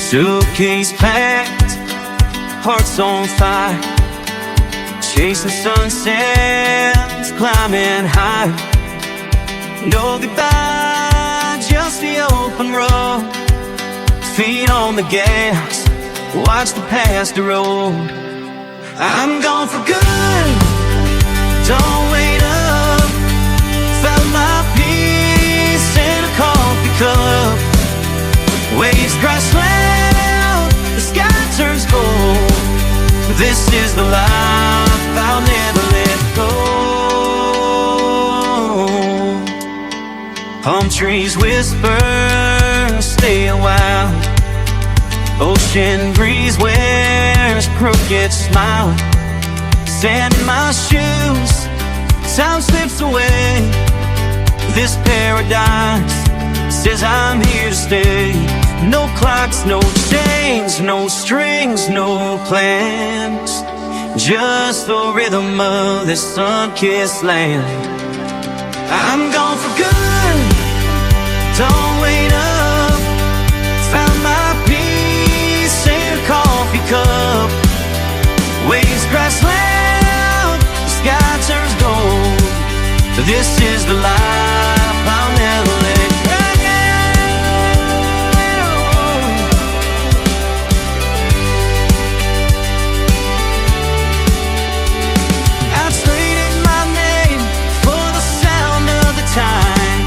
Suitcase packed, hearts on fire, chasing sunsets, climbing high. No goodbye, just the open road. Feet on the gas, watch the past roll. I'm gone for good, don't wait up. Found my peace in a coffee cup. Waves crash loud, the sky turns cold. This is the life I'll never let go. Palm trees whisper, stay a while. Ocean breeze wears crooked smile. Sand in my shoes, time slips away. This paradise says I'm here to stay. No clocks, no chains, no strings, no plans. Just the rhythm of this sun-kissed land. I'm gone for good, don't wait up. Found my peace in a coffee cup. Waves crash loud, the sky turns gold. This is the life I'll never let go. I've traded my name for the sound of the time.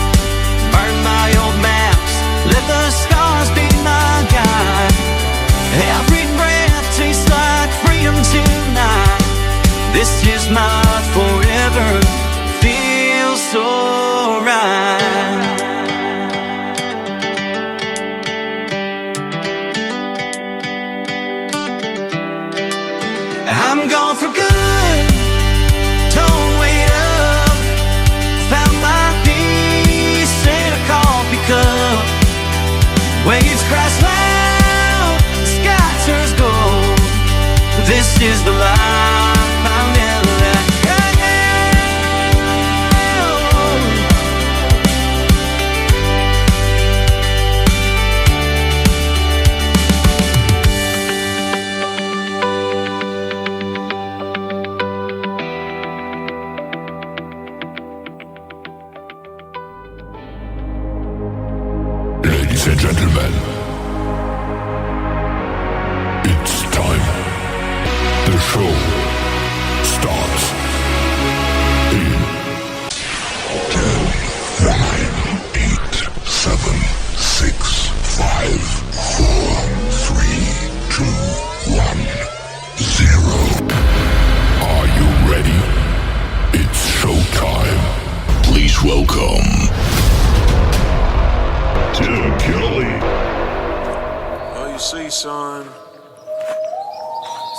Burn my old maps, let the stars be my guide. Every breath tastes like freedom tonight. This is my forever, feels so right. I'm gone for good, don't wait up. Found my peace in a coffee cup. Waves crash loud, the sky turns gold. This is the life I'll never let go. Ladies and gentlemen, it's time. The show starts in 10, 9, 8, 7, 6, 5, 4, 3, 2, 1, 0. Are you ready? It's showtime. Please welcome Tim Kelly. Well, you see, son, the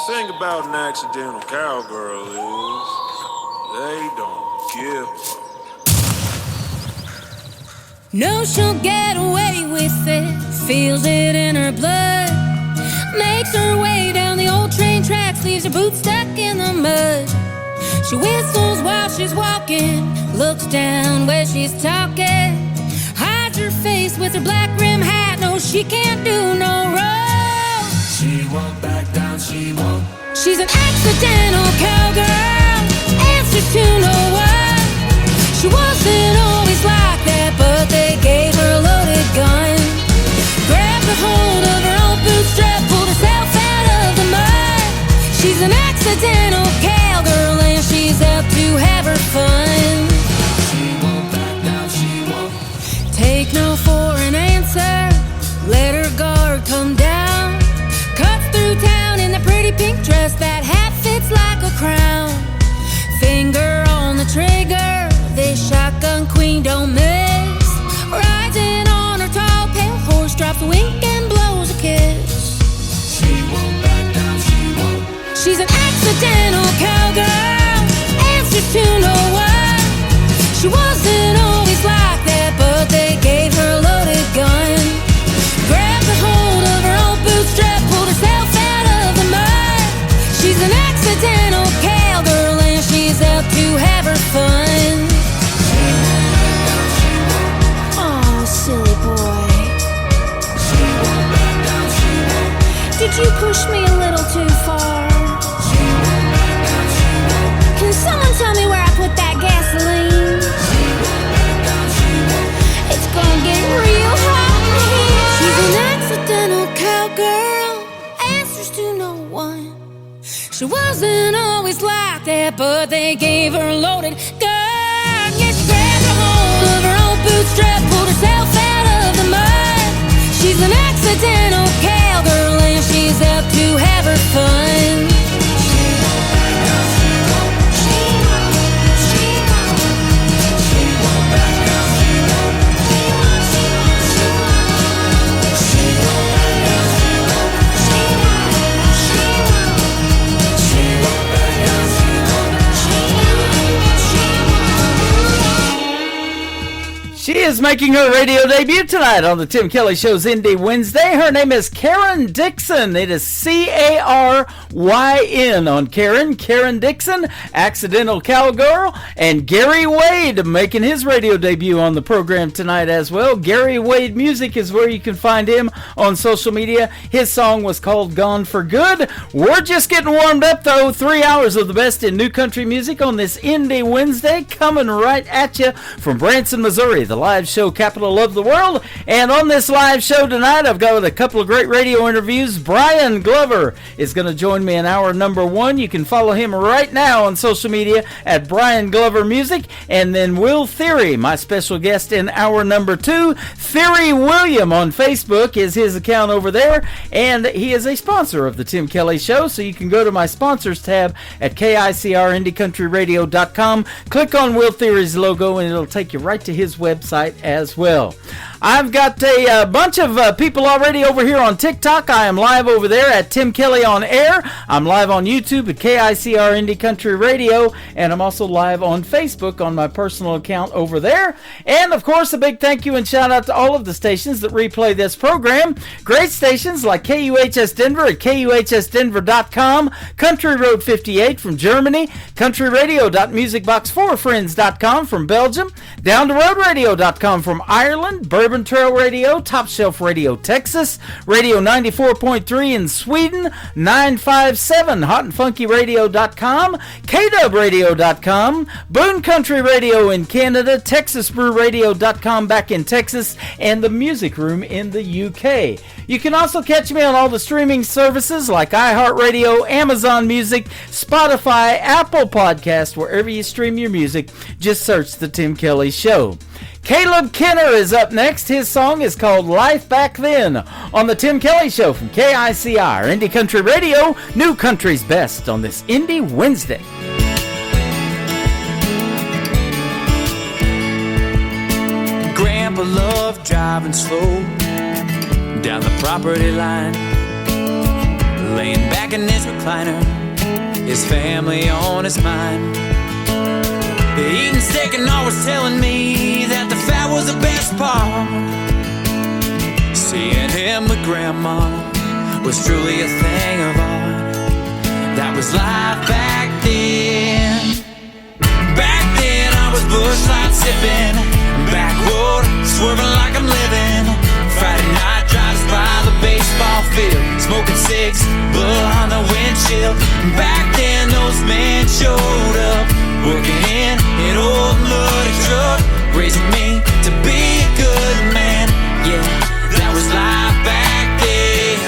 thing about an accidental cowgirl is they don't give up. No, she'll get away with it, feels it in her blood. Makes her way down the old train tracks, leaves her boots stuck in the mud. She whistles while she's walking, looks down where she's talking. Hides her face with her black rim hat, no, she can't do no wrong. She won't back down, she won't. She's an accidental cowgirl, answers to no one. She wasn't always like that, but they gave her a loaded gun. Grabbed a hold of her own bootstrap, pulled herself out of the mud. She's an accidental cowgirl, and she's out to have her fun. She won't back down, she won't. Take no for an answer, let her guard come down. Cuts through town in the pretty pink dress, that hat fits like a crown. Finger on the trigger, this shotgun queen don't miss. Riding on her tall pale horse, drops a wink and blows a kiss. She won't back down, she won't. She's an accidental Did you push me a little too far? Can someone tell me where I put that gasoline? It's gonna get real hot in here. She's an accidental cowgirl, answers to no one. She wasn't always like that, but they gave her a loaded gun. Yeah, she grabbed a hold of her own bootstrap, pulled herself out of the mud. She's an accidental cowgirl, and she's out to have her fun. She is making her radio debut tonight on the Tim Kelly Show's Indie Wednesday. Her name is Karen Dixon. It is C-A-R-Y-N on Karen. Karen Dixon, Accidental Cowgirl, and Gary Wade making his radio debut on the program tonight as well. Gary Wade Music is where you can find him on social media. His song was called Gone for Good. We're just getting warmed up though. 3 hours of the best in new country music on this Indie Wednesday, coming right at you from Branson, Missouri, the live show capital of the world. And on this live show tonight, I've got a couple of great radio interviews. Brian Glover is going to join me in hour number 1. You can follow him right now on social media at Brian Glover Music. And then Will Theory, my special guest in hour number 2. Theory William on Facebook is his account over there, and he is a sponsor of the Tim Kelly Show, so you can go to my sponsors tab at KICRIndieCountryRadio.com, click on Will Theory's logo, and it'll take you right to his website as well. I've got a bunch of people already over here on TikTok. I am live over there at Tim Kelly on Air. I'm live on YouTube at KICR Indie Country Radio, and I'm also live on Facebook on my personal account over there. And of course, a big thank you and shout out to all of the stations that replay this program. Great stations like KUHS Denver at KUHSdenver.com, Country Road 58 from Germany, countryradio.musicbox4friends.com from Belgium, Down the Road Radio.com from Ireland, Bourbon Trail Radio, Top Shelf Radio Texas, Radio 94.3 in Sweden, 957 hotandfunkyradio.com, KDubRadio.com, Boone Country Radio in Canada, TexasBrewRadio.com back in Texas, and the Music Room in the UK. You can also catch me on all the streaming services like iHeartRadio, Amazon Music, Spotify, Apple Podcast, wherever you stream your music. Just search The Tim Kelly Show. Caleb Kenner is up next. His song is called Life Back Then on the Tim Kelly Show from KICR Indie Country Radio, New Country's Best on this Indie Wednesday. Grandpa loved driving slow down the property line, laying back in his recliner, his family on his mind. Eating steak and always telling me that the fat was the best part. Seeing him with grandma was truly a thing of art. That was life back then. Back then I was bush light sipping, backwood swerving like I'm living. Friday night drives by the baseball field, smoking cigs, blood on the windshield. Back then those men showed up, working in an old muddy truck, raising me to be a good man. Yeah, that was life back then.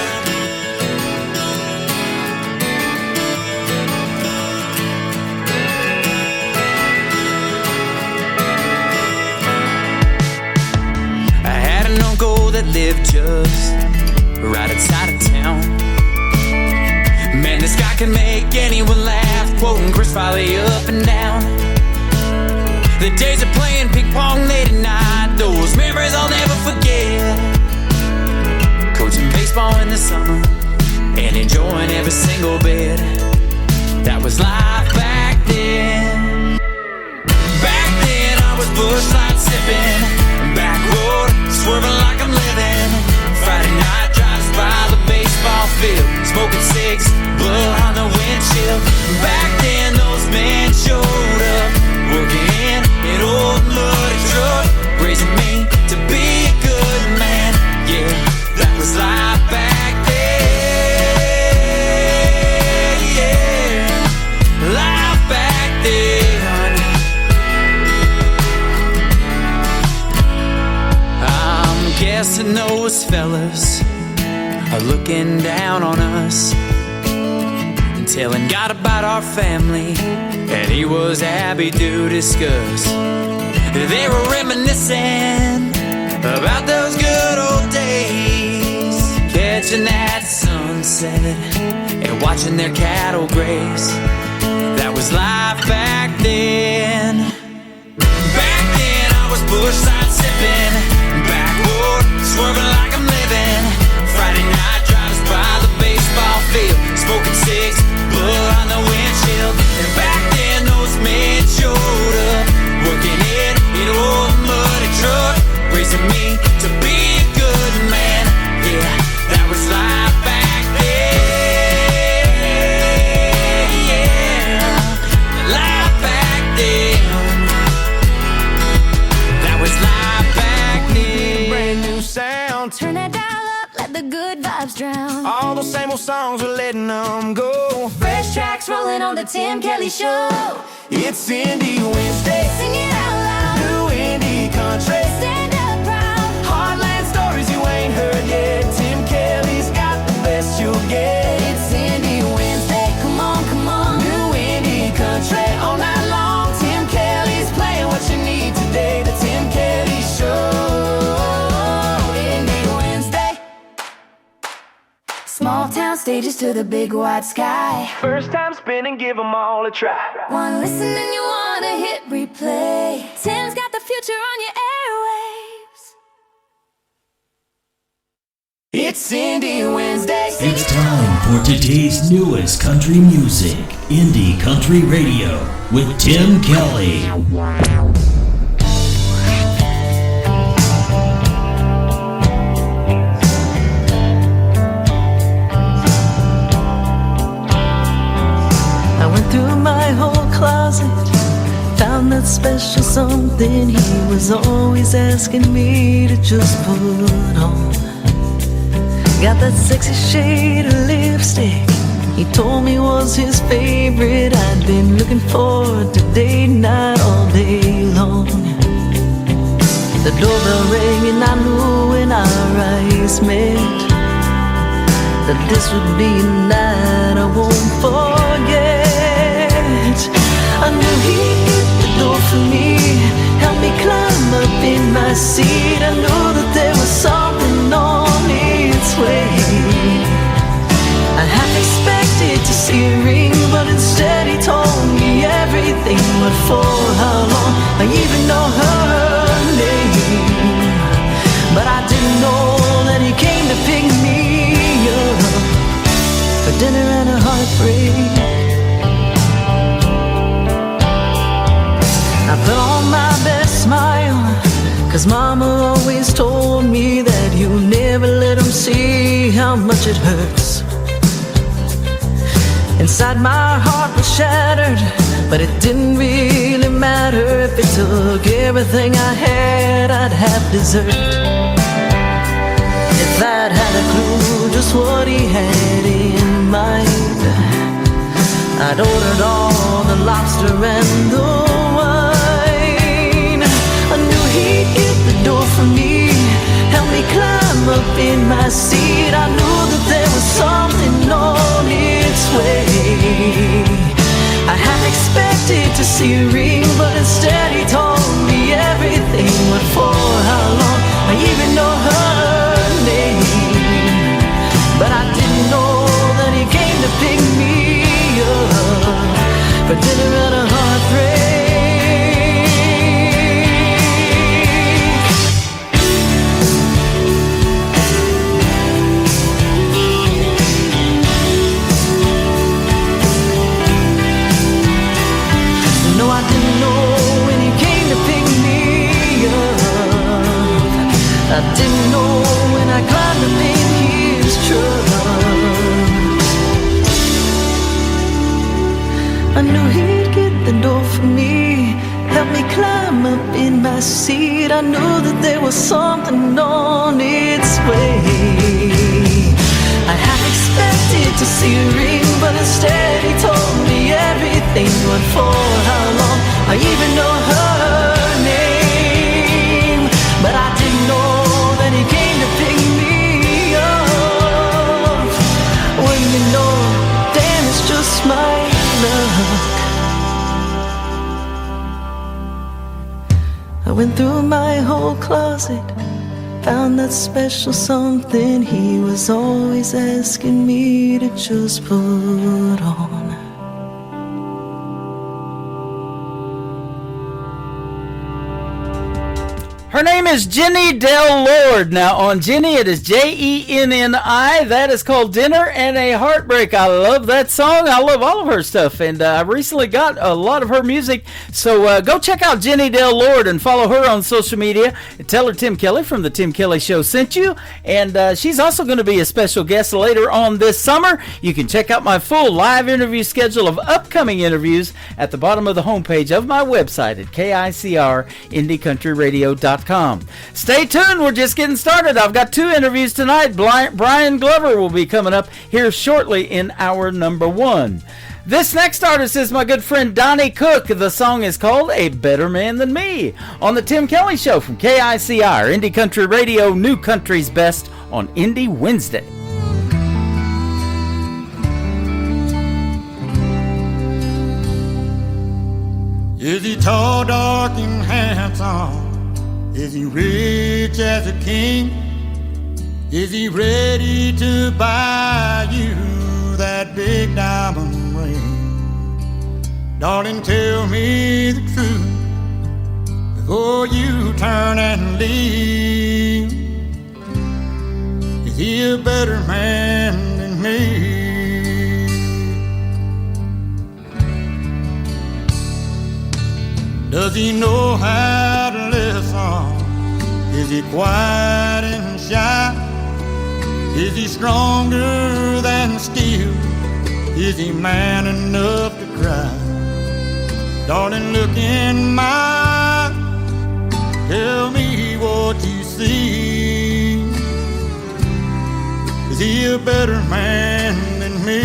I had an uncle that lived just right outside of town. Man, this guy can make anyone laugh, quoting Chris Farley up and down. The days of playing ping pong late at night, those memories I'll never forget. Coaching baseball in the summer and enjoying every single bit. That was life back then. Back then I was bush light sipping, backwood swerving like I'm living. Friday night drives by the baseball field, smoking cigs, blood on the windshield. Back then those men showed up, working in an old muddy truck, raising me to be a good man. Yeah, that was life back then. guessing those fellas are looking down on us and telling God about our family, and he was happy to discuss. They were reminiscing about those good old days, catching that sunset and watching their cattle graze. That was life back then. Back then I was bushside sipping, backboard swerving like I'm living. Friday night drives by the baseball field, smoking cigs, blood on the windshield. And back then those men showed up, working it in an old muddy truck, raising me to be a good man. Yeah, that was life back then. Yeah, life back then. That was life back then. Brand new sound. Turn that dial up, let the good vibes drown. All those same old songs, we're letting them go. Fresh tracks rolling on the Tim Kelly Show. It's Indie Wednesday. Sing it out loud. New indie country. Stand up proud. Heartland stories you ain't heard yet. Tim Kelly's got the best you'll get. It's Indie Wednesday. Come on, come on. New indie country all night long. Tim Kelly's playing what you need today. The Tim Kelly Show. Indie Wednesday. Small town stages to the big wide sky. First time spinning, give them all a try. One listen and you wanna hit replay. Tim's got the future on your airwaves. It's Indie Wednesday. It's time for today's newest country music, Indie Country Radio, with Tim Kelly. I went through my whole closet, found that special something he was always asking me to just put on. Got that sexy shade of lipstick he told me was his favorite. I'd been looking forward to date night all day long. The doorbell rang and I knew when our eyes met that this would be a night I won't forget. I knew he'd get the door for me, help me climb up in my seat. I knew that there was something on its way. I half expected to see a ring, but instead he told me everything. But for how long? I even know her name, but I didn't know that he came to pick me up for dinner and a heartbreak. I put on my best smile, 'cause mama always told me that you never let them see how much it hurts. Inside my heart was shattered, but it didn't really matter. If it took everything I had, I'd have dessert. If I'd had a clue just what he had in mind, I'd ordered all the lobster and the wine. I knew he'd get the door for me, help me climb up in my seat. I knew that there was something on its way. I half expected to see a ring, but instead he told me everything. But for how long? I even know her name, but I didn't know that he came to pick me up for dinner and a heartbreak. No, I didn't know when he came to pick me up. I didn't know when I climbed up in his truck. I knew he'd get the door for me, help me climb up in my seat. I knew that there was something on its way. I half expected to see a ring, but instead he told me everything. But for how long? I even know her name, but I didn't know that he came to I went through my whole closet, found that special something he was always asking me to just put on. Her name is Jenny Del Lord. Now, on Jenny, it is Jenni. That is called Dinner and a Heartbreak. I love that song. I love all of her stuff, and I recently got a lot of her music. So go check out Jenny Del Lord and follow her on social media. And tell her Tim Kelly from The Tim Kelly Show sent you. And she's also going to be a special guest later on this summer. You can check out my full live interview schedule of upcoming interviews at the bottom of the homepage of my website at KICRIndieCountryRadio.com. Stay tuned, we're just getting started. I've got 2 interviews tonight. Brian Glover will be coming up here shortly in hour number 1. This next artist is my good friend Donnie Cook. The song is called A Better Man Than Me on The Tim Kelly Show from KICR, Indie Country Radio, New Country's Best on Indie Wednesday. Is he tall, dark, and handsome? Is he rich as a king? Is he ready to buy you that big diamond ring? Darling, tell me the truth before you turn and leave. Is he a better man than me? Does he know how to listen? Is he quiet and shy? Is he stronger than steel? Is he man enough to cry? Darling, look in my eyes. Tell me what you see. Is he a better man than me?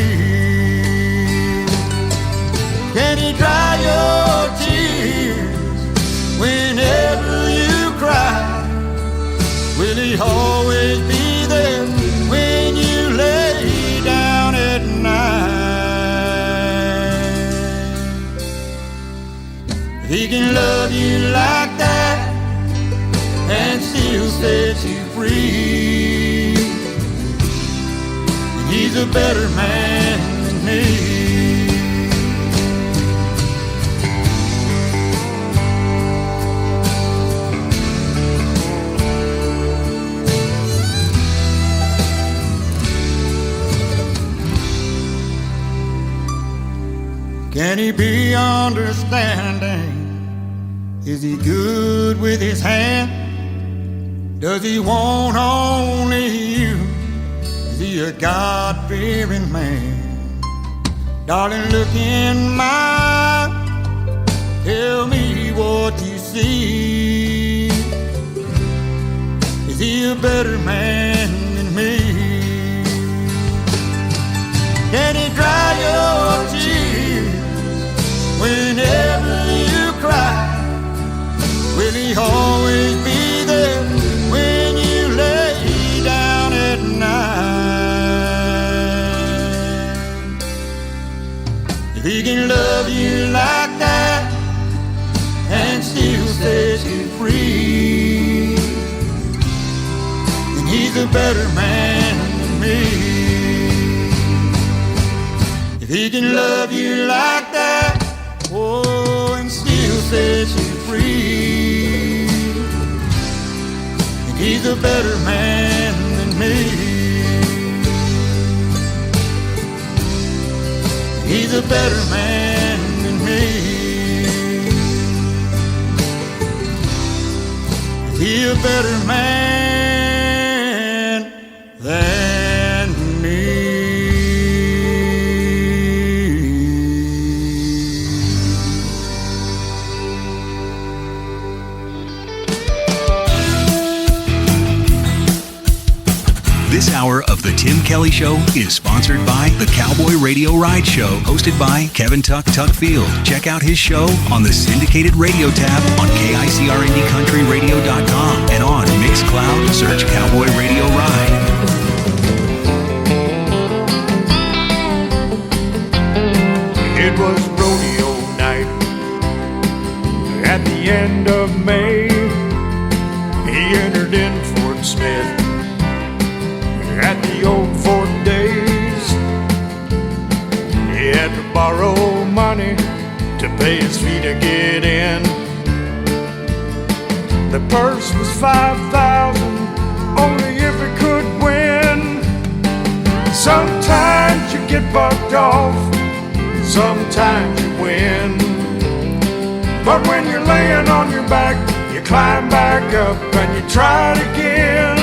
Can he dry your tears whenever you cry? Will he always be there when you lay down at night? If he can love you like that and still set you free, then he's a better man than me. Can he be understanding? Is he good with his hand? Does he want only you? Is he a God-fearing man? Darling, look in my eyes. Tell me what you see. Is he a better man than me? Can he dry your tears whenever you cry? Will he always be there when you lay down at night? If he can love you like that and still set you free, then he's a better man than me. If he can love you like that, oh, and still set you free, and he's a better man than me. He's a better man than me. He's a better man than me. This hour of The Tim Kelly Show is sponsored by the Cowboy Radio Ride Show, hosted by Kevin Tuckfield. Check out his show on the syndicated radio tab on KICRIndieCountryRadio.com and on Mixcloud. Search Cowboy Radio Ride. It was rodeo night at the end of May. Smith at the old Fort days. He had to borrow money to pay his fee to get in. The purse was $5,000, only if he could win. Sometimes you get bucked off, sometimes you win. But when you're laying on your back, you climb back up and you try it again.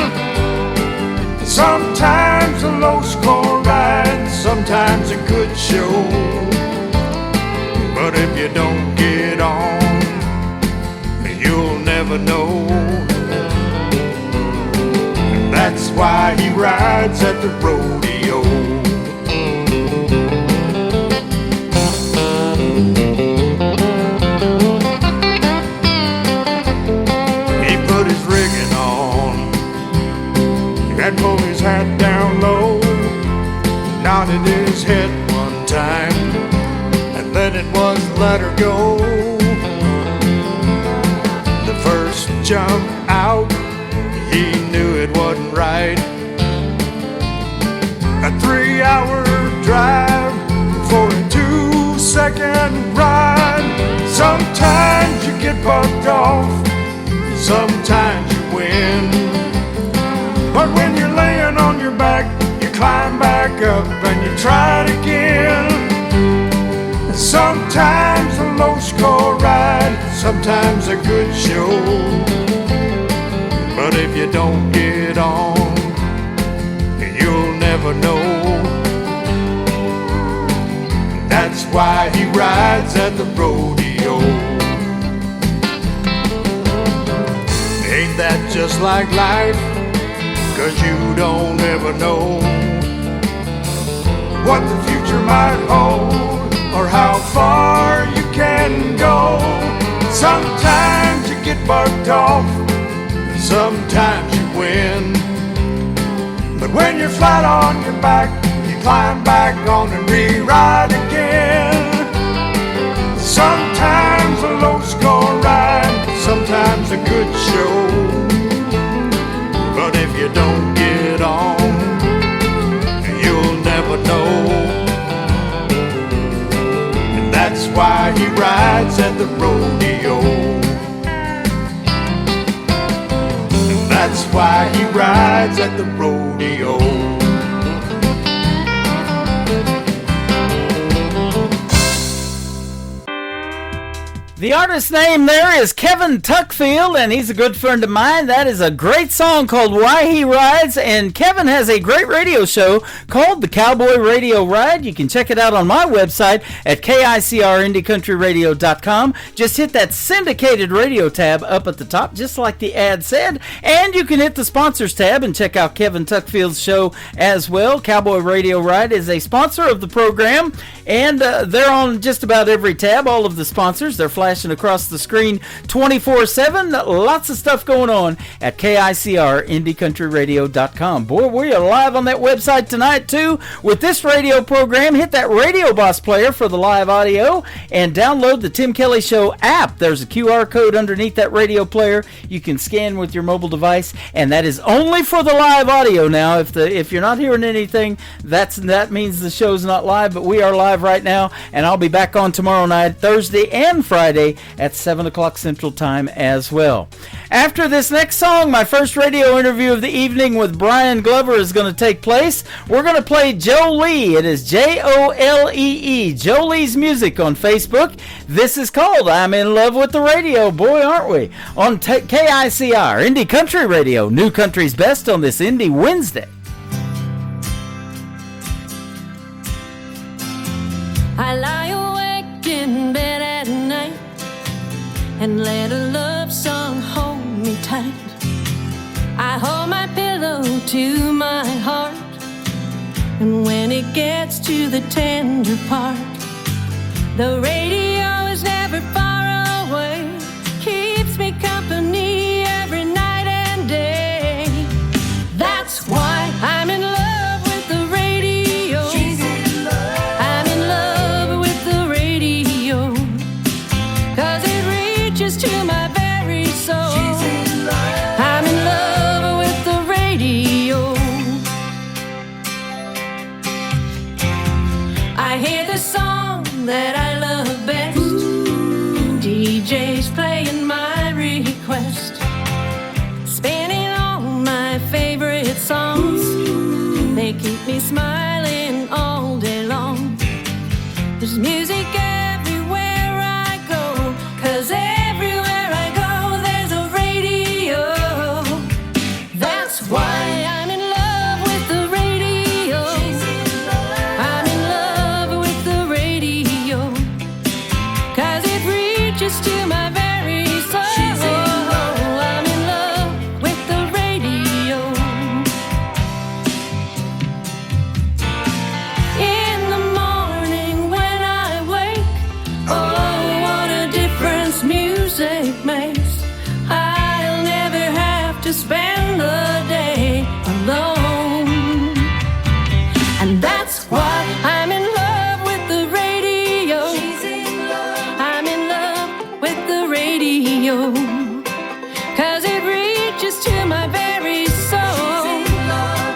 Sometimes a low score ride, sometimes a good show. But if you don't get on, you'll never know. And that's why he rides at the rodeo. He put his rigging on and pulled his hat down low, nodded his head one time, and then it was let her go. The first jump out, he knew it wasn't right. A 3-hour drive for a 2-second ride. Sometimes you get bucked off, sometimes you win. But when you're laying on your back, you climb back up and you try it again. Sometimes a low score ride, sometimes a good show. But if you don't get on, you'll never know. That's why he rides at the rodeo. Ain't that just like life? 'Cause you don't ever know what the future might hold, or how far you can go. Sometimes you get bucked off, sometimes you win. But when you're flat on your back, you climb back on and re-ride again. Sometimes a low score ride, sometimes a good show. But if you don't get on, you'll never know. And that's why he rides at the rodeo. And that's why he rides at the rodeo. The artist's name there is Kevin Tuckfield, and he's a good friend of mine. That is a great song called Why He Rides, and Kevin has a great radio show called The Cowboy Radio Ride. You can check it out on my website at KICRIndieCountryRadio.com. Just hit that syndicated radio tab up at the top, just like the ad said, and you can hit the sponsors tab and check out Kevin Tuckfield's show as well. Cowboy Radio Ride is a sponsor of the program, and they're on just about every tab, all of the sponsors. They're flashing across the screen 24/7. Lots of stuff going on at KICRIndieCountryRadio.com. Boy, we are live on that website tonight too with this radio program. Hit that Radio Boss player for the live audio and download the Tim Kelly Show app. There's a QR code underneath that radio player you can scan with your mobile device, and that is only for the live audio. Now if you're not hearing anything, that means the show's not live, but we are live right now, and I'll be back on tomorrow night, Thursday and Friday at 7 o'clock Central Time as well. After this next song, my first radio interview of the evening with Brian Glover is going to take place. We're going to play Jolee. It is Jolee. Jolee's Music on Facebook. This is called I'm in Love with the Radio. Boy, aren't we? On KICR, Indie Country Radio, New Country's Best on this Indie Wednesday. I lie awake in bed at night and let a love song hold me tight. I hold my pillow to my heart, and when it gets to the tender part, the radio is never far away, keeps me company every night and day. That's why I'm in love with the radio. She's in love. I'm in love with the radio, 'cause it reaches to my very soul. She's in love. I'm in love with the radio. to my very soul. I'm in love with the radio. In the morning when I wake, oh, what a difference music makes. I'll never have to spend the day alone. And that's why I'm in love with the radio. I'm in love with the radio. 'Cause it reaches to my very soul.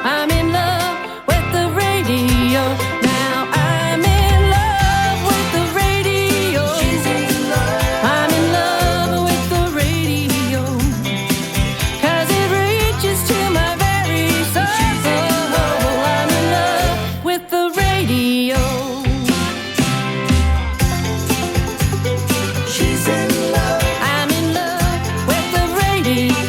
I'm in love with the radio. Now I'm in love with the radio. I'm in love with the radio. 'Cause it reaches to my very soul. I'm in love with the radio. She's in love. I'm in love with the radio.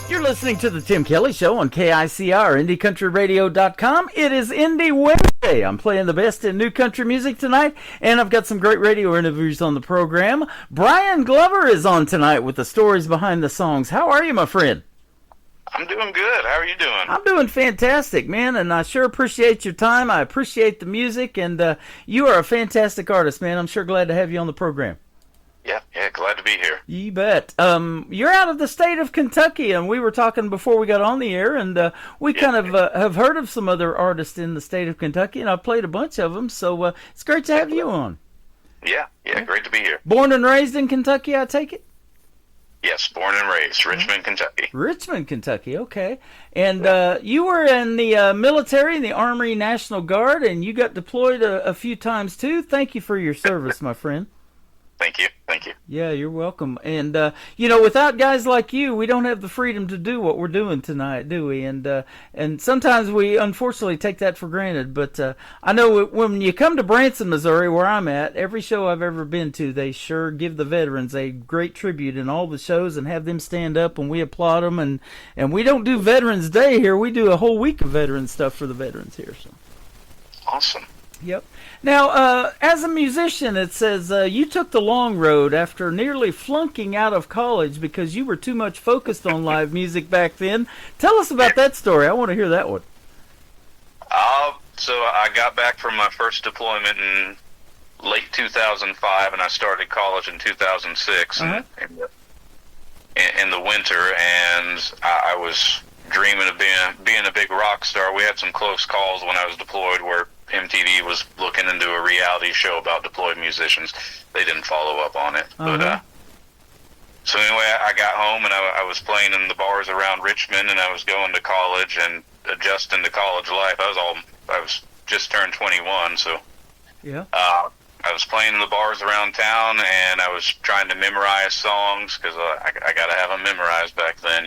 You're listening to the Tim Kelly Show on KICR, IndieCountryRadio.com. It is Indie Wednesday. I'm playing the best in new country music tonight, and I've got some great radio interviews on the program. Brian Glover is on tonight with the stories behind the songs. How are you, my friend? I'm doing good. How are you doing? I'm doing fantastic, man, and I sure appreciate your time. I appreciate the music, and you are a fantastic artist, man. I'm sure glad to have you on the program. Yeah, glad to be here. You bet. You're out of the state of Kentucky, and we were talking before we got on the air, and we kind of have heard of some other artists in the state of Kentucky, and I've played a bunch of them, so it's great to have you on. Yeah, great to be here. Born and raised in Kentucky, I take it? Yes, born and raised, Richmond, Kentucky. Richmond, Kentucky, okay. And you were in the military, in the Army National Guard, and you got deployed a few times, too. Thank you for your service, my friend. Thank you. Yeah, you're welcome. And, without guys like you, we don't have the freedom to do what we're doing tonight, do we? And sometimes we, unfortunately, take that for granted. But I know when you come to Branson, Missouri, where I'm at, every show I've ever been to, they sure give the veterans a great tribute in all the shows and have them stand up, and we applaud them. And we don't do Veterans Day here. We do a whole week of veteran stuff for the veterans here. So. Awesome. Yep. Now, as a musician, it says you took the long road after nearly flunking out of college because you were too much focused on live music back then. Tell us about that story. I want to hear that one. So I got back from my first deployment in late 2005, and I started college in 2006 in the winter, and I was dreaming of being a big rock star. We had some close calls when I was deployed where MTV was looking into a reality show about deployed musicians. They didn't follow up on it. But so anyway, I got home and I was playing in the bars around Richmond, and I was going to college and adjusting to college life. I was just turned 21, so yeah. I was playing in the bars around town, and I was trying to memorize songs because I got to have them memorized back then,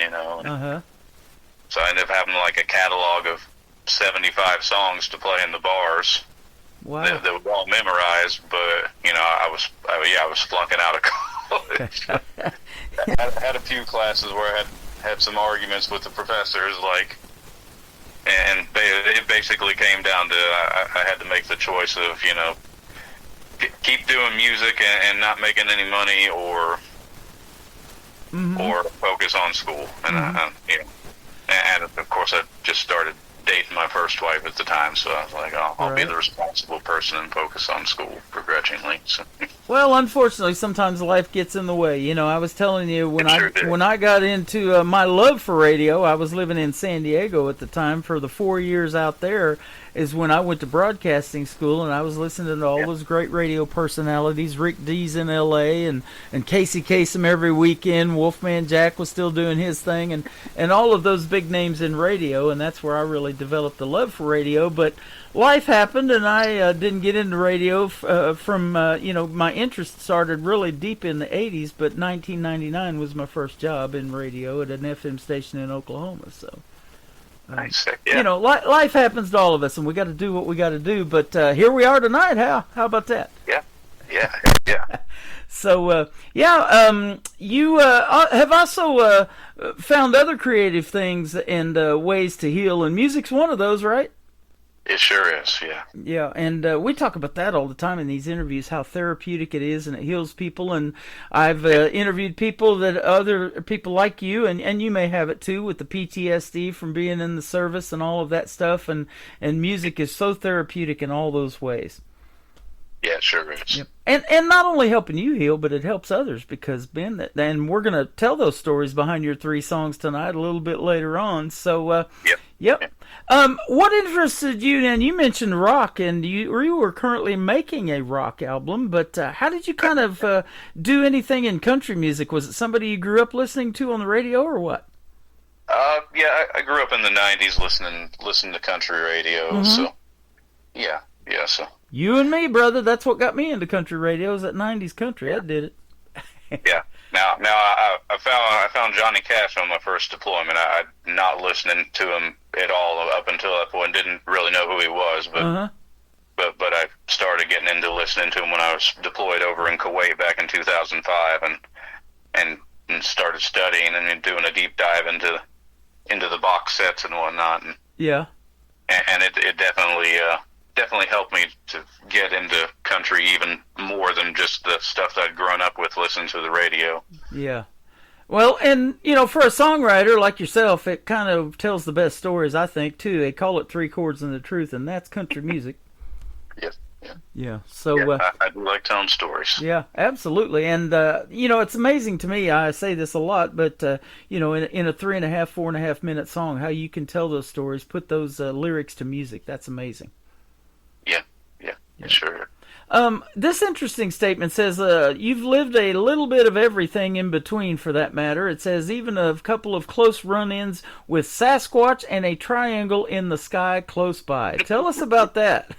So I ended up having like a catalog of 75 songs to play in the bars. Wow. They were all memorized, but I was flunking out of college. I had a few classes where I had some arguments with the professors, and it basically came down to I had to make the choice of keep doing music and not making any money, or focus on school, and and of course I just started dating my first wife at the time, so I was like, I'll be the responsible person and focus on school begrudgingly. So. Well, unfortunately, sometimes life gets in the way. I was telling you when I got into my love for radio, I was living in San Diego at the time. For the 4 years out there is when I went to broadcasting school, and I was listening to all those great radio personalities. Rick Dees in L.A. and Casey Kasem every weekend. Wolfman Jack was still doing his thing, and all of those big names in radio, and that's where I really developed the love for radio. But life happened, and I didn't get into radio from my interest started really deep in the 80s, but 1999 was my first job in radio at an FM station in Oklahoma. So nice. Yeah. Life happens to all of us, and we got to do what we got to do. But here we are tonight. How about that? Yeah. So you have also found other creative things and ways to heal, and music's one of those, right? It sure is, yeah. Yeah, and we talk about that all the time in these interviews, how therapeutic it is and it heals people. And I've interviewed people that other people like you, and you may have it too, with the PTSD from being in the service and all of that stuff. And music is so therapeutic in all those ways. Yeah, it sure is. Yep. And not only helping you heal, but it helps others because, Ben, and we're going to tell those stories behind your 3 songs tonight a little bit later on. So, Yep. What interested you? And you mentioned rock, and you were currently making a rock album. But how did you kind of do anything in country music? Was it somebody you grew up listening to on the radio, or what? Yeah, I grew up in the '90s listening to country radio. So, yeah. So you and me, brother. That's what got me into country radio. Was that '90s country? I did it. Yeah. Now I found Johnny Cash on my first deployment. I'd not listening to him at all up until that point. Didn't really know who he was, but I started getting into listening to him when I was deployed over in Kuwait back in 2005, and started studying and doing a deep dive into the box sets and whatnot. And it definitely helped me to get into country even more than just the stuff that I'd grown up with listening to the radio. Yeah. Well, and, for a songwriter like yourself, it kind of tells the best stories, I think, too. They call it 3 chords and the truth, and that's country music. Yes. Yeah. So I do like telling stories. Yeah, absolutely. And, it's amazing to me, I say this a lot, but, in a 3.5, 4.5 minute song, how you can tell those stories, put those lyrics to music, that's amazing. Yeah, sure. This interesting statement says, you've lived a little bit of everything in between, for that matter. It says, even a couple of close run-ins with Sasquatch and a triangle in the sky close by. Tell us about that.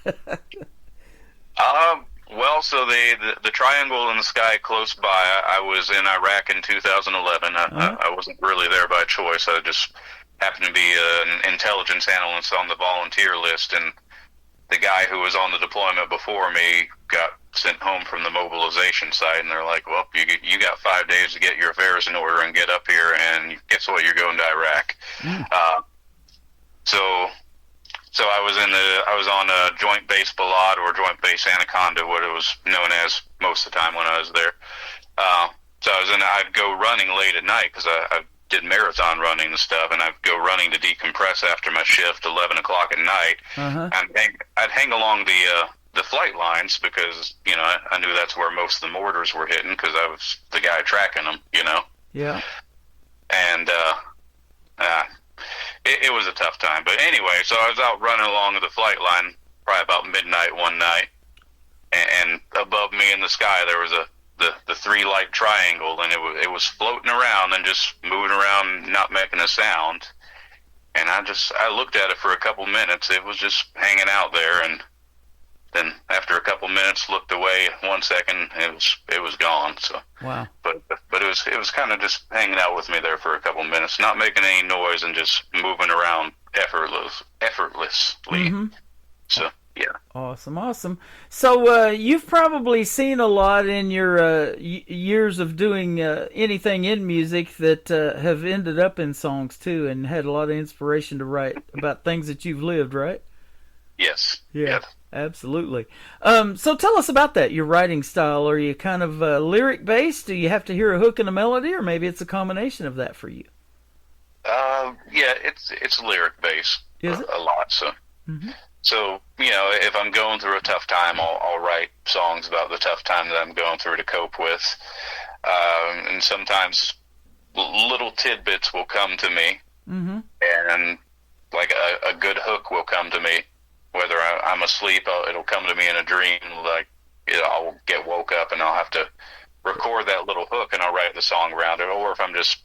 Well, so the triangle in the sky close by, I was in Iraq in 2011. I wasn't really there by choice. I just happened to be an intelligence analyst on the volunteer list, and the guy who was on the deployment before me got sent home from the mobilization site, and they're like, well, you got 5 days to get your affairs in order and get up here, and guess what, you're going to Iraq. So I was on a Joint Base Balad, or Joint Base Anaconda, what it was known as most of the time when I was there. So I'd go running late at night, because I did marathon running and stuff, and I'd go running to decompress after my shift, 11 o'clock at night. And I'd hang along the flight lines, because I knew that's where most of the mortars were hitting, because I was the guy tracking them. Yeah. And it was a tough time, but anyway, so I was out running along the flight line probably about midnight one night, and above me in the sky there was the 3 light triangle, and it was floating around and just moving around, not making a sound. And I looked at it for a couple minutes. It was just hanging out there, and then after a couple minutes, looked away 1 second, and it was gone. So wow. But it was kind of just hanging out with me there for a couple minutes, not making any noise and just moving around effortlessly. So. Yeah. Awesome. So you've probably seen a lot in your years of doing anything in music that have ended up in songs too, and had a lot of inspiration to write about things that you've lived, right? Yes. Yeah. Absolutely. So tell us about that, your writing style. Are you kind of lyric based? Do you have to hear a hook and a melody, or maybe it's a combination of that for you? Yeah, it's lyric based. Is it? A lot, so. So, if I'm going through a tough time, I'll write songs about the tough time that I'm going through to cope with. And sometimes little tidbits will come to me, and like a good hook will come to me. Whether I'm asleep, it'll come to me in a dream. Like I'll get woke up and I'll have to record that little hook, and I'll write the song around it. Or if I'm just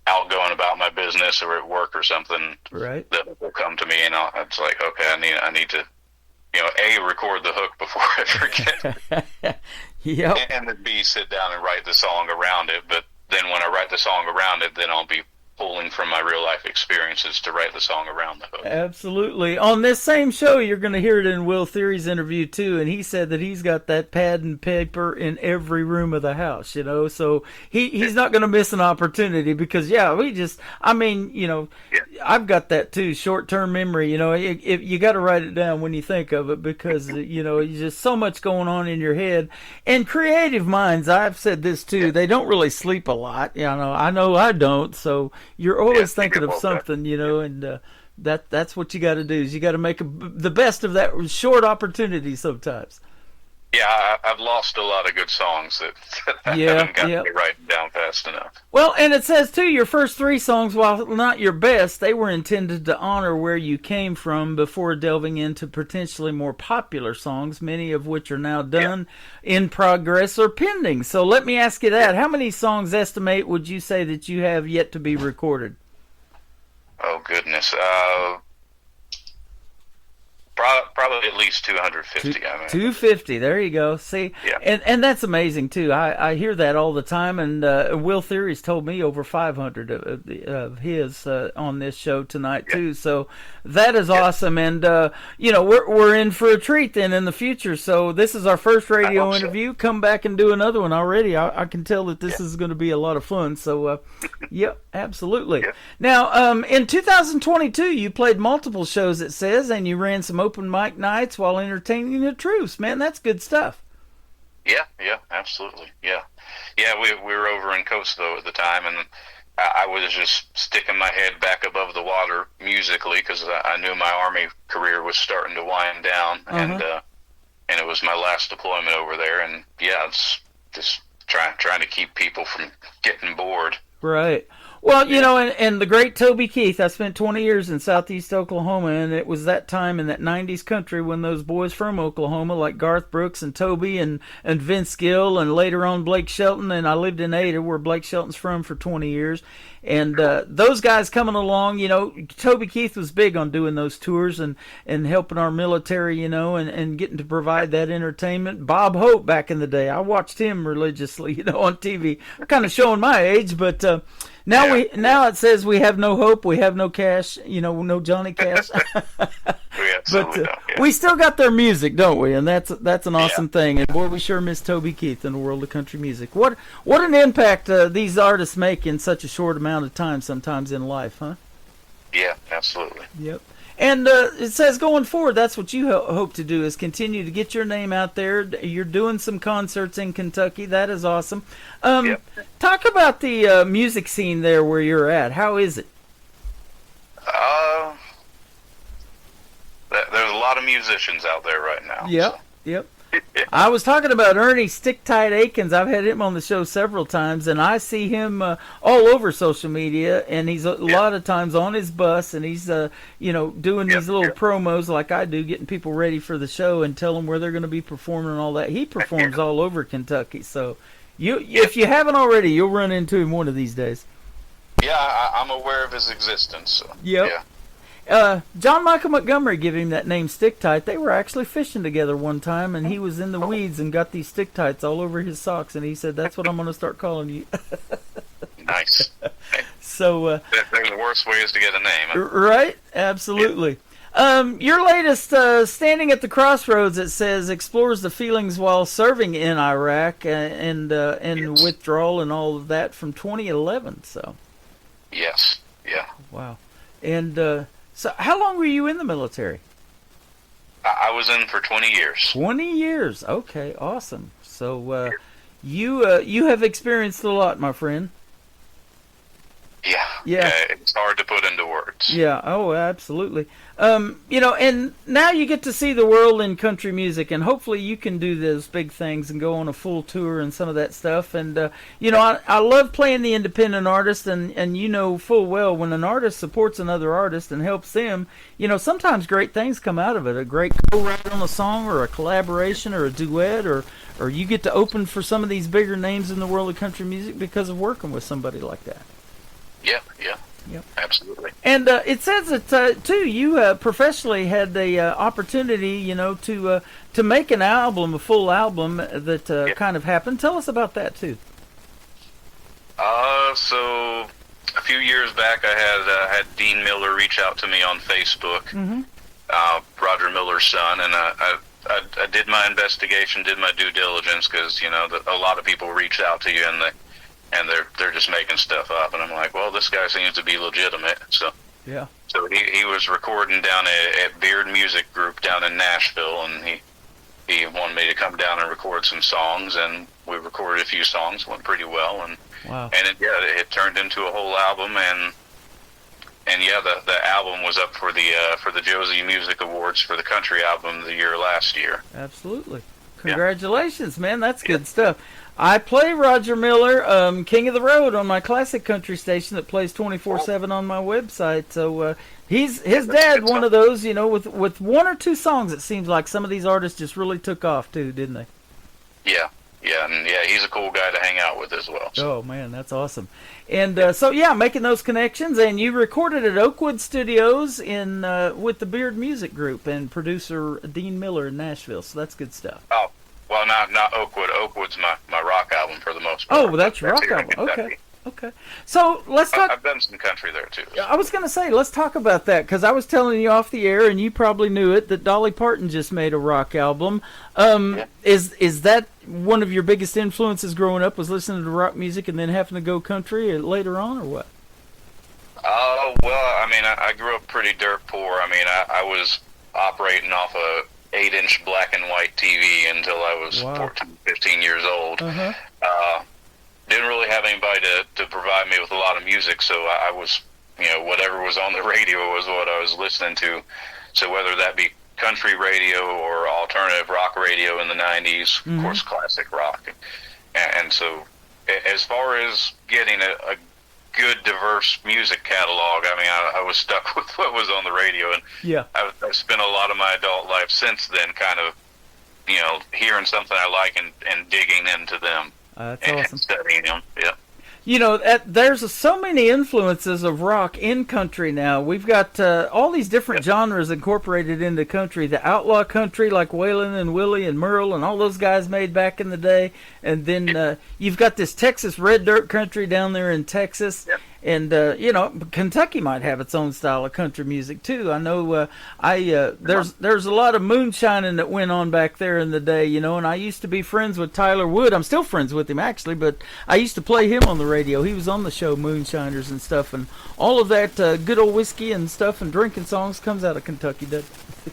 out going about my business or at work or something, right, that will come to me, and it's like, okay, I need to, record the hook before I forget. Yep. And then B, sit down and write the song around it. But then when I write the song around it, then I'll be pulling from my real life experiences to write the song around the hook. Absolutely. On this same show, you're going to hear it in Will Theory's interview too, and he said that he's got that pad and paper in every room of the house, so he's not going to miss an opportunity because, I've got that too, short-term memory, you got to write it down when you think of it because, there's just so much going on in your head. And creative minds, I've said this too, they don't really sleep a lot, I know I don't, so you're always thinking of something, and that's what you got to do. Is you got to make the best of that short opportunity sometimes. Yeah, I've lost a lot of good songs that I haven't gotten to write down fast enough. Well, and it says too, your first 3 songs, while not your best, they were intended to honor where you came from before delving into potentially more popular songs, many of which are now done, in progress, or pending. So let me ask you that. How many songs would you say that you have yet to be recorded? Oh, goodness. Probably at least 250. 250. There you go. See, and that's amazing too. I hear that all the time, and Will Theory's told me over 500 of his on this show tonight too. So that is awesome, and we're in for a treat then in the future. So this is our first radio interview. Come back and do another one already. I can tell that this is going to be a lot of fun. So absolutely. Now, in 2022, you played multiple shows. It says, and you ran some open mic nights while entertaining the troops. Man, that's good stuff. Yeah, absolutely. Yeah, we were over in Kosovo at the time, and I was just sticking my head back above the water musically because I knew my Army career was starting to wind down, and it was my last deployment over there, and it's just trying to keep people from getting bored. Right. Well, and the great Toby Keith, I spent 20 years in southeast Oklahoma, and it was that time in that 90s country when those boys from Oklahoma, like Garth Brooks and Toby and Vince Gill, and later on Blake Shelton, and I lived in Ada, where Blake Shelton's from, for 20 years. And those guys coming along, Toby Keith was big on doing those tours and helping our military, and getting to provide that entertainment. Bob Hope back in the day, I watched him religiously, on TV. Kind of showing my age, but now it says we have no hope, we have no cash, no Johnny Cash. But we still got their music, don't we? And that's an awesome thing. And boy, we sure miss Toby Keith in the world of country music. What an impact these artists make in such a short amount of time sometimes in life, huh? Yeah, absolutely. Yep. And it says going forward, that's what you hope to do, is continue to get your name out there. You're doing some concerts in Kentucky. That is awesome. Talk about the music scene there where you're at. How is it? There's a lot of musicians out there right now. Yep. I was talking about Ernie Stick Tight Akins. I've had him on the show several times, and I see him all over social media, and he's a lot of times on his bus, and he's doing these little promos like I do, getting people ready for the show and tell them where they're going to be performing and all that. He performs all over Kentucky, so if you haven't already, you'll run into him one of these days. Yeah, I'm aware of his existence. So. Yep. Yeah. John Michael Montgomery gave him that name, Stick Tight. They were actually fishing together one time, and he was in the weeds and got these stick tights all over his socks, and he said, "That's what I'm going to start calling you." Nice. So there's worse ways to get a name. Right? Absolutely. Your latest, Standing at the Crossroads, it says, explores the feelings while serving in Iraq and withdrawal and all of that from 2011. So. Yes. Yeah. Wow. And so how long were you in the military? I was in for 20 years. 20 years. Okay, awesome. So you have experienced a lot, my friend. Yeah. It's hard to put into words. Yeah. Oh, absolutely. And now you get to see the world in country music, and hopefully you can do those big things and go on a full tour and some of that stuff. And, I love playing the independent artist, and full well when an artist supports another artist and helps them, sometimes great things come out of it. A great co-write on a song, or a collaboration, or a duet, or you get to open for some of these bigger names in the world of country music because of working with somebody like that. Yeah. Yep. Absolutely. And it says that too, you professionally had the opportunity, to make an album, a full album that kind of happened. Tell us about that too. So a few years back, I had Dean Miller reach out to me on Facebook, Roger Miller's son, and I did my investigation, did my due diligence, because a lot of people reach out to you and they're just making stuff up, and I'm like, well, this guy seems to be legitimate, so Yeah. So he was recording down at Beard Music Group down in Nashville, and he wanted me to come down and record some songs, and we recorded a few songs, went pretty well, and Wow. and it turned into a whole album, and yeah, the album was up for the Josie Music Awards for the country album of the year last year. Absolutely. Congratulations, man. That's good stuff. I play Roger Miller, King of the Road, on my classic country station that plays 24/7 on my website. So his dad, one of those, with one or two songs, it seems like some of these artists just really took off too, didn't they? Yeah, and he's a cool guy to hang out with as well. So. Oh man, that's awesome. And making those connections, and you recorded at Oakwood Studios in with the Beard Music Group and producer Dean Miller in Nashville. So that's good stuff. Oh, well, not Oakwood. Oakwood's my rock album for the most part. Oh, that's your rock here in album. Kentucky. Okay. So let's talk. I've done some country there too. I was going to say, let's talk about that, because I was telling you off the air, and you probably knew it, that Dolly Parton just made a rock album. Is that one of your biggest influences growing up, was listening to rock music and then having to go country later on, or what? Well, I mean, I grew up pretty dirt poor. I mean, I was operating off a 8-inch black and white TV until I was 14, 15 years old. Didn't really have anybody to provide me with a lot of music, so I was, whatever was on the radio was what I was listening to. So whether that be country radio or alternative rock radio in the 90s, of course, classic rock. And so as far as getting a good, diverse music catalog, I mean, I was stuck with what was on the radio, and I've spent a lot of my adult life since then kind of, hearing something I like and digging into them. That's awesome. Studying them, yeah. There's so many influences of rock in country now. We've got all these different genres incorporated into country. The outlaw country, like Waylon and Willie and Merle and all those guys made back in the day. And then you've got this Texas red dirt country down there in Texas. Yep. And, Kentucky might have its own style of country music, too. I know there's a lot of moonshining that went on back there in the day, and I used to be friends with Tyler Wood. I'm still friends with him, actually, but I used to play him on the radio. He was on the show Moonshiners and stuff, and all of that good old whiskey and stuff and drinking songs comes out of Kentucky, doesn't it?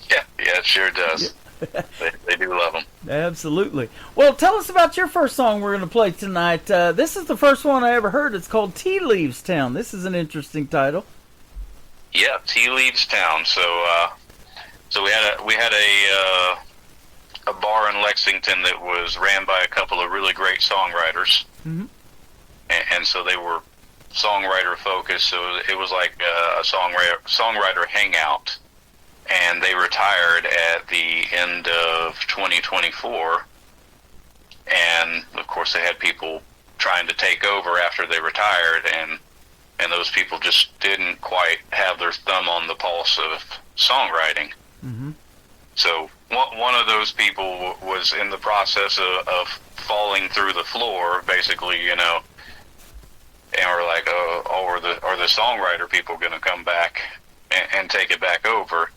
Yeah, it sure does. They do love them. Absolutely. Well, tell us about your first song we're going to play tonight. This is the first one I ever heard. It's called Tea Leaves Town. This is an interesting title. Yeah, Tea Leaves Town. So we had a bar in Lexington that was ran by a couple of really great songwriters, and so they were songwriter focused. So it was like a songwriter hangout. And they retired at the end of 2024. And, of course, they had people trying to take over after they retired, and those people just didn't quite have their thumb on the pulse of songwriting. So one of those people was in the process of falling through the floor, basically, and we're like, are the songwriter people going to come back and take it back over?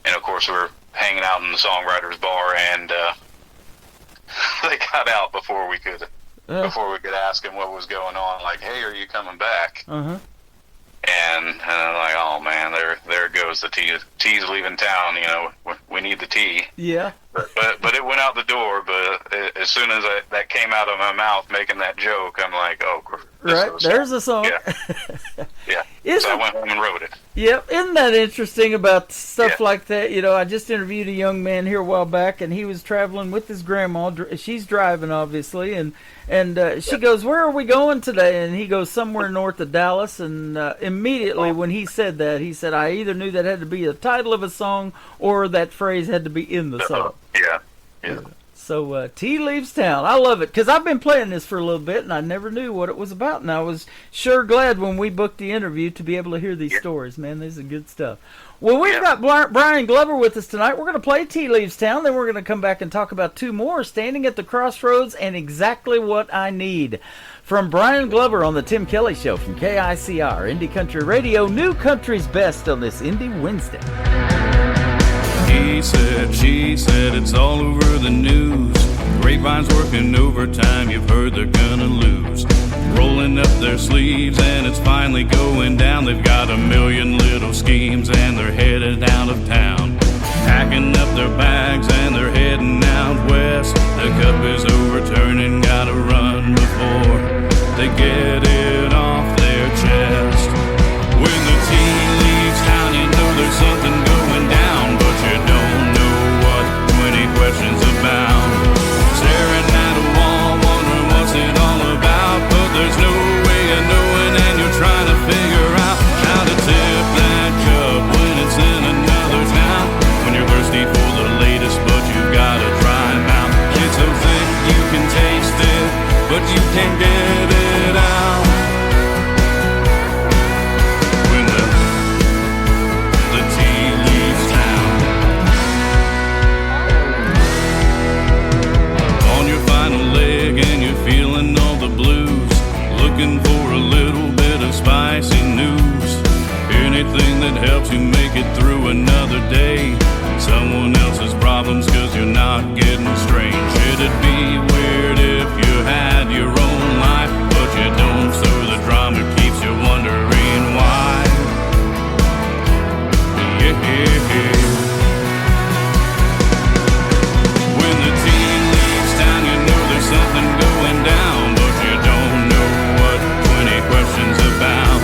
And of course, we were hanging out in the songwriters bar, and they got out before we could ask them what was going on. Like, hey, are you coming back? And I'm like, oh man, there goes the tea. Tea's leaving town. We need the tea. Yeah. But it went out the door. But as soon as that came out of my mouth, making that joke, I'm like, oh, right, there's a song. Yeah. So I went home and wrote it. Yep. Isn't that interesting about stuff like that? I just interviewed a young man here a while back, and he was traveling with his grandma. She's driving, obviously, and she goes, "Where are we going today?" And he goes, "Somewhere north of Dallas." And immediately when he said that, he said, "I either knew that had to be the title of a song or that phrase had to be in the song." Yeah. So Tea Leaves Town, I love it because I've been playing this for a little bit and I never knew what it was about, and I was sure glad when we booked the interview to be able to hear these stories. Man, this is good stuff. Well, we've got Brian Glover with us tonight. We're going to play Tea Leaves Town, then we're going to come back and talk about two more, Standing at the Crossroads and Exactly What I Need. From Brian Glover on the Tim Kelly Show from KICR, Indie Country Radio, New Country's Best on this Indie Wednesday. He said, she said, it's all over the news. Grapevine's working overtime, you've heard they're gonna lose. Rolling up their sleeves and it's finally going down. They've got a million little schemes and they're headed out of town. Packing up their bags and they're heading out west. The cup is overturning, gotta run before they get it off their chest. When the tea leaves town, you know there's something going down, but you don't know what 20 questions about. Staring at a wall, wondering what's it all about, but there's no way of knowing and you're trying to figure out how to tip that cup when it's in another town. When you're thirsty for the latest, but you've gotta try 'em out. It's so thick you can taste it, but you can't get it out. When the tea leaves town. On your final leg and you're feeling all the blues, looking for a little bit of spicy news. Anything that helps you make it through another day. Someone else's problems 'cause you're not getting strange. It'd be weird if you had your own life, but you don't, so the drama keeps you wondering why. Yeah. When the team leaves town, you know there's something going down, but you don't know what 20 questions about.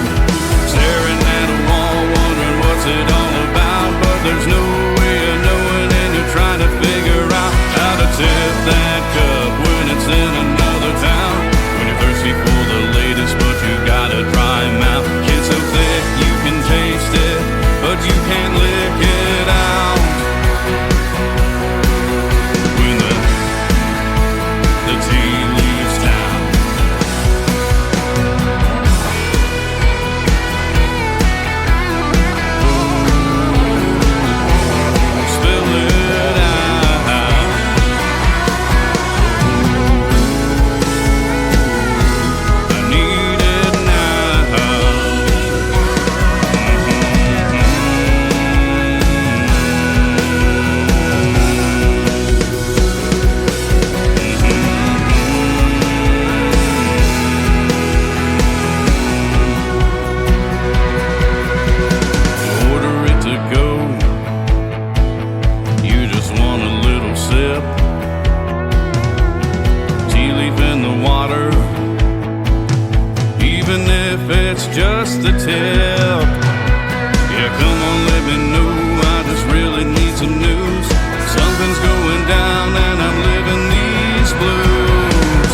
Staring at a wall, wondering what's it all about, but there's no way of knowing and you're trying to figure out how to tip that cup when it's in another town. When you're thirsty for the latest, but you gotta try 'em out. It's so thick you can taste it, but you can't lick it out. When the tea leaves town. Spill it out. I need it now. Order it to go. You just want a little sip. Tea leaf in the water, even if it's just the tip. Yeah, come on, let me know. I just really need some news. Something's going down and I'm living these blues.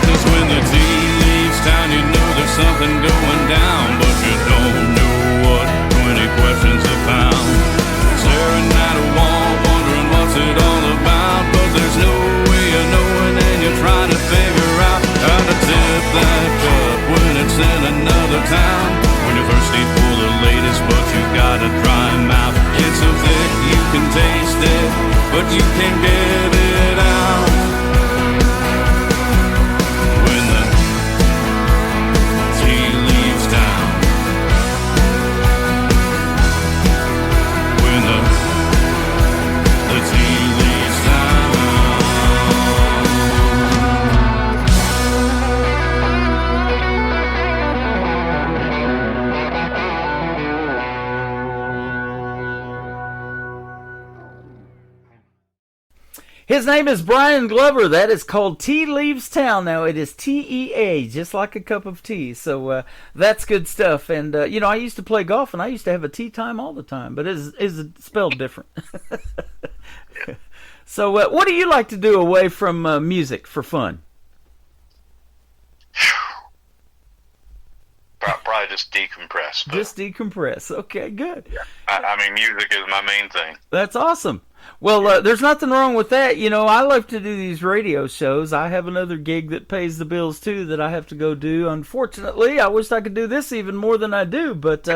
'Cause when the tea leaves town, you know there's something going down, but you don't know what 20 questions about. Staring at a wall, wondering what's it all about, but there's no way of knowing and you're trying to figure out how to tip that cup when it's in another town. When you're thirsty for the latest, but you gotta try 'em out. It's so thick you can taste it, but you can't get it out. When the tea leaves town. When the tea leaves town. His name is Brian Glover. That is called Tea Leaves Town. Now, it is TEA, just like a cup of tea. So that's good stuff. And, you know, I used to play golf, and I used to have a tea time all the time, but it's spelled different. So what do you like to do away from music for fun? Probably just decompress. Just decompress. Okay, good. I mean, music is my main thing. That's awesome. Well, there's nothing wrong with that. You know, I love to do these radio shows. I have another gig that pays the bills, too, that I have to go do. Unfortunately, I wish I could do this even more than I do. But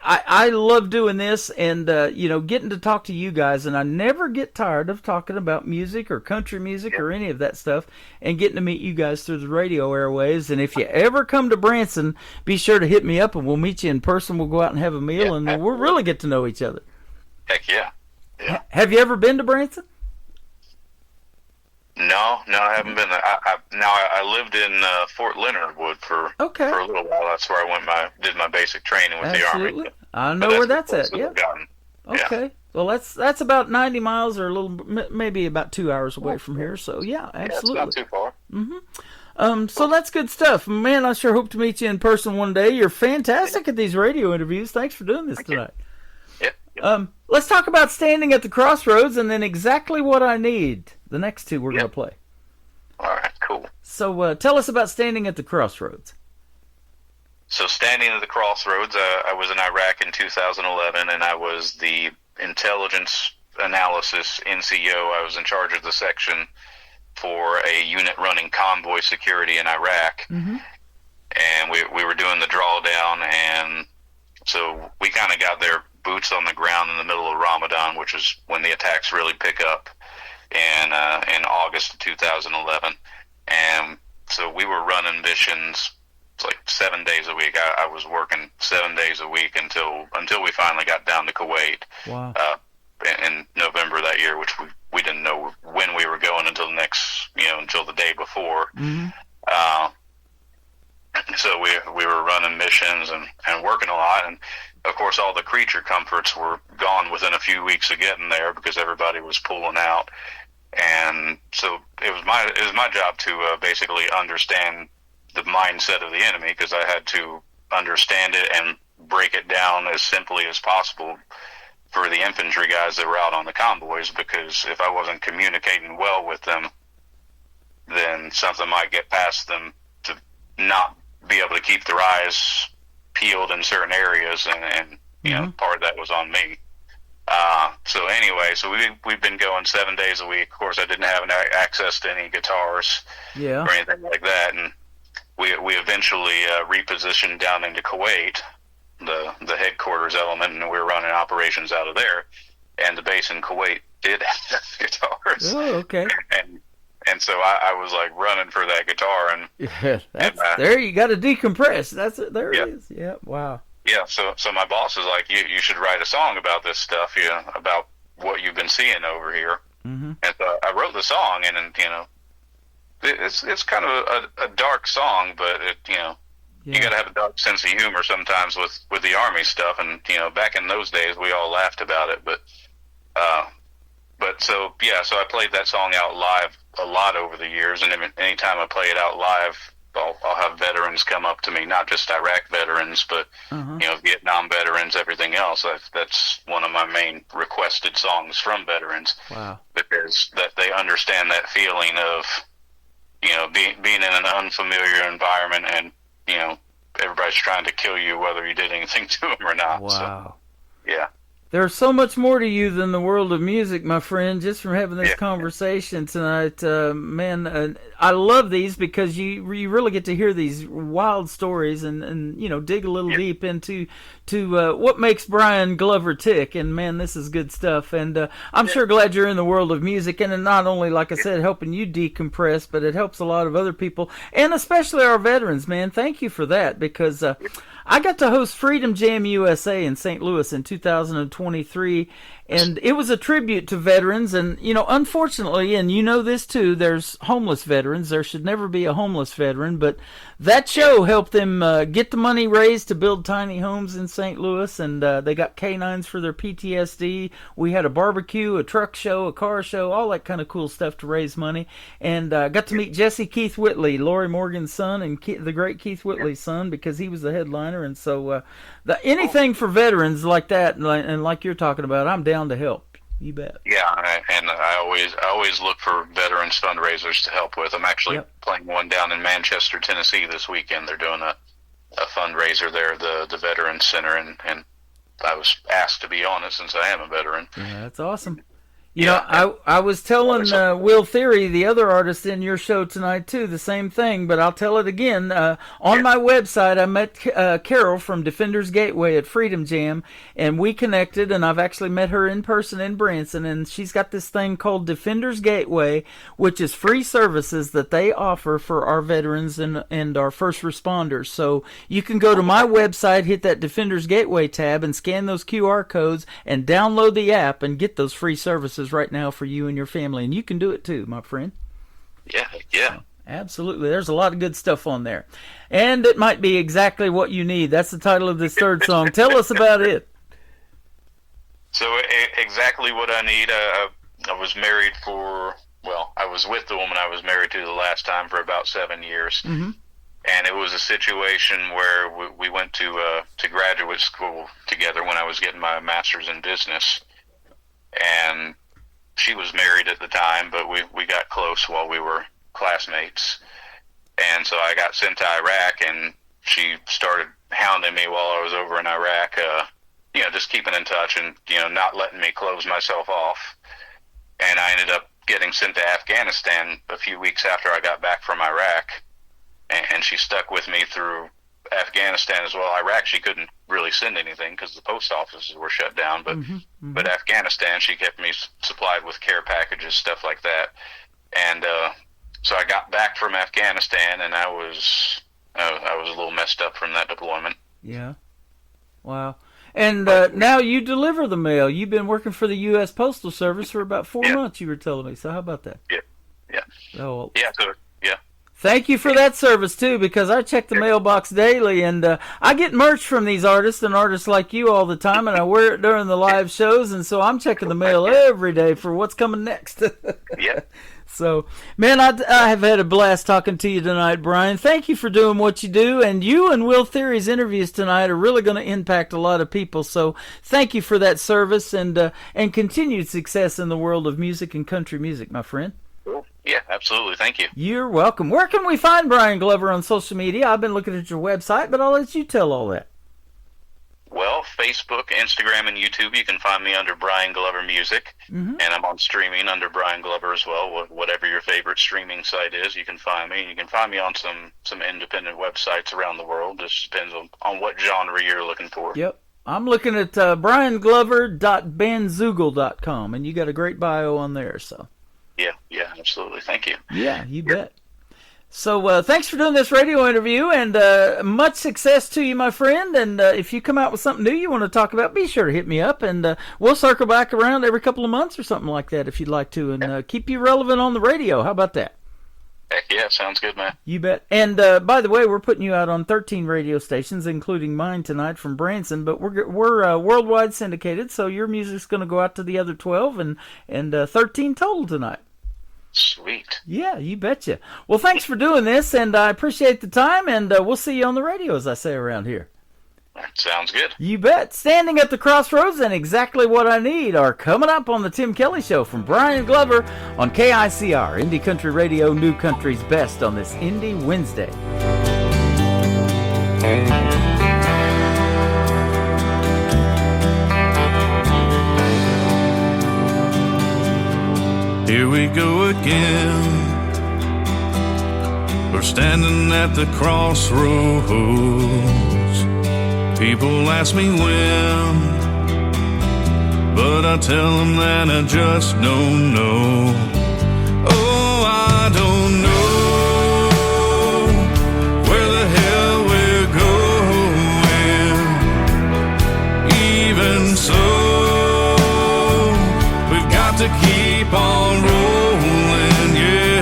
I love doing this and, you know, getting to talk to you guys. And I never get tired of talking about music or country music or any of that stuff and getting to meet you guys through the radio airwaves. And if you ever come to Branson, be sure to hit me up and we'll meet you in person. We'll go out and have a meal and we'll really get to know each other. Heck yeah. Yeah. Have you ever been to Branson? No, I haven't been there. I lived in Fort Leonard Wood for a little while. That's where I did my basic training with the Army. I know where that's at. Yeah. Okay. Yeah. Well, that's about 90 miles or a little, maybe about 2 hours away from here. So yeah, absolutely. Yeah, it's not too far. So that's good stuff, man. I sure hope to meet you in person one day. You're fantastic at these radio interviews. Thanks for doing this tonight. Let's talk about Standing at the Crossroads and then Exactly What I Need. The next two we're going to play. All right, cool. So tell us about Standing at the Crossroads. So Standing at the Crossroads, I was in Iraq in 2011, and I was the intelligence analysis NCO. I was in charge of the section for a unit running convoy security in Iraq. And we were doing the drawdown, and so we kind of got their boots on the ground in the middle of Ramadan, which is when the attacks really pick up in August of 2011. And so we were running missions like 7 days a week. I was working 7 days a week until we finally got down to Kuwait. Wow. In November that year, which we didn't know when we were going until until the day before. So we were running missions and working a lot, and of course all the creature comforts were gone within a few weeks of getting there because everybody was pulling out. And so it was my job to basically understand the mindset of the enemy, because I had to understand it and break it down as simply as possible for the infantry guys that were out on the convoys, because if I wasn't communicating well with them, then something might get past them to not be able to keep their eyes peeled in certain areas, and you know, part of that was on me. So anyway, so we've been going 7 days a week. Of course, I didn't have access to any guitars or anything like that, and we eventually repositioned down into Kuwait, the headquarters element, and we were running operations out of there. And the base in Kuwait did have guitars. Oh, okay. And so I was like running for that guitar, and there you got to decompress. That's it. There it is. Yeah. Wow. Yeah. So my boss is like, you should write a song about this stuff, about what you've been seeing over here. And so I wrote the song, and it's kind of a dark song, but you got to have a dark sense of humor sometimes with the Army stuff. And back in those days, we all laughed about it, but so I played that song out live a lot over the years, and anytime I play it out live, I'll have veterans come up to me, not just Iraq veterans, but Vietnam veterans, everything else. That's one of my main requested songs from veterans. Wow. Because that they understand that feeling of being in an unfamiliar environment, and everybody's trying to kill you whether you did anything to them or not. Wow. So, yeah. There's so much more to you than the world of music, my friend, just from having this conversation tonight. Man, I love these because you really get to hear these wild stories and dig a little deep into what makes Brian Glover tick. And, man, this is good stuff. And I'm sure glad you're in the world of music. And not only, like I said, helping you decompress, but it helps a lot of other people, and especially our veterans, man. Thank you for that, because I got to host Freedom Jam USA in St. Louis in 2023, and it was a tribute to veterans. And, unfortunately, and this too, there's homeless veterans. There should never be a homeless veteran, but that show helped them get the money raised to build tiny homes in St. Louis, and they got canines for their PTSD. We had a barbecue, a truck show, a car show, all that kind of cool stuff to raise money. And got to meet Jesse Keith Whitley, Lori Morgan's son, and the great Keith Whitley's son, because he was the headliner. And so anything for veterans like that, and like you're talking about, I'm down to help. You bet. Yeah, and I always look for veterans fundraisers to help with. I'm actually playing one down in Manchester, Tennessee this weekend. They're doing a fundraiser there, the Veterans Center, and I was asked to be on it since I am a veteran. Yeah, that's awesome. You know, I was telling Will Theory, the other artist in your show tonight, too, the same thing, but I'll tell it again. On my website, I met Carol from Defenders Gateway at Freedom Jam, and we connected, and I've actually met her in person in Branson, and she's got this thing called Defenders Gateway, which is free services that they offer for our veterans and our first responders. So you can go to my website, hit that Defenders Gateway tab, and scan those QR codes, and download the app, and get those free services right now for you and your family, and you can do it too, my friend. Yeah. Absolutely. There's a lot of good stuff on there, and it might be exactly what you need. That's the title of this third song. Tell us about it. So exactly what I need. I was married I was with the woman I was married to the last time for about 7 years. Mm-hmm. And it was a situation where we went to graduate school together when I was getting my master's in business, and she was married at the time, but we got close while we were classmates. And so I got sent to Iraq, and she started hounding me while I was over in Iraq, just keeping in touch and, not letting me close myself off. And I ended up getting sent to Afghanistan a few weeks after I got back from Iraq, and she stuck with me through Afghanistan as well. Iraq, she couldn't really send anything because the post offices were shut down, but Afghanistan, she kept me supplied with care packages, stuff like that. And so I got back from Afghanistan, and I was a little messed up from that deployment. Yeah. Wow. And now you deliver the mail. You've been working for the U.S. Postal Service for about 4 months, you were telling me. So how about that? Yeah. Oh, yeah. So thank you for that service, too, because I check the mailbox daily, and I get merch from these artists and artists like you all the time, and I wear it during the live shows, and so I'm checking the mail every day for what's coming next. Yeah. So, man, I have had a blast talking to you tonight, Brian. Thank you for doing what you do, and you and Will Theory's interviews tonight are really going to impact a lot of people, so thank you for that service and continued success in the world of music and country music, my friend. Yeah, absolutely. Thank you. You're welcome. Where can we find Brian Glover on social media? I've been looking at your website, but I'll let you tell all that. Well, Facebook, Instagram, and YouTube, you can find me under Brian Glover Music, and I'm on streaming under Brian Glover as well. Whatever your favorite streaming site is, you can find me. You can find me on some independent websites around the world. Just depends on what genre you're looking for. Yep. I'm looking at brianglover.bandzoogle.com, and you got a great bio on there, so. Yeah, absolutely. Thank you. Yeah, you bet. So thanks for doing this radio interview, and much success to you, my friend. And if you come out with something new you want to talk about, be sure to hit me up, and we'll circle back around every couple of months or something like that if you'd like to, and keep you relevant on the radio. How about that? Heck yeah, sounds good, man. You bet. And by the way, we're putting you out on 13 radio stations, including mine tonight from Branson, but we're worldwide syndicated, so your music's going to go out to the other 12 and 13 total tonight. Sweet. Yeah, you betcha. Well, thanks for doing this, and I appreciate the time, and we'll see you on the radio, as I say around here. Sounds good. You bet. Standing at the Crossroads and Exactly What I Need are coming up on the Tim Kelly Show from Brian Glover on KICR, Indie Country Radio, New Country's Best on this Indie Wednesday. Here we go again. We're standing at the crossroads. People ask me when, but I tell them that I just don't know. Oh, I don't know where the hell we're going. Even so, we've got to keep on rolling, yeah.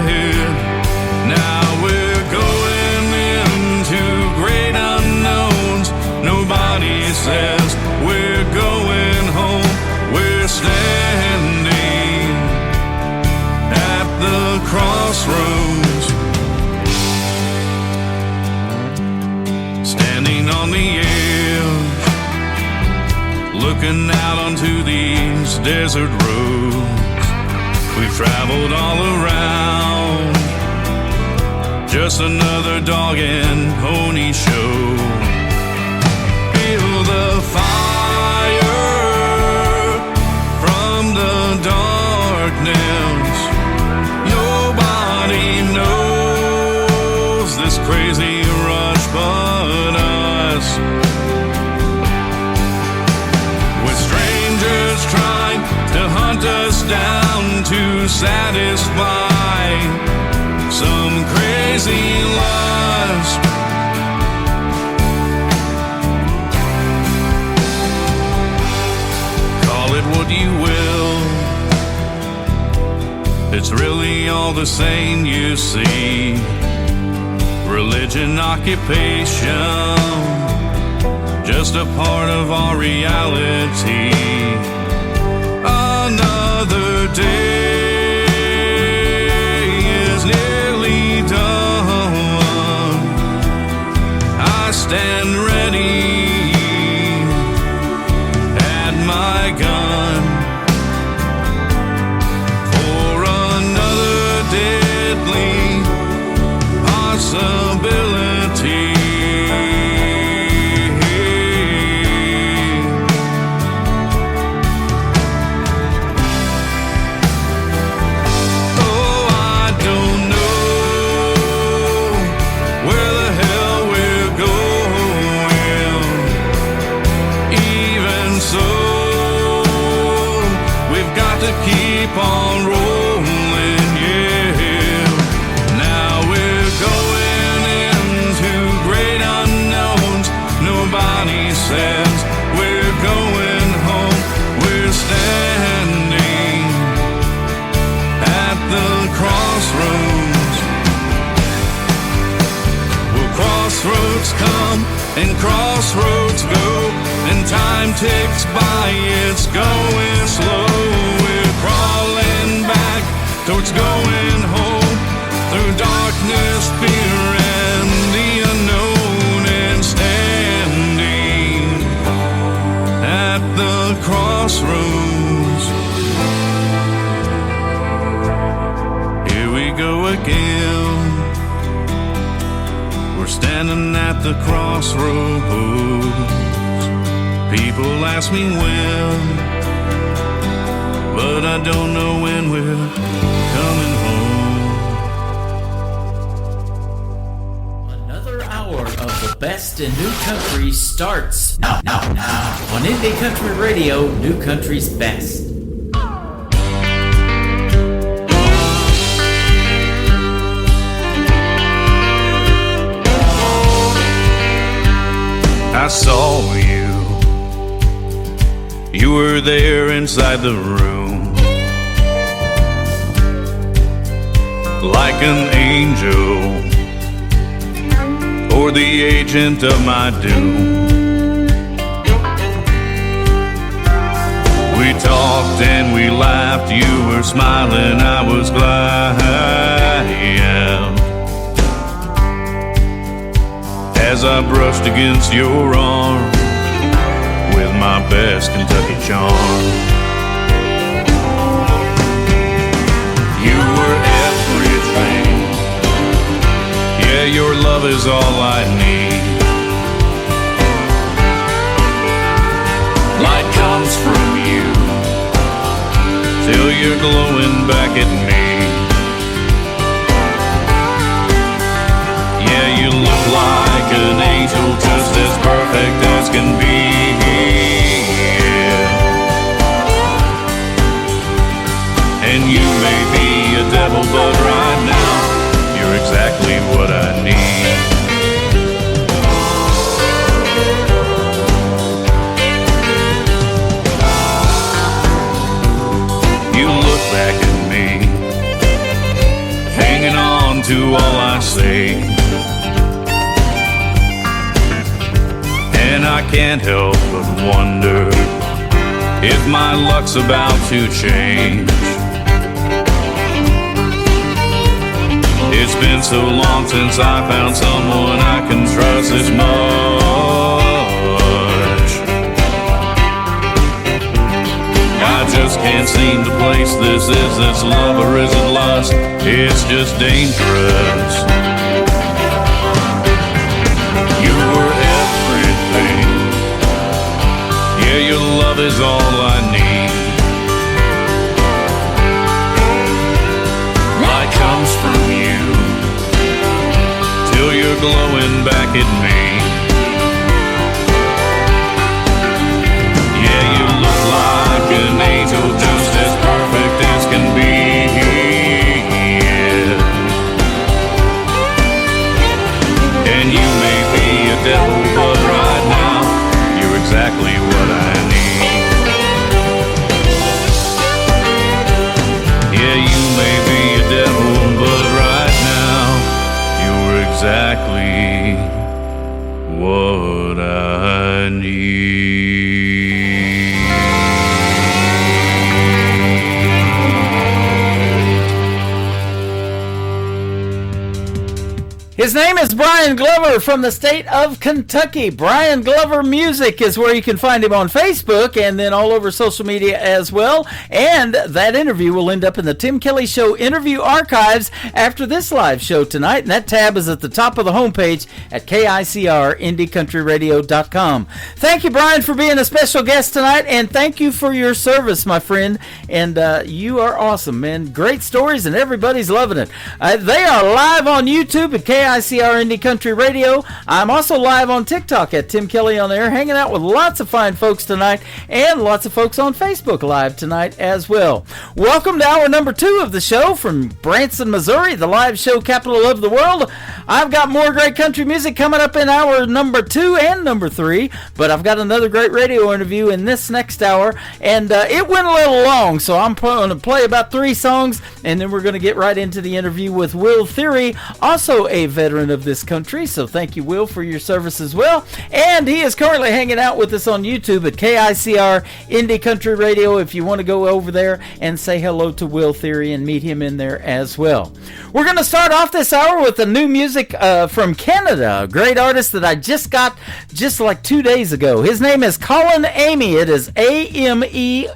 Now we're going into great unknowns. Nobody says we're going home. We're standing at the crossroads, standing on the edge, looking out onto these desert roads. We've traveled all around, just another dog and pony show. Feel the fire crazy rush but us. With strangers trying to hunt us down to satisfy some crazy lust. Call it what you will, it's really all the same, you see. Religion, occupation, just a part of our reality. Another day is nearly done. I stand ready at my gun for another deadly possibility. Oh, I don't know where the hell we're going. Even so, we've got to keep on rolling, yeah. Now we're going into great unknowns. Nobody says we're going home. We're standing at the crossroads. Well, crossroads come and crossroads go, and time ticks by, it's going slow. We're crawling back towards going home, through darkness, fear, and the unknown, and standing at the crossroads. Here we go again. We're standing at the crossroads. People ask me when, but I don't know when we're coming home. Another hour of the best in new country starts now on Indie Country Radio, New Country's Best. I saw you. You were there inside the room, like an angel, or the agent of my doom. We talked and we laughed. You were smiling, I was glad. As I brushed against your arm with my best Kentucky charm. You were everything. Yeah, your love is all I need. Light comes from you till you're glowing back at me. Yeah, you look like an angel, just as perfect as can be. Yeah. And you may be a devil, but right now you're exactly what I need. You look back at me, hanging on to all I say. And I can't help but wonder if my luck's about to change. It's been so long since I found someone I can trust as much. I just can't seem to place this. Is this love or is it lust? It's just dangerous. You were everything. Yeah, your love is all I need. Light comes from you till you're staring back at me. Yeah, you look like an angel, just as perfect as can be. Yeah. And you may be a devil, but right now you're exactly what I need. Yeah, you may be a devil, but right now you're exactly what I need. His name is Brian Glover from the state of Kentucky. Brian Glover Music is where you can find him on Facebook and then all over social media as well. And that interview will end up in the Tim Kelly Show interview archives after this live show tonight. And that tab is at the top of the homepage at KICRIndieCountryRadio.com. Thank you, Brian, for being a special guest tonight. And thank you for your service, my friend. And you are awesome, man. Great stories and everybody's loving it. They are live on YouTube at KICR Indie Country Radio. I'm also live on TikTok at Tim Kelly on Air, hanging out with lots of fine folks tonight and lots of folks on Facebook Live tonight as well. Welcome to hour number 2 of the show from Branson, Missouri, the live show capital of the world. I've got more great country music coming up in hour number 2 and number 3, but I've got another great radio interview in this next hour, and it went a little long, so I'm going to play about 3 songs, and then we're going to get right into the interview with Will Theory, also a veteran of this country, so thank you, Will, for your service as well. And he is currently hanging out with us on YouTube at KICR Indie Country Radio if you want to go over there and say hello to Will Theory and meet him in there as well. We're going to start off this hour with the new music from Canada, a great artist that I just got just like 2 days ago. His name is Colin Amy. It is Amey.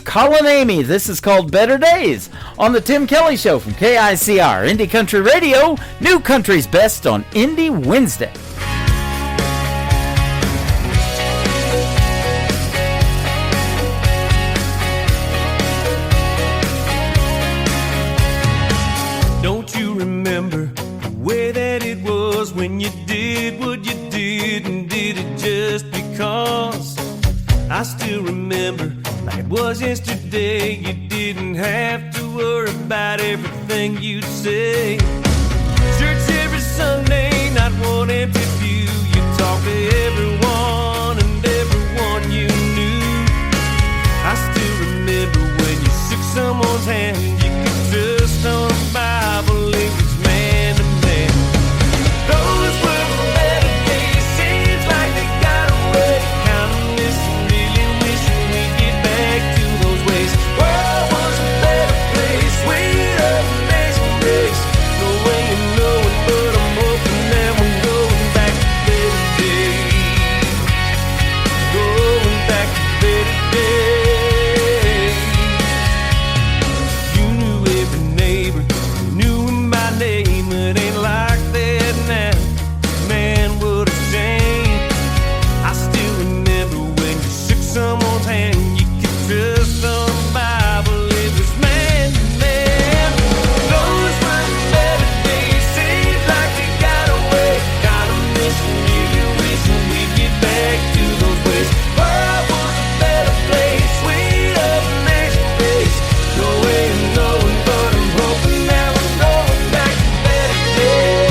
Colin Amy. This is called Better Days on the Tim Kelly Show from KICR Indie Country Radio, New Country's Best on Indie Wednesday. Don't you remember the way that it was when you did what you did and did it just because? I still remember like it was yesterday. You didn't have to worry about everything you'd say. Church every Sunday, not one empty pew. You talked to everyone and everyone you knew. I still remember when you shook someone's hand. You could trust on the Bible, it was man to man. Those were better days, seems like they got away. Kinda missing, really wishing we'd get back to those ways. World was a better place, sweeter amazing grace. No way of knowing, but I'm hoping that we're going back to better days. Going back to better days. You knew every neighbor, you knew him by name. It ain't like that now, man, what a shame. I still remember when you shook someone's hand. You could trust on the Bible, it was man to man. Those were better days, seems like they got away. Kinda missing you, wishing we'd get back to those ways. World was a better place, sweeter amazing grace. No way of knowing, but I'm hoping that we're going back to better days.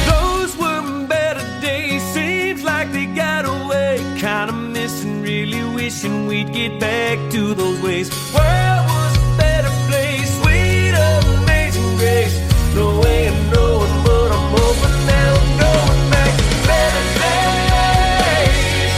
Those were better days, seems like they got away. Kinda missing, really wishing we'd get back to those ways. World was a better place, sweeter amazing grace. No way of knowing, but I'm hoping that I'm going back to better days.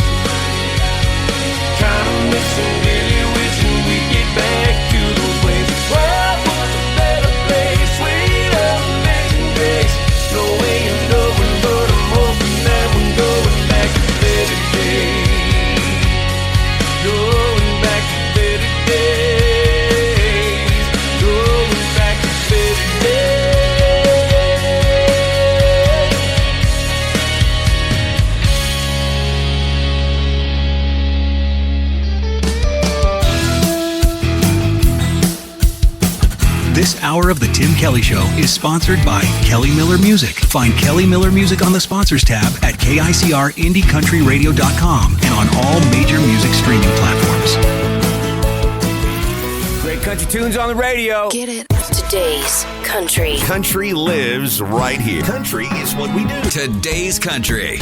Kinda missing, really wishing we'd get back to those ways. World was a better place, sweeter amazing grace. No way of knowing, but I'm hoping that we're going back to better days. Going back to better days. hour of The Tim Kelly Show is sponsored by Kelly Miller Music. Find Kelly Miller Music on the Sponsors tab at KICRIndieCountryRadio.com and on all major music streaming platforms. Great country tunes on the radio. Get it? Today's country. Country lives right here. Country is what we do. Today's country.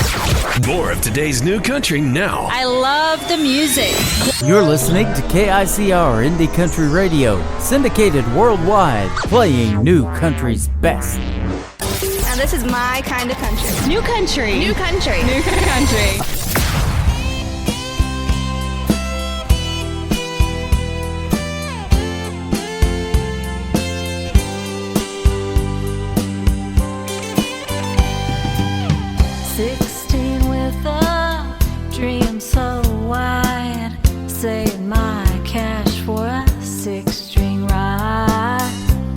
More of today's new country now. I love the music. You're listening to KICR Indie Country Radio, syndicated worldwide, playing new country's best. Now this is my kind of country. New country. New country. New country. 16 with a dream so wide, saved my cash for a 6-string ride.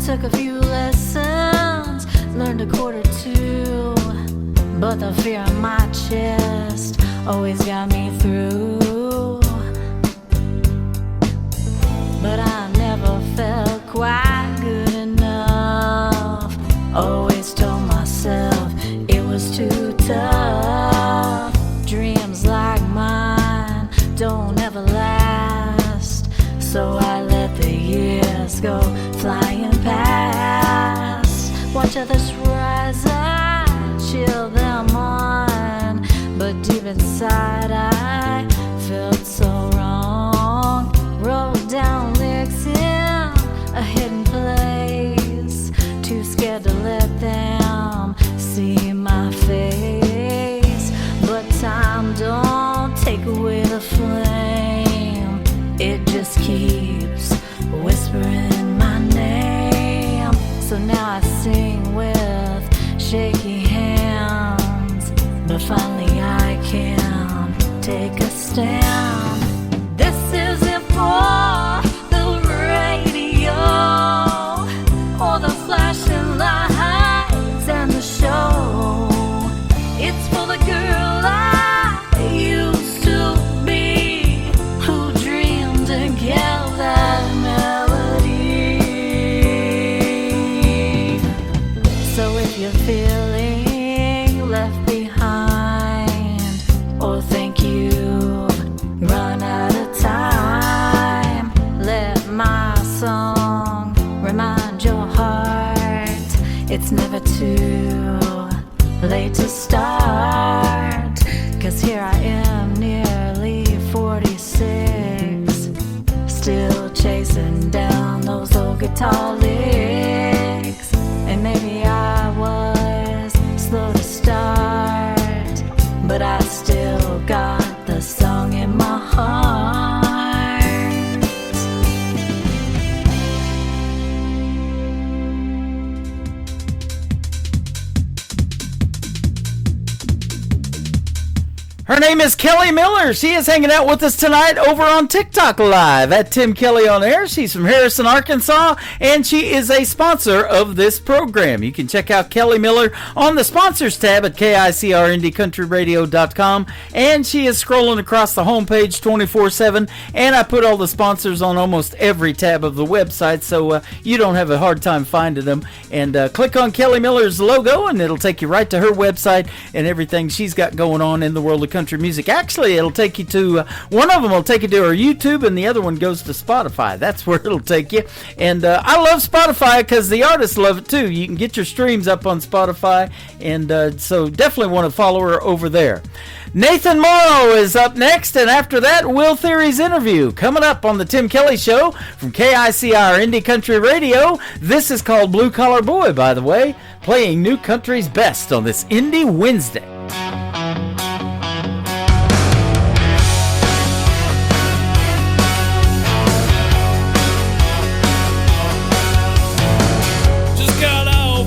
Took a few lessons, learned a quarter two, but the fear in my chest always got me through. But I never felt quite good enough. Always told myself it was too tough. Dreams like mine don't ever last, so I let the years go flying past. Watch others rise, I chill them on, but deep inside I felt so wrong. Wrote down lyrics in a hidden place, too scared to let them see my face. But time don't take away the flame, it just keeps whispering my name. So now I sing with shaky hands, but finally I can take a stand. This isn't for the radio or the flashing lights and the show. It's for the girl I used to be, who dreamed and kept that melody. So if you're feeling left behind, or think you've run out of time, let my song remind your heart it's never too late to start. 'Cause here I am, nearly 46, still chasing down those old guitar licks. And maybe I was slow to start, but I still got the song in my heart. Her name is Kelly Miller. She is hanging out with us tonight over on TikTok Live at Tim Kelly on Air. She's from Harrison, Arkansas, and she is a sponsor of this program. You can check out Kelly Miller on the sponsors tab at KICRIndieCountryRadio.com, and she is scrolling across the homepage 24/7, and I put all the sponsors on almost every tab of the website, so you don't have a hard time finding them. And click on Kelly Miller's logo, and it'll take you right to her website and everything she's got going on in the world of country music. Actually, it'll take you to one of them will take you to her YouTube, and the other one goes to Spotify. That's where it'll take you. And I love Spotify because the artists love it too. You can get your streams up on Spotify, and so definitely want to follow her over there. Nathan Morrow is up next, and after that, Will Theory's interview coming up on the Tim Kelly Show from KICR Indie Country Radio. This is called Blue Collar Boy, by the way, playing new country's best on this Indie Wednesday.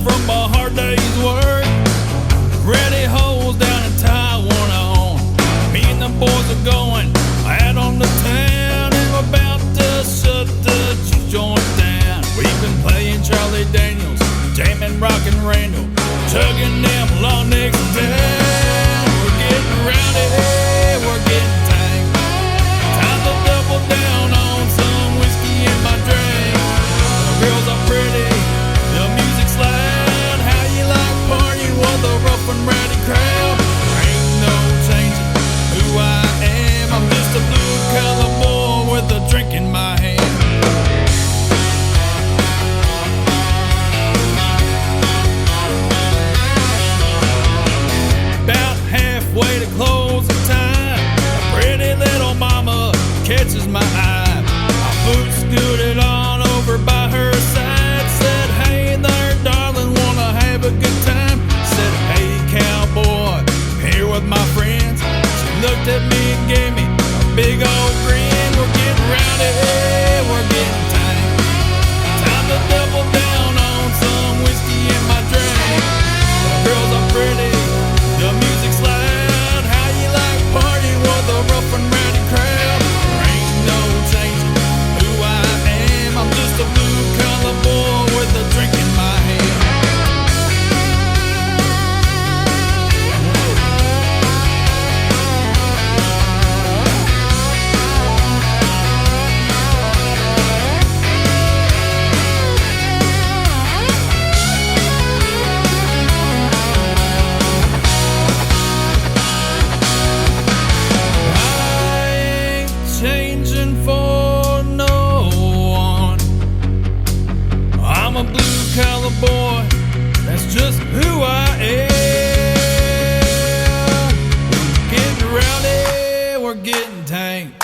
From a hard day's work, ready holes down in Taiwan on. Me and the boys are going out on the town, and we're about to shut the joint down. We've been playing Charlie Daniels, jamming Rock and Randall, chugging them long necks down. We're getting rowdy, we're getting tame. Time to double down on some whiskey in my drink. The girls are pretty, a blue collar boy. That's just who I am. We're getting rowdy, we're getting tank.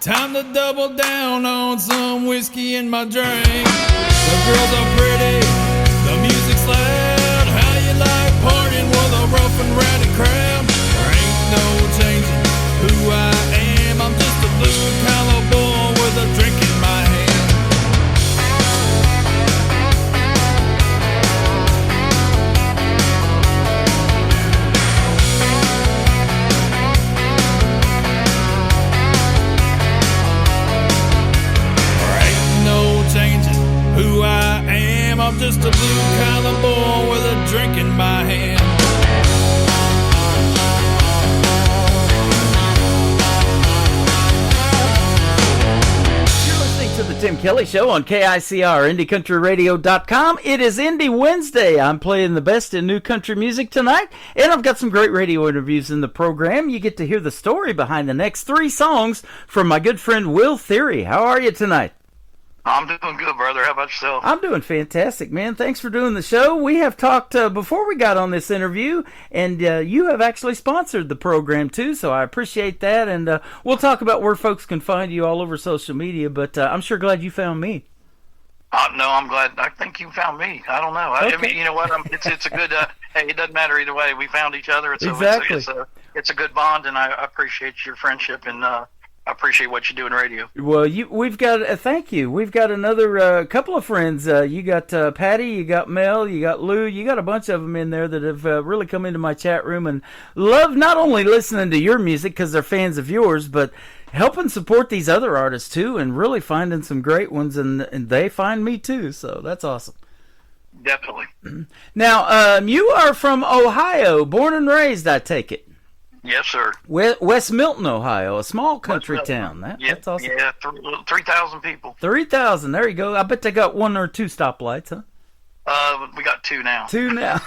Time to double down on some whiskey in my drink. The girls are pretty, the music's loud. How you like partying with a rough and rowdy crowd? There ain't no changing who I am. I'm just a blue collar boy with a drink in my hand. Who I am, I'm just a blue collar boy with a drink in my hand. You're listening to the Tim Kelly Show on KICR, IndieCountryRadio.com. It is Indie Wednesday. I'm playing the best in new country music tonight, and I've got some great radio interviews in the program. You get to hear the story behind the next 3 songs from my good friend Will Theory. How are you tonight? I'm doing good, brother. How about yourself? I'm doing fantastic, man. Thanks for doing the show. We have talked before we got on this interview, and you have actually sponsored the program, too, so I appreciate that. And we'll talk about where folks can find you all over social media, but I'm sure glad you found me. No, I'm glad. I think you found me. I don't know. Okay. I mean, you know what? It's a good, hey, it doesn't matter either way. We found each other. Exactly. It's a good bond, and I appreciate your friendship, and I appreciate what you do in radio. Well, we've got thank you. We've got another couple of friends. You got Patty, you got Mel, you got Lou, you got a bunch of them in there that have really come into my chat room and love not only listening to your music because they're fans of yours, but helping support these other artists too, and really finding some great ones, and they find me too. So that's awesome. Definitely. Now, you are from Ohio, born and raised, I take it. Yes, sir. West Milton, Ohio, a small country town. That's awesome. Yeah, 3,000 people. 3,000. There you go. I bet they got 1 or 2 stoplights, huh? We got 2 now. 2 now.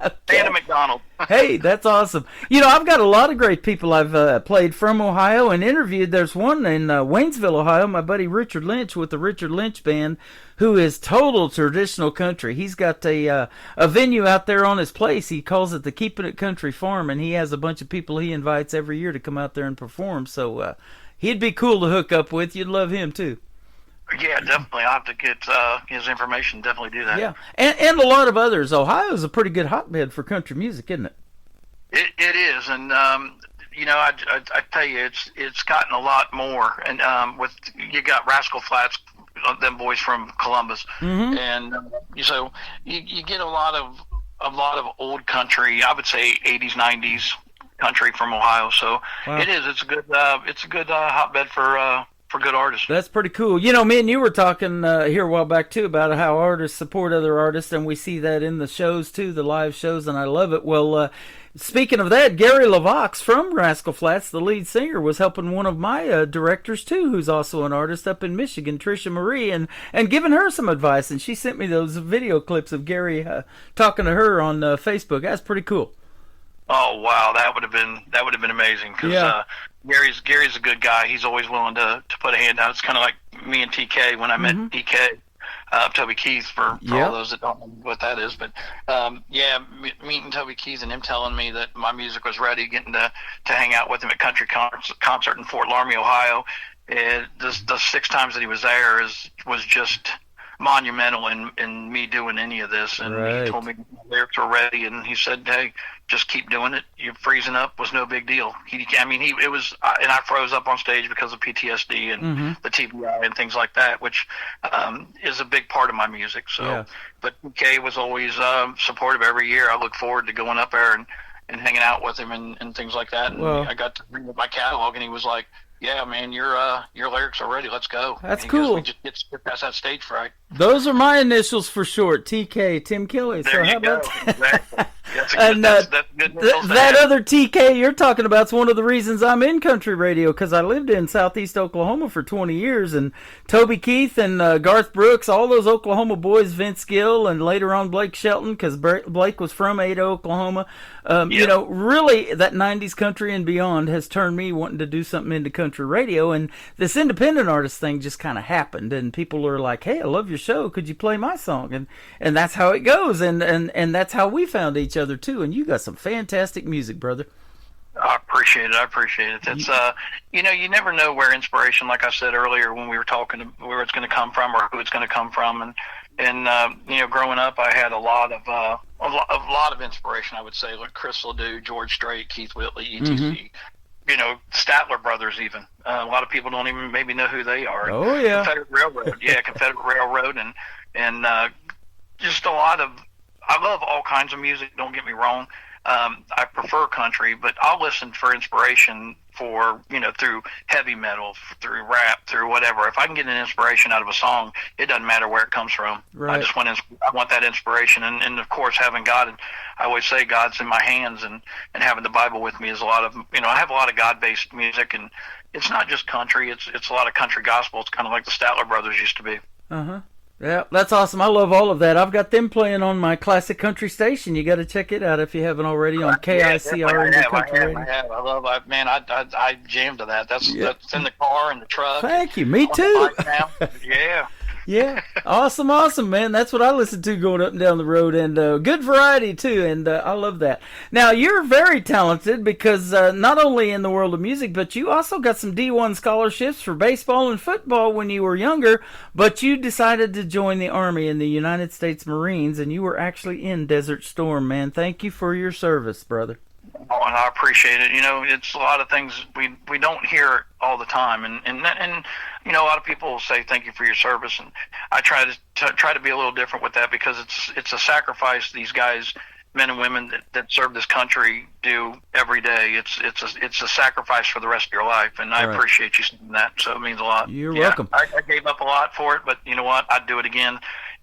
And a McDonald's. Hey, that's awesome. You know, I've got a lot of great people I've played from Ohio and interviewed. There's one in Waynesville, Ohio, my buddy Richard Lynch with the Richard Lynch Band, who is total traditional country. He's got a venue out there on his place. He calls it the Keeping It Country Farm, and he has a bunch of people he invites every year to come out there and perform. So he'd be cool to hook up with. You'd love him, too. Yeah, definitely. I'll have to get his information. Definitely do that. Yeah, and a lot of others. Ohio's a pretty good hotbed for country music, isn't it? It is, and you know, I tell you, it's gotten a lot more. And with you got Rascal Flatts, them boys from Columbus, and so you get a lot of old country. I would say 80s, 90s country from Ohio. So wow. It's a good hotbed for good artists. That's pretty cool. You know, me and you were talking here a while back, too, about how artists support other artists, and we see that in the shows, too, the live shows, and I love it. Well, speaking of that, Gary LaVox from Rascal Flatts, the lead singer, was helping one of my directors, too, who's also an artist up in Michigan, Trisha Marie, and giving her some advice, and she sent me those video clips of Gary talking to her on Facebook. That's pretty cool. Oh wow, that would have been amazing because Gary's a good guy. He's always willing to put a hand out. It's kind of like me and TK when I met TK, Toby Keith for all those that don't know what that is. But meeting Toby Keith and him telling me that my music was ready, getting to hang out with him at country concert in Fort Laramie, Ohio. The 6 times that he was there was just monumental in me doing any of this. And he told me my lyrics were ready, and he said, hey, just keep doing it. You're freezing up was no big deal. I froze up on stage because of PTSD and the TBI and things like that, which is a big part of my music. So, but PK was always supportive every year. I look forward to going up there and hanging out with him and things like that. And I got to bring up my catalog, and he was like, yeah, man, your lyrics are ready. Let's go. That's cool. We just get past that stage fright. Those are my initials for short. TK, Tim Kelly. There so you go. Exactly. And that's good. that other TK you're talking about is one of the reasons I'm in country radio, because I lived in southeast Oklahoma for 20 years, and Toby Keith and Garth Brooks, all those Oklahoma boys, Vince Gill, and later on Blake Shelton, because Blake was from Ada, Oklahoma. You know, really, that 90s country and beyond has turned me wanting to do something into country radio, and this independent artist thing just kind of happened, and people are like, hey, I love your show, could you play my song? And that's how it goes, and that's how we found each other too. And you got some fantastic music, brother. I appreciate it. It's you know, you never know where inspiration, like I said earlier when we were talking, where it's going to come from or who it's going to come from. And you know, growing up, I had a lot of inspiration. I would say, like Chris Ledoux, George Strait, Keith Whitley, etc. You know, Statler Brothers, even. A lot of people don't even maybe know who they are. Oh yeah, Confederate Railroad. Yeah, Confederate Railroad, and just a lot of. I love all kinds of music. Don't get me wrong. I prefer country, but I'll listen for inspiration for, you know, through heavy metal, through rap, through whatever. If I can get an inspiration out of a song, it doesn't matter where it comes from. Right. I want that inspiration, and of course having God. I always say God's in my hands, and having the Bible with me is a lot of, you know, I have a lot of God-based music, and it's not just country. It's a lot of country gospel. It's kind of like the Statler Brothers used to be. Yeah, that's awesome. I love all of that. I've got them playing on my classic country station. You got to check it out if you haven't already on KICR. I jammed to that. That's in the car, in the truck. Thank you. Me too. Yeah. Yeah, awesome, man. That's what I listen to going up and down the road, and good variety too, and I love that. Now, you're very talented because not only in the world of music, but you also got some D1 scholarships for baseball and football when you were younger, but you decided to join the Army in the United States Marines, and you were actually in Desert Storm, man. Thank you for your service, brother. Oh, and I appreciate it. You know, it's a lot of things we don't hear all the time, and you know, a lot of people will say thank you for your service, and I try to be a little different with that, because it's a sacrifice these guys, men and women that serve this country, do every day. It's a sacrifice for the rest of your life, and I appreciate you saying that. So it means a lot. You're welcome. I gave up a lot for it, but you know what? I'd do it again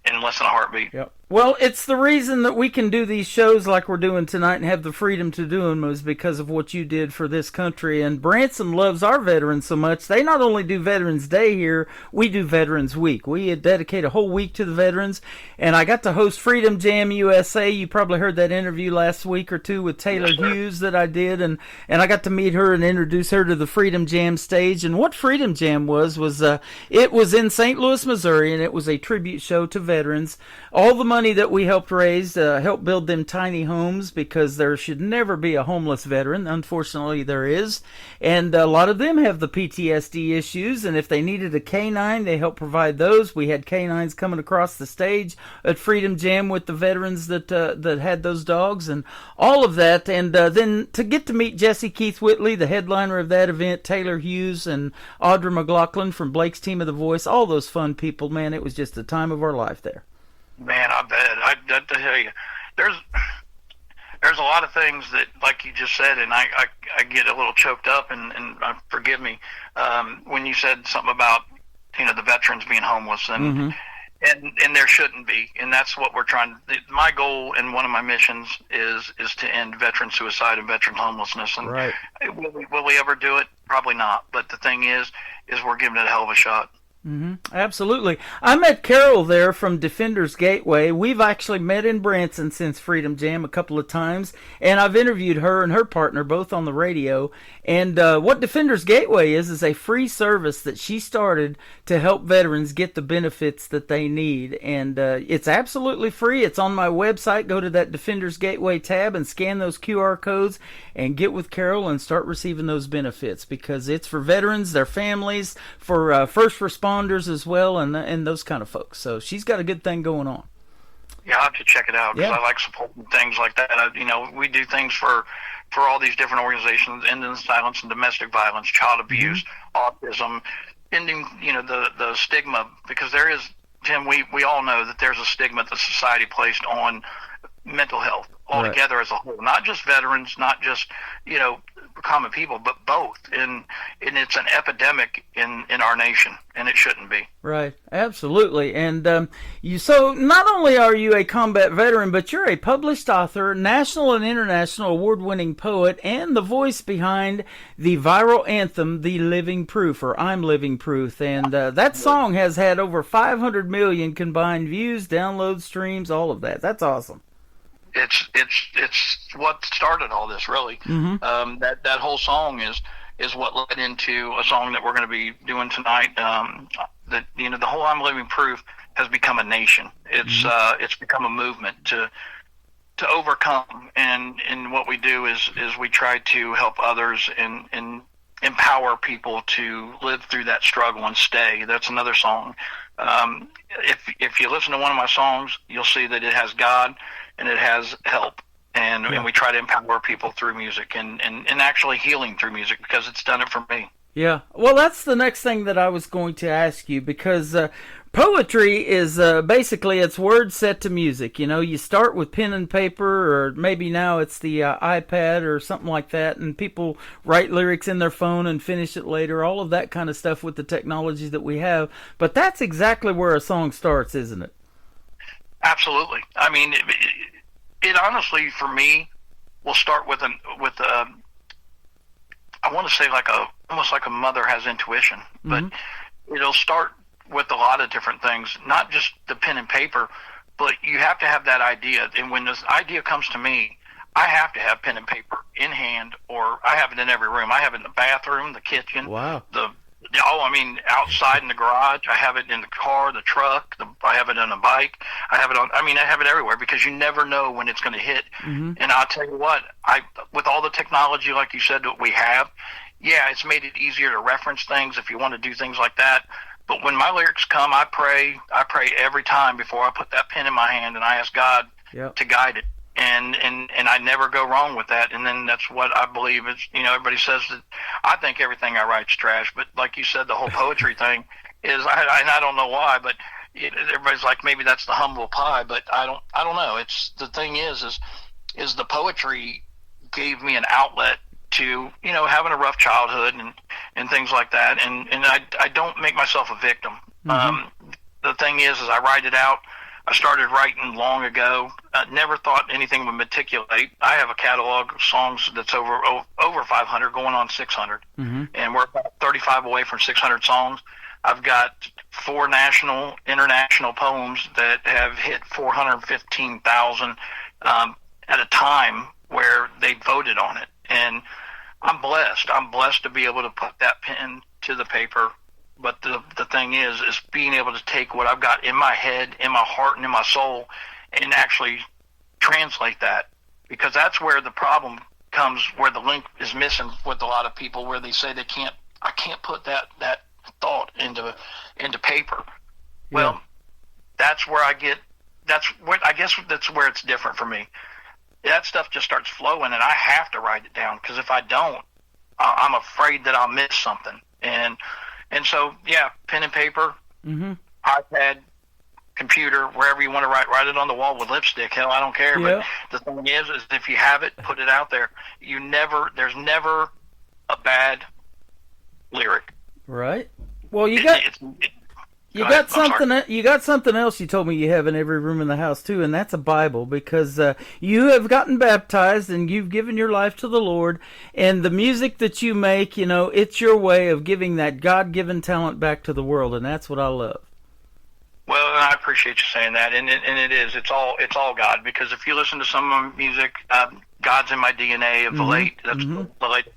in less than a heartbeat. Yep. Well, it's the reason that we can do these shows like we're doing tonight and have the freedom to do them is because of what you did for this country. And Branson loves our veterans so much. They not only do Veterans Day here, we do Veterans Week. We dedicate a whole week to the veterans. And I got to host Freedom Jam USA. You probably heard that interview last week or two with Taylor Hughes that I did. And I got to meet her and introduce her to the Freedom Jam stage. And what Freedom Jam was it was in St. Louis, Missouri, and it was a tribute show to veterans. All the money that we helped raise helped build them tiny homes, because there should never be a homeless veteran. Unfortunately, there is, and a lot of them have the PTSD issues, and if they needed a canine, they helped provide those. We had canines coming across the stage at Freedom Jam with the veterans that had those dogs and all of that, and then to get to meet Jesse Keith Whitley, the headliner of that event, Taylor Hughes and Audra McLaughlin from Blake's Team of the Voice, all those fun people, man, it was just the time of our life there. Man, I bet. I tell you, there's a lot of things that, like you just said, and I get a little choked up, and forgive me, when you said something about, you know, the veterans being homeless, and there shouldn't be, and that's what we're trying. My goal and one of my missions is to end veteran suicide and veteran homelessness. And will we ever do it? Probably not. But the thing is we're giving it a hell of a shot. Absolutely. I met Carol there from Defenders Gateway. We've actually met in Branson since Freedom Jam a couple of times, and I've interviewed her and her partner both on the radio. And what Defenders Gateway is a free service that she started to help veterans get the benefits that they need. And it's absolutely free. It's on my website. Go to that Defenders Gateway tab and scan those QR codes and get with Carol and start receiving those benefits, because it's for veterans, their families, for first responders as well, and those kind of folks. So she's got a good thing going on. Yeah, I'll have to check it out, because I like supporting things like that. You know, we do things for all these different organizations: ending silence and domestic violence, child abuse, autism, ending, you know, the stigma, because there is, Tim, we all know that there's a stigma that society placed on mental health altogether as a whole, not just veterans, not just, you know, common people, but both. And it's an epidemic in our nation, and it shouldn't be. Right, absolutely. And so not only are you a combat veteran, but you're a published author, national and international award-winning poet, and the voice behind the viral anthem, The Living Proof, or I'm Living Proof. And that song has had over 500 million combined views, downloads, streams, all of that. That's awesome. It's what started all this, really. Mm-hmm. That whole song is what led into a song that we're going to be doing tonight. The whole I'm Living Proof has become a nation. It's become a movement to overcome, and what we do is we try to help others and empower people to live through that struggle and stay. That's another song. If you listen to one of my songs, you'll see that it has God and it has help. And we try to empower people through music and actually healing through music, because it's done it for me. Yeah. Well, that's the next thing that I was going to ask you, because poetry is basically it's words set to music. You know, you start with pen and paper, or maybe now it's the iPad or something like that, and people write lyrics in their phone and finish it later, all of that kind of stuff with the technology that we have. But that's exactly where a song starts, isn't it? Absolutely. I mean, it honestly, for me, will start with I want to say almost like a mother has intuition, but it'll start with a lot of different things, not just the pen and paper, but you have to have that idea. And when this idea comes to me, I have to have pen and paper in hand, or I have it in every room. I have it in the bathroom, the kitchen, outside in the garage. I have it in the car, the truck. I have it on a bike. I have it everywhere, because you never know when it's going to hit. Mm-hmm. And I'll tell you what, with all the technology, like you said, that we have, it's made it easier to reference things if you want to do things like that. But when my lyrics come, I pray every time before I put that pen in my hand, and I ask God to guide it. And I never go wrong with that. And then that's what I believe is, everybody says that I think everything I write's trash, but like you said, the whole poetry thing is, and I don't know why, but everybody's like, maybe that's the humble pie, but I don't know. It's the thing is the poetry gave me an outlet to, having a rough childhood and things like that. And I don't make myself a victim. The thing is I write it out. I started writing long ago. I never thought anything would matriculate. I have a catalog of songs that's over 500, going on 600. And we're about 35 away from 600 songs. I've got 4 national, international poems that have hit 415,000 at a time where they voted on it. And I'm blessed. I'm blessed to be able to put that pen to the paper. But the thing is being able to take what I've got in my head, in my heart, and in my soul, and actually translate that. Because that's where the problem comes, where the link is missing with a lot of people, where they say I can't put that thought into paper. Well, that's where I guess that's where it's different for me. That stuff just starts flowing, and I have to write it down, because if I don't, I'm afraid that I'll miss something. And so, pen and paper, iPad, computer, wherever you want to write it on the wall with lipstick. Hell, I don't care. But the thing is if you have it, put it out there. There's never a bad lyric. Right. Well, you got something else you told me you have in every room in the house too, and that's a Bible, because you have gotten baptized and you've given your life to the Lord, and the music that you make, it's your way of giving that God-given talent back to the world, and that's what I love. Well, I appreciate you saying that, and it is. It's all God, because if you listen to some of my music, God's in my DNA of the late. That's the late.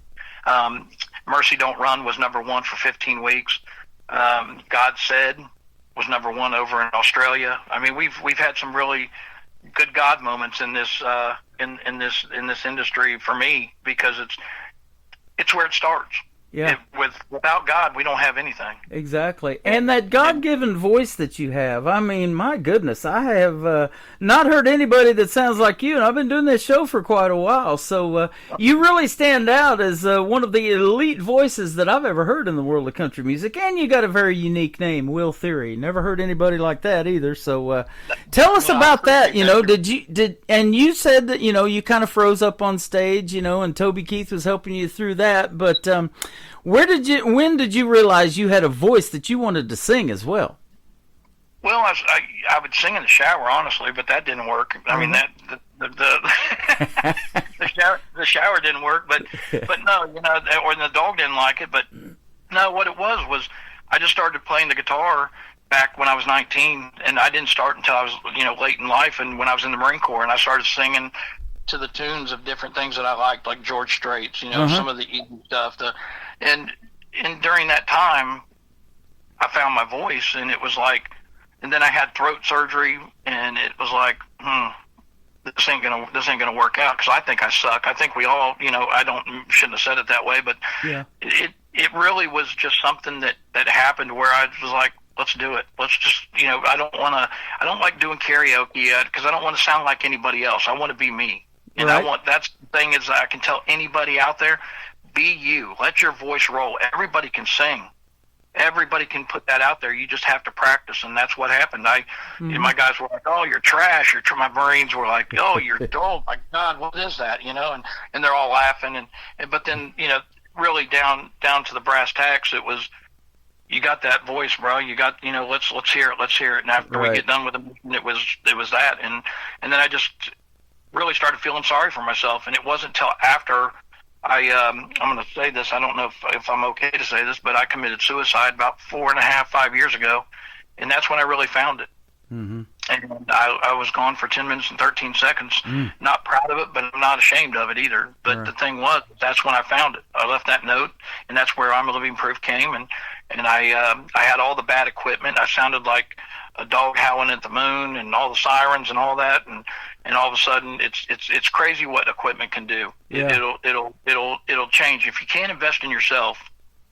Mercy Don't Run was number 1 for 15 weeks. God Said was number 1 over in Australia. I mean, we've had some really good God moments in this in this industry for me, because it's where it starts. Yeah. Without God, we don't have anything. Exactly. And that God-given voice that you have, I mean, my goodness, I have not heard anybody that sounds like you, and I've been doing this show for quite a while, so you really stand out as one of the elite voices that I've ever heard in the world of country music, and you got a very unique name, Will Theory. Never heard anybody like that either, so tell us about that, you know, and you said that, you know, you kind of froze up on stage, you know, and Toby Keith was helping you through that, but when did you realize you had a voice that you wanted to sing as well? Well, I would sing in the shower, honestly, but that didn't work. I mean, the shower didn't work, but no, you know, or the dog didn't like it. But no, what it was I just started playing the guitar back when I was 19, and I didn't start until I was, you know, late in life, and when I was in the Marine Corps, and I started singing to the tunes of different things that I liked, like George Strait's, you know, some of the easy stuff. And during that time, I found my voice, and it was like, and then I had throat surgery, and it was like, this ain't gonna work out, because I think I suck. I think we all, you know, shouldn't have said it that way, but yeah. It really was just something that happened where I was like, let's do it. Let's just, you know, I don't like doing karaoke yet, because I don't want to sound like anybody else. I want to be me. And right. That's the thing, is I can tell anybody out there, be you. Let your voice roll. Everybody can sing. Everybody can put that out there. You just have to practice, and that's what happened. My guys were like, "Oh, you're trash." My Marines were like, "Oh, you're oh my God, what is that?" You know, and they're all laughing, but then, you know, really down to the brass tacks, it was, you got that voice, bro. You got, you know, let's hear it. And after we get done with it was that, and then I just really started feeling sorry for myself, and it wasn't until after I'm going to say this. I don't know if I'm okay to say this, but I committed suicide about 5 years ago, and that's when I really found it. Mm-hmm. And I was gone for 10 minutes and 13 seconds. Not proud of it, but I'm not ashamed of it either. But the thing was, that's when I found it. I left that note, and that's where I'm a Living Proof came. And I had all the bad equipment. I sounded like a dog howling at the moon, and all the sirens and all that. And all of a sudden, it's crazy what equipment can do. Yeah. It'll change. If you can't invest in yourself,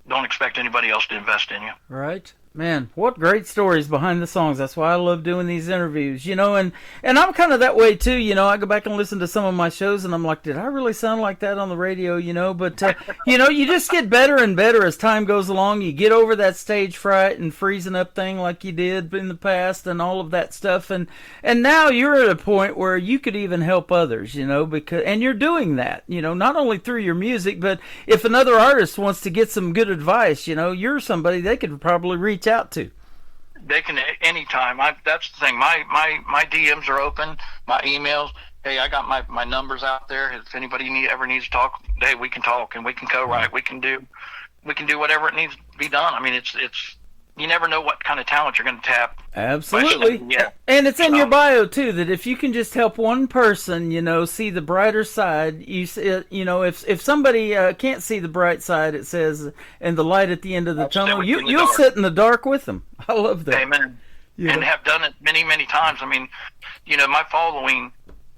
don't expect anybody else to invest in you. Right. Man, what great stories behind the songs. That's why I love doing these interviews, you know, and I'm kind of that way too, you know. I go back and listen to some of my shows, and I'm like, did I really sound like that on the radio, you know? But, you know, you just get better and better as time goes along. You get over that stage fright and freezing up thing like you did in the past and all of that stuff. And now you're at a point where you could even help others, you know, and you're doing that, you know, not only through your music, but if another artist wants to get some good advice, you know, you're somebody they could probably reach out to. They can anytime. That's the thing. My DMs are open. My emails. Hey, I got my numbers out there. If anybody ever needs to talk, hey, we can talk, and we can co-write. We can do whatever it needs to be done. I mean, it's you never know what kind of talent you're going to tap. Absolutely. Yeah. And it's in your bio too, that if you can just help one person, you know, see the brighter side, you know, if somebody can't see the bright side, it says, and the light at the end of the tunnel, you'll sit in the dark with them. I love that. Amen. Yeah. And have done it many, many times. I mean, you know, my following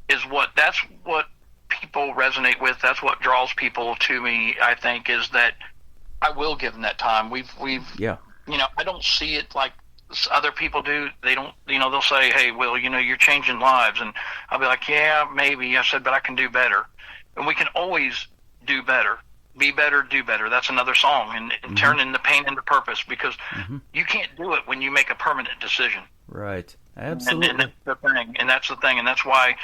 that's what people resonate with. That's what draws people to me, I think, is that I will give them that time. We've yeah. You know, I don't see it like other people do. They don't, you know, they'll say, hey, Will, you know, you're changing lives. And I'll be like, yeah, maybe. I said, but I can do better. And we can always do better. Be better, do better. That's another song. And turning the pain into purpose, because you can't do it when you make a permanent decision. Right. Absolutely. And that's the thing. And that's the thing. And that's why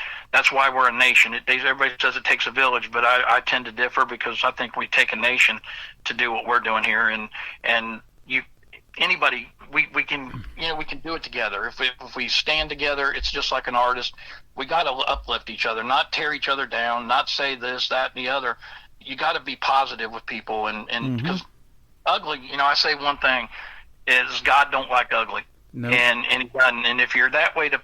we're a nation. Everybody says it takes a village, but I tend to differ, because I think we take a nation to do what we're doing here. And anybody, we can, you know, we can do it together. If we stand together, it's just like an artist. We got to uplift each other, not tear each other down, not say this, that, and the other. You got to be positive with people, and because ugly, you know, I say one thing is God don't like ugly, no. and he doesn't. And if you're that way to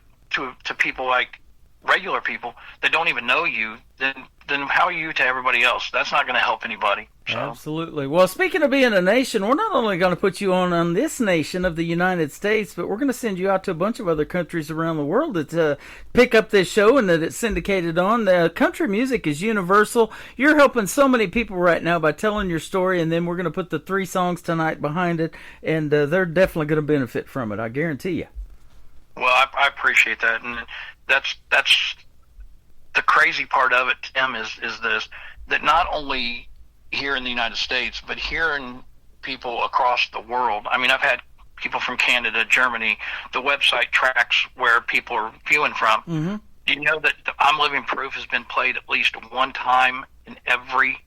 people like regular people that don't even know you, then how are you to everybody else? That's not going to help anybody. So. Absolutely. Well, speaking of being a nation, we're not only going to put you on this nation of the United States, but we're going to send you out to a bunch of other countries around the world that pick up this show and that it's syndicated on. Country music is universal. You're helping so many people right now by telling your story, and then we're going to put the 3 songs tonight behind it, and they're definitely going to benefit from it, I guarantee you. Well, I appreciate that, and that's the crazy part of it, Tim, is this, that not only here in the United States, but hearing people across the world. I mean, I've had people from Canada, Germany. The website tracks where people are viewing from. Mm-hmm. Do you know that I'm Living Proof has been played at least one time in every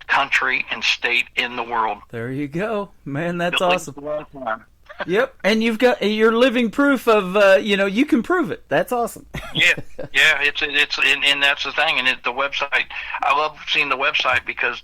country and state in the world? There you go. Man, that's at least awesome. one time. Yep, and you're living proof of you can prove it. That's awesome. yeah, it's and that's the thing. And the website, I love seeing the website because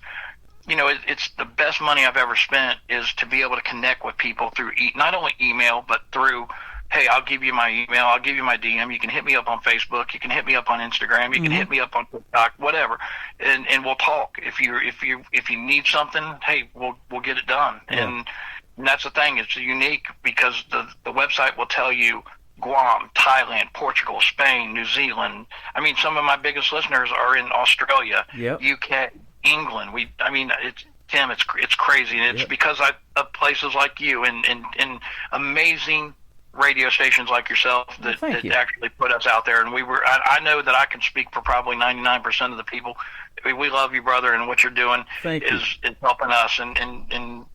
it's the best money I've ever spent is to be able to connect with people through not only email but through, hey, I'll give you my email, I'll give you my DM. You can hit me up on Facebook, you can hit me up on Instagram, you can hit me up on TikTok, whatever, and we'll talk. If you need something, hey, we'll get it done. Yeah. And that's the thing. It's unique because the website will tell you Guam, Thailand, Portugal, Spain, New Zealand. I mean, some of my biggest listeners are in Australia, UK, England. Tim, it's crazy. And it's because of places like you and amazing radio stations like yourself that actually put us out there. And I know that I can speak for probably 99% of the people. We love you, brother, and what you're doing is helping us. And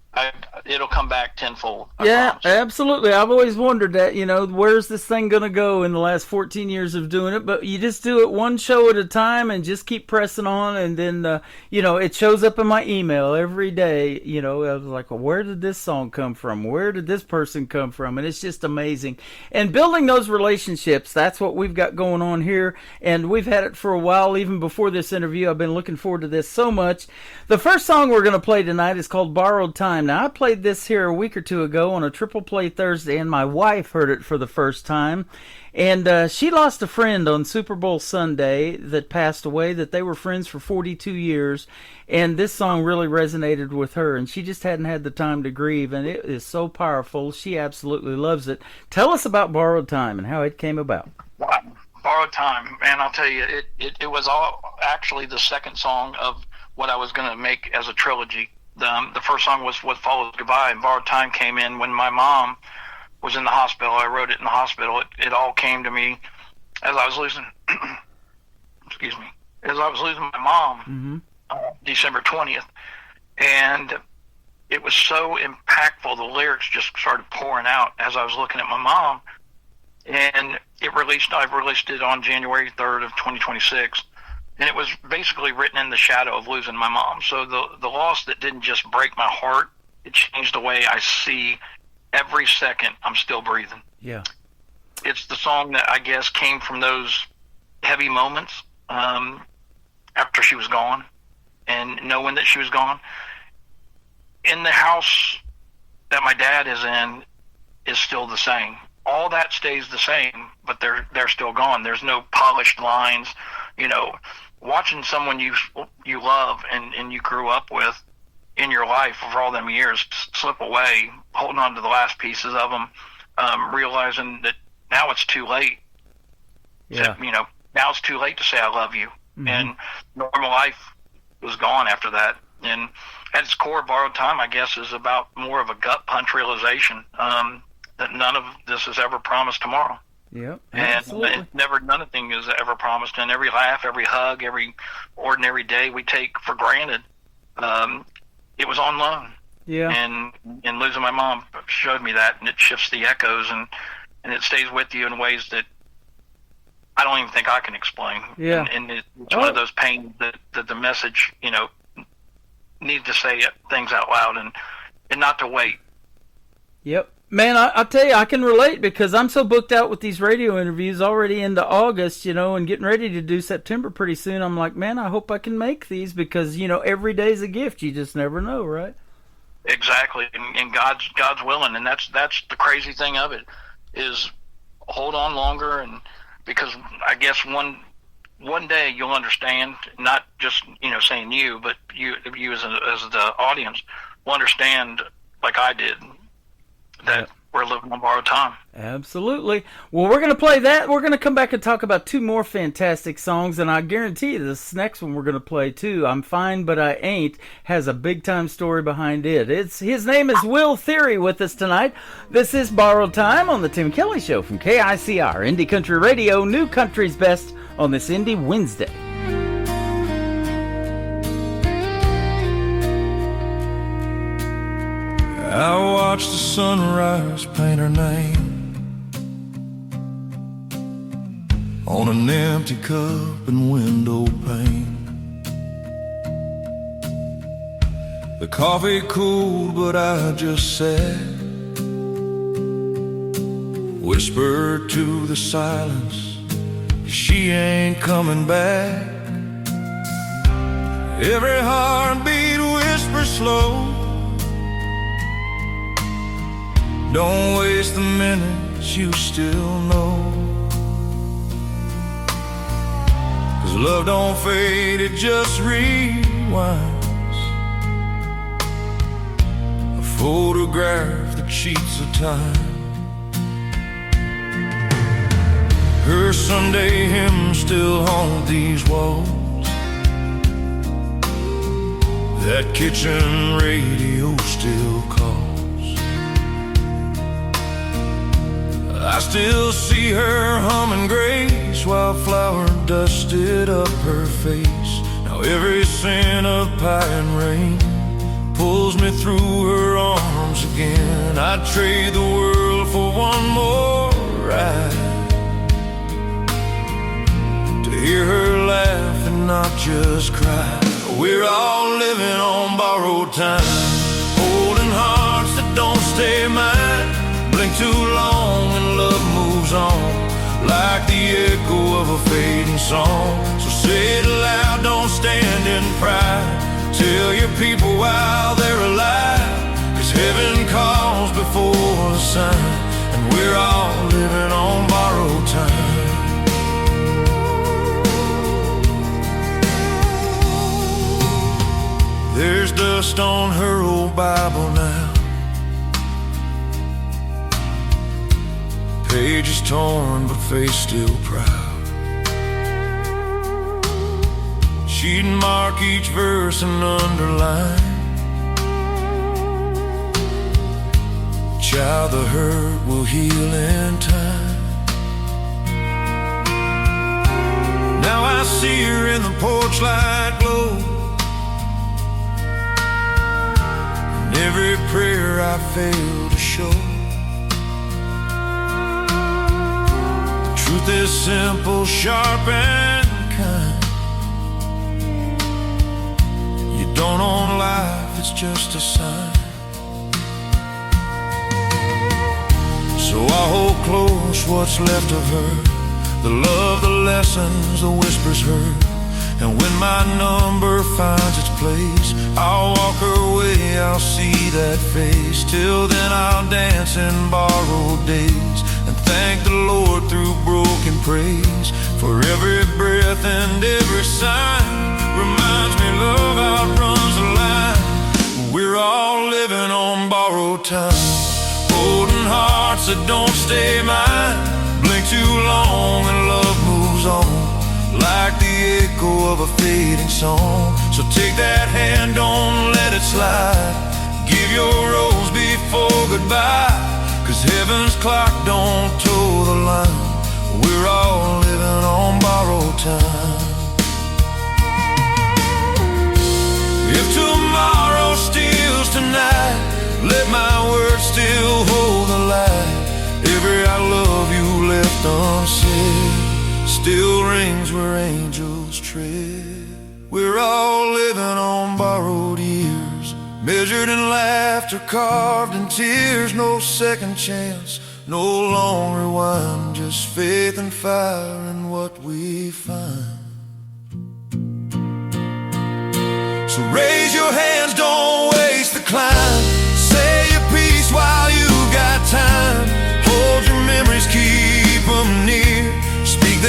it'll come back tenfold. I promise. Absolutely. I've always wondered that, where's this thing going to go in the last 14 years of doing it? But you just do it one show at a time and just keep pressing on. And then, it shows up in my email every day. I was like, well, where did this song come from? Where did this person come from? And it's just amazing. And building those relationships, that's what we've got going on here. And we've had it for a while, even before this interview. I've been looking forward to this so much. The first song we're going to play tonight is called Borrowed Time. Now, I played this here a week or two ago on a Triple Play Thursday, and my wife heard it for the first time. And she lost a friend on Super Bowl Sunday that passed away, that they were friends for 42 years. And this song really resonated with her, and she just hadn't had the time to grieve, and it is so powerful. She absolutely loves it. Tell us about Borrowed Time and how it came about. Wow. Borrowed Time, man, I'll tell you, it was all actually the second song of what I was going to make as a trilogy. The first song was What Follows Goodbye, and Borrowed Time came in when my mom was in the hospital. I wrote it in the hospital. It all came to me as I was losing, as I was losing my mom, December 20th. And it was so impactful. The lyrics just started pouring out as I was looking at my mom. And I released it on January 3rd of 2026. And it was basically written in the shadow of losing my mom. So the loss that didn't just break my heart, it changed the way I see every second I'm still breathing. Yeah. It's the song that I guess came from those heavy moments after she was gone and knowing that she was gone. In the house that my dad is in is still the same. All that stays the same, but they're still gone. There's no polished lines. Watching someone you love and you grew up with in your life for all them years slip away, holding on to the last pieces of them, realizing that now it's too late. Yeah. Now it's too late to say I love you. Mm-hmm. And normal life was gone after that. And at its core, Borrowed Time, I guess, is about more of a gut punch realization that none of this is ever promised tomorrow. Yeah, and nothing is ever promised. And every laugh, every hug, every ordinary day we take for granted, it was on loan. Yeah. And losing my mom showed me that, and it shifts the echoes, and it stays with you in ways that I don't even think I can explain. Yeah. And it's one of those pains that the message, needs to say things out loud and not to wait. Yep. Man, I'll tell you, I can relate because I'm so booked out with these radio interviews already into August, and getting ready to do September pretty soon. I'm like, man, I hope I can make these because, every day's a gift. You just never know, right? Exactly. And God's willing. And that's the crazy thing of it is hold on longer and because I guess one day you'll understand, not just saying you, but you as the audience will understand, like I did, that we're living on borrowed time. Absolutely. Well, we're going to play that. We're going to come back and talk about two more fantastic songs, and I guarantee you this next one we're going to play too, I'm Fine But I Ain't, has a big-time story behind it. His name is Will Theory with us tonight. This is Borrowed Time on the Tim Kelly Show from KICR, Indie Country Radio, New Country's Best on this Indie Wednesday. I watched the sunrise paint her name on an empty cup and window pane. The coffee cooled, but I just sat, whispered to the silence, she ain't coming back. Every heartbeat whispers slow, don't waste the minutes you still know. 'Cause love don't fade, it just rewinds. A photograph that cheats the time. Her Sunday hymns still haunt these walls. That kitchen radio still calls. I still see her humming Grace while flour dusted up her face. Now every scent of pie and rain pulls me through her arms again. I'd trade the world for one more ride, to hear her laugh and not just cry. We're all living on borrowed time, holding hearts that don't stay mine. Blink too long and love moves on, like the echo of a fading song. So say it loud, don't stand in pride. Tell your people while they're alive, 'cause heaven calls before the sun, and we're all living on borrowed time. There's dust on her old Bible now, pages torn but face still proud. She'd mark each verse and underline, child, the hurt will heal in time. Now I see her in the porch light glow, and every prayer I failed to show. Truth is simple, sharp and kind. You don't own life, it's just a sign. So I hold close what's left of her, the love, the lessons, the whispers heard. And when my number finds its place, I'll walk her way, I'll see that face. Till then I'll dance in borrowed days, and thank the Lord through broken praise. For every breath and every sign reminds me love outruns the line. We're all living on borrowed time, holding hearts that don't stay mine. Blink too long and love moves on, like the echo of a fading song. So take that hand, don't let it slide. Give your rose before goodbye, 'cause heaven's clock don't toe the line. We're all living on borrowed time. If tomorrow steals tonight, let my words still hold the light. Every I love you left unsaid still rings where angels tread. We're all living on borrowed years, measured in laughter, carved in tears. No second chance, no long rewind, just faith and fire in what we find. So raise your hands, don't waste the climb. Say your piece while you got time. Hold your memories, keep them near. Speak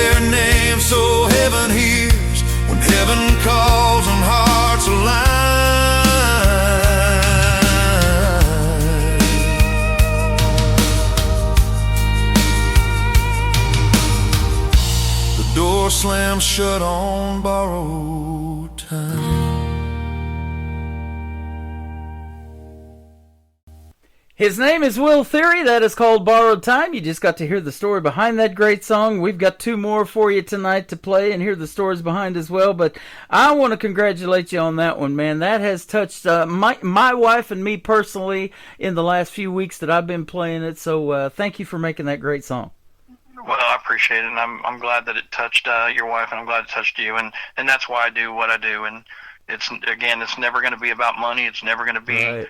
slammed shut on borrowed time. His name is Will Theory. That is called Borrowed Time. You just got to hear the story behind that great song. We've got two more for you tonight to play and hear the stories behind as well. But I want to congratulate you on that one, man. That has touched my wife and me personally in the last few weeks that I've been playing it. So thank you for making that great song. Well, I appreciate it, and I'm glad that it touched your wife, and I'm glad it touched you, and that's why I do what I do. And it's never going to be about money. It's never going to be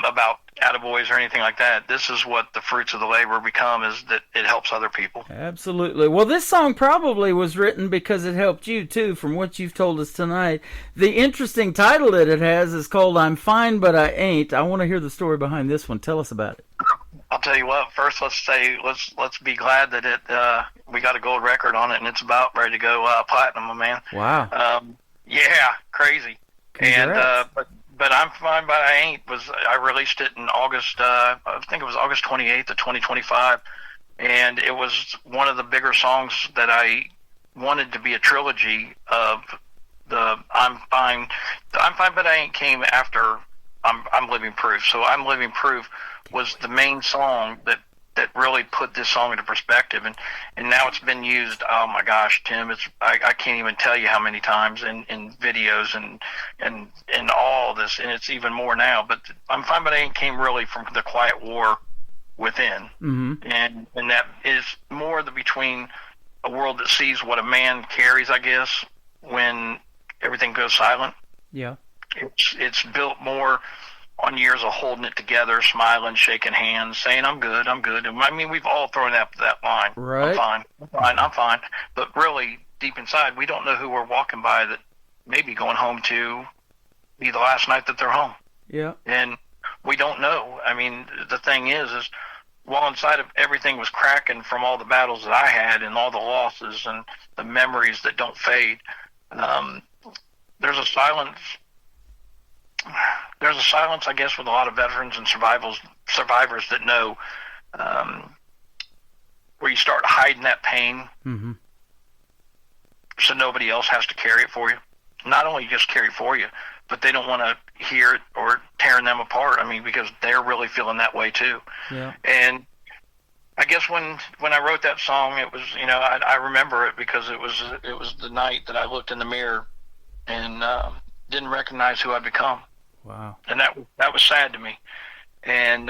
about attaboys or anything like that. This is what the fruits of the labor become, is that it helps other people. Absolutely. Well, this song probably was written because it helped you too, from what you've told us tonight. The interesting title that it has is called I'm Fine But I Ain't. I want to hear the story behind this one. Tell us about it. I'll tell you what, first let's be glad that we got a gold record on it, and it's about ready to go platinum, my man. Wow. Yeah, crazy. Congrats. And but I'm Fine But I Ain't I released it in August, I think it was August 28th of 2025, and it was one of the bigger songs that I wanted to be a trilogy of the I'm Fine But I Ain't came after I'm Living Proof. So I'm Living Proof was the main song that really put this song into perspective, and now it's been used, oh my gosh, Tim, I can't even tell you how many times in videos and all this, and it's even more now. But I'm Fine But I Ain't came really from the quiet war within, and that is more between a world that sees what a man carries, I guess, when everything goes silent. Yeah, it's built more on years of holding it together, smiling, shaking hands, saying, I'm good. And I mean, we've all thrown out that line. Right. I'm fine. But really, deep inside, we don't know who we're walking by that may be going home to be the last night that they're home. Yeah. And we don't know. I mean, the thing is while inside of everything was cracking from all the battles that I had and all the losses and the memories that don't fade, there's a silence, I guess, with a lot of veterans and survivors that know, where you start hiding that pain, so nobody else has to carry it for you. Not only just carry it for you, but they don't want to hear it or tearing them apart. I mean, because they're really feeling that way too. Yeah. And I guess when I wrote that song, it was, I remember it because it was the night that I looked in the mirror and didn't recognize who I'd become. Wow. And that was sad to me. And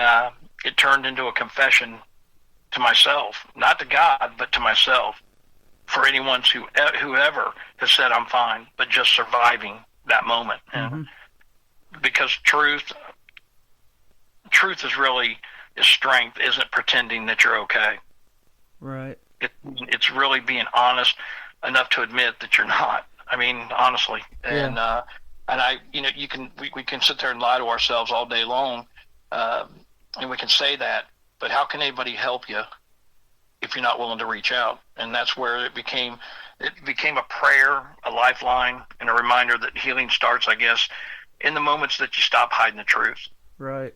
it turned into a confession to myself, not to God, but to myself, for anyone whoever has said I'm fine, but just surviving that moment. And because truth is strength, isn't pretending that you're okay. Right. It's really being honest enough to admit that you're not. I mean, honestly. And and we can sit there and lie to ourselves all day long, and we can say that, but how can anybody help you if you're not willing to reach out? And that's where it became a prayer, a lifeline, and a reminder that healing starts, I guess, in the moments that you stop hiding the truth. Right.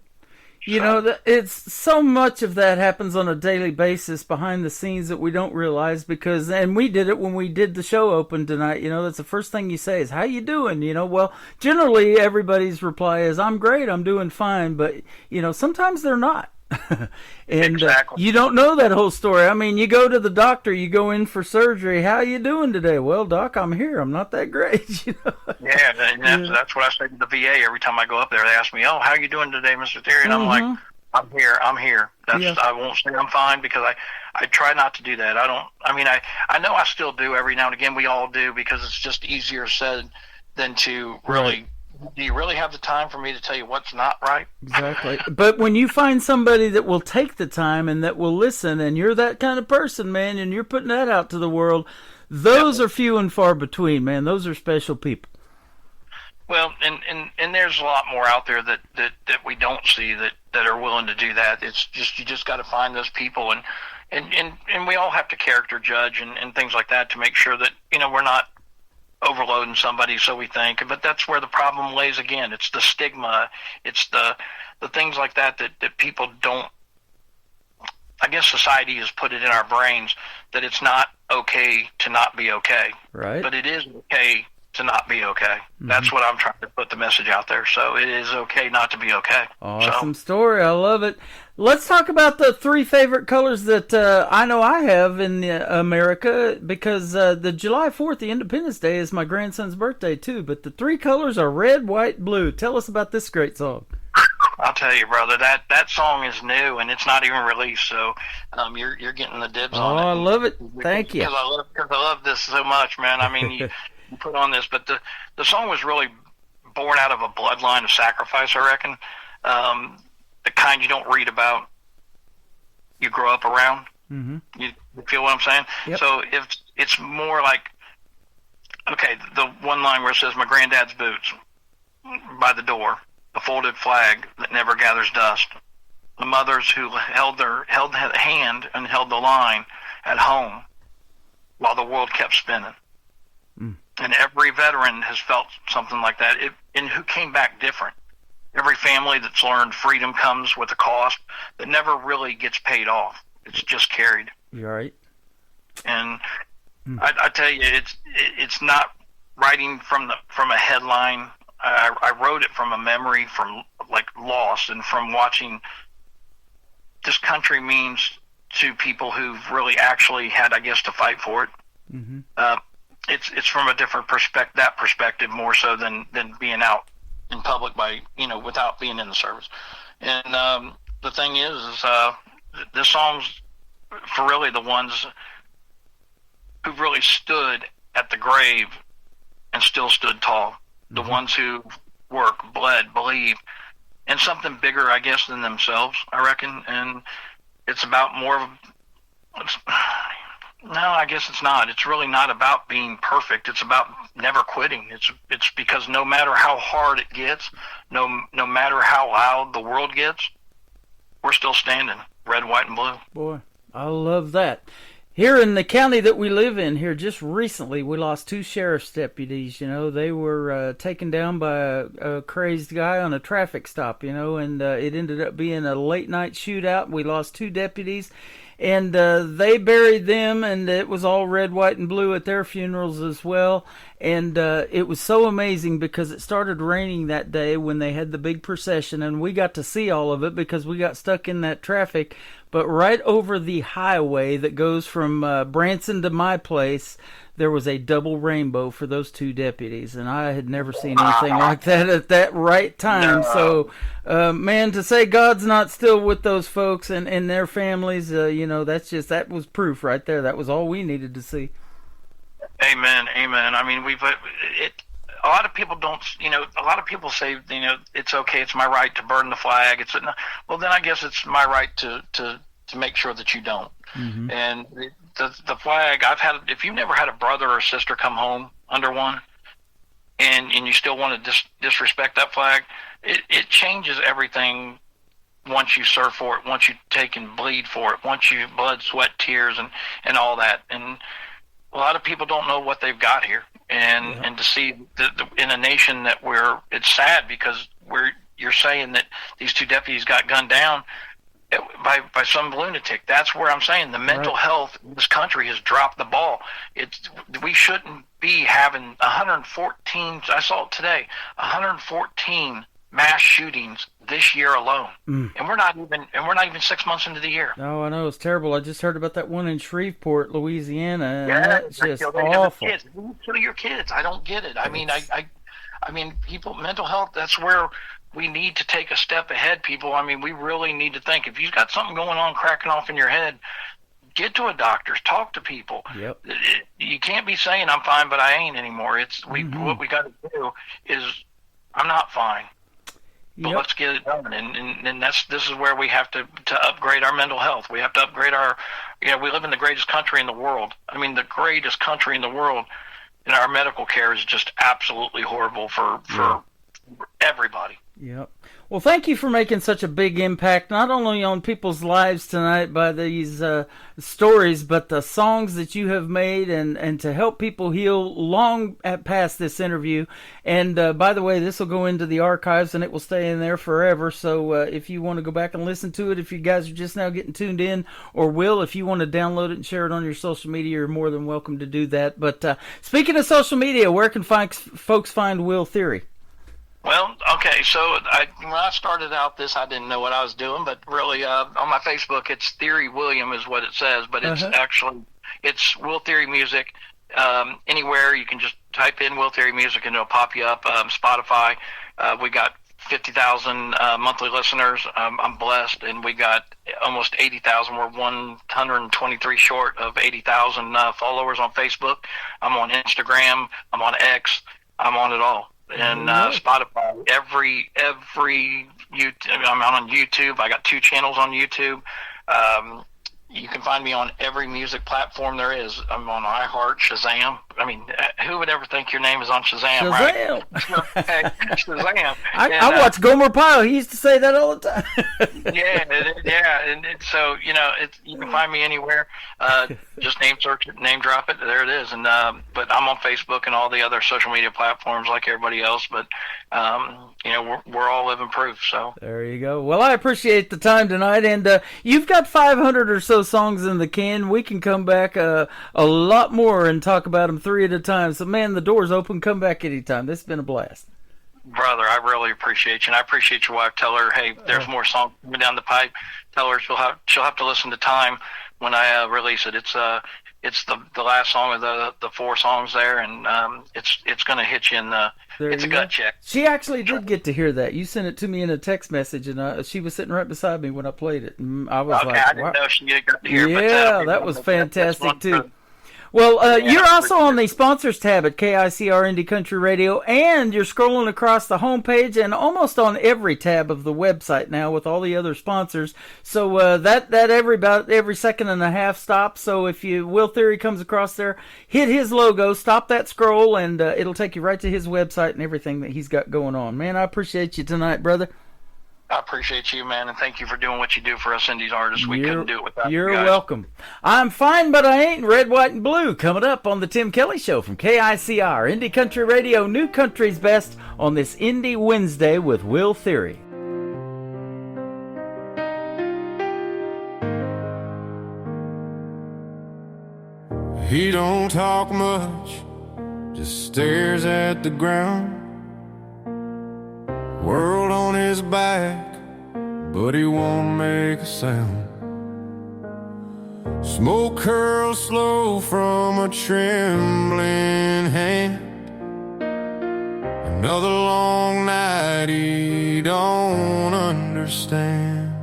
It's so much of that happens on a daily basis behind the scenes that we don't realize and we did it when we did the show open tonight. That's the first thing you say is, how you doing? Well, generally everybody's reply is, I'm great, I'm doing fine. But, sometimes they're not. And exactly. You don't know that whole story. I mean, you go to the doctor, you go in for surgery. How you doing today? Well, doc, I'm here. I'm not that great. Yeah, and that's what I say to the VA every time I go up there. They ask me, "Oh, how you doing today, Mr. Theory?" And I'm like, "I'm here. I won't say I'm fine because I try not to do that. I know I still do every now and again. We all do, because it's just easier said than to really. Do you really have the time for me to tell you what's not right? Exactly. But when you find somebody that will take the time and that will listen, and you're that kind of person, man, and you're putting that out to the world, those are few and far between, man. Those are special people. Well, and there's a lot more out there that we don't see that are willing to do that. It's just, you just got to find those people, and we all have to character judge and things like that to make sure that, we're not overloading somebody, so we think. But that's where the problem lays again. It's the stigma. It's the things like that people don't I guess society has put it in our brains that it's not okay to not be okay. Right. But it is okay to not be okay. That's what I'm trying to put the message out there. So it is okay not to be okay. Awesome story. I love it. Let's talk about the 3 favorite colors that I know I have in America, because the July 4th, the Independence Day, is my grandson's birthday too. But the 3 colors are red, white, blue. Tell us about this great song. I'll tell you, brother, that song is new and it's not even released, so you're getting the dibs on it. Oh, I love it. Thank you. Because I love this so much, man. I mean, you put on this, but the song was really born out of a bloodline of sacrifice, I reckon. The kind you don't read about, you grow up around. Mm-hmm. You feel what I'm saying? Yep. So if it's more like, okay, the one line where it says, "My granddad's boots by the door, a folded flag that never gathers dust, the mothers who held the hand and held the line at home while the world kept spinning." And every veteran has felt something like that, and who came back different. Every family that's learned freedom comes with a cost that never really gets paid off. It's just carried. You're right. And I tell you, it's not writing from a headline. I wrote it from a memory, from like loss, and from watching this country means to people who've really actually had, I guess, to fight for it. It's from a different perspective more so than being out in public without being in the service. And the thing is this song's for really the ones who've really stood at the grave and still stood tall. The ones who work, bled, believe in something bigger, I guess, than themselves, I reckon. And it's about more of no, I guess it's not. It's really not about being perfect. It's about never quitting. It's because no matter how hard it gets, no matter how loud the world gets, we're still standing, red, white, and blue. Boy, I love that. Here in the county that we live in here, just recently, we lost 2 sheriff's deputies. They were taken down by a crazed guy on a traffic stop, and it ended up being a late-night shootout. We lost 2 deputies. And they buried them, and it was all red, white, and blue at their funerals as well. And it was so amazing because it started raining that day when they had the big procession, and we got to see all of it because we got stuck in that traffic. But right over the highway that goes from Branson to my place, there was a double rainbow for those 2 deputies, and I had never seen anything like that at that right time. So, man, to say God's not still with those folks and their families, that was proof right there. That was all we needed to see. Amen, amen. I mean, a lot of people don't, a lot of people say, it's okay, it's my right to burn the flag. Well, then I guess it's my right to make sure that you don't. And the flag, if you've never had a brother or sister come home under one, and you still want to disrespect that flag, it changes everything once you serve for it, once you take and bleed for it, once you blood, sweat, tears, and all that. And a lot of people don't know what they've got here. And to see in a nation that it's sad because you're saying that these 2 deputies got gunned down by some lunatic. That's where I'm saying the mental health in this country has dropped the ball. We shouldn't be having 114. I saw it today. 114 mass shootings this year alone, and we're not even 6 months into the year. Oh, I know, it's terrible. I just heard about that one in Shreveport, Louisiana, and that's just awful. Kill your kids. I don't get it. I mean, people, mental health. That's where we need to take a step ahead, people. I mean, we really need to think. If you've got something going on cracking off in your head, get to a doctor, talk to people. Yep. You can't be saying I'm fine, but I ain't anymore. What we got to do is I'm not fine, but let's get it done. And this is where we have to upgrade our mental health. We have to upgrade we live in the greatest country in the world. I mean, the greatest country in the world, and our medical care is just absolutely horrible for everybody. Yep. Well, thank you for making such a big impact, not only on people's lives tonight by these stories, but the songs that you have made and to help people heal long past this interview. And by the way, this will go into the archives and it will stay in there forever. So if you want to go back and listen to it, if you guys are just now getting tuned in, or will, if you want to download it and share it on your social media, you're more than welcome to do that. But speaking of social media, where can folks find Will Theory? Well, okay, so when I started out this, I didn't know what I was doing, but really on my Facebook, it's Theory William is what it says, but it's actually, it's Will Theory Music. Anywhere you can just type in Will Theory Music and it'll pop you up. Spotify, we got 50,000 monthly listeners. I'm blessed, and we got almost 80,000. We're 123 short of 80,000 followers on Facebook. I'm on Instagram. I'm on X. I'm on it all. And Spotify, every YouTube, I'm on YouTube. I got 2 channels on YouTube. You can find me on every music platform there is. I'm on iHeart, Shazam. I mean, who would ever think your name is on Shazam, right? Shazam. I watch Gomer Pyle. He used to say that all the time. yeah. And so, you can find me anywhere. Just name search it, name drop it. There it is. And but I'm on Facebook and all the other social media platforms like everybody else. But we're all living proof. So there you go. Well, I appreciate the time tonight, and you've got 500 or so songs in the can. We can come back a lot more and talk about them 3 at a time. So, man, the door's open. Come back anytime. This has been a blast. Brother, I really appreciate you, and I appreciate your wife. Tell her, hey, there's more songs coming down the pipe. Tell her she'll have to listen to Time when I release it. It's the last song of the 4 songs there, and it's going to hit you in the. It's a gut check. She actually did get to hear that. You sent it to me in a text message, and she was sitting right beside me when I played it. And I was like, I didn't know she got to hear it. Yeah, that was fantastic, too. Well, you're also on the sponsors tab at KICR Indie Country Radio, and you're scrolling across the homepage and almost on every tab of the website now with all the other sponsors. So that about every second and a half stops. So if Will Theory comes across there, hit his logo, stop that scroll, and it'll take you right to his website and everything that he's got going on. Man, I appreciate you tonight, brother. I appreciate you, man, and thank you for doing what you do for us indies artists. We couldn't do it without you guys. You're welcome. I'm fine, but I ain't. Red, white, and blue coming up on the Tim Kelly Show from KICR Indie Country Radio, New Country's Best, on this Indie Wednesday with Will Theory. He don't talk much, just stares at the ground. World on his back, but he won't make a sound. Smoke curls slow from a trembling hand. Another long night he don't understand.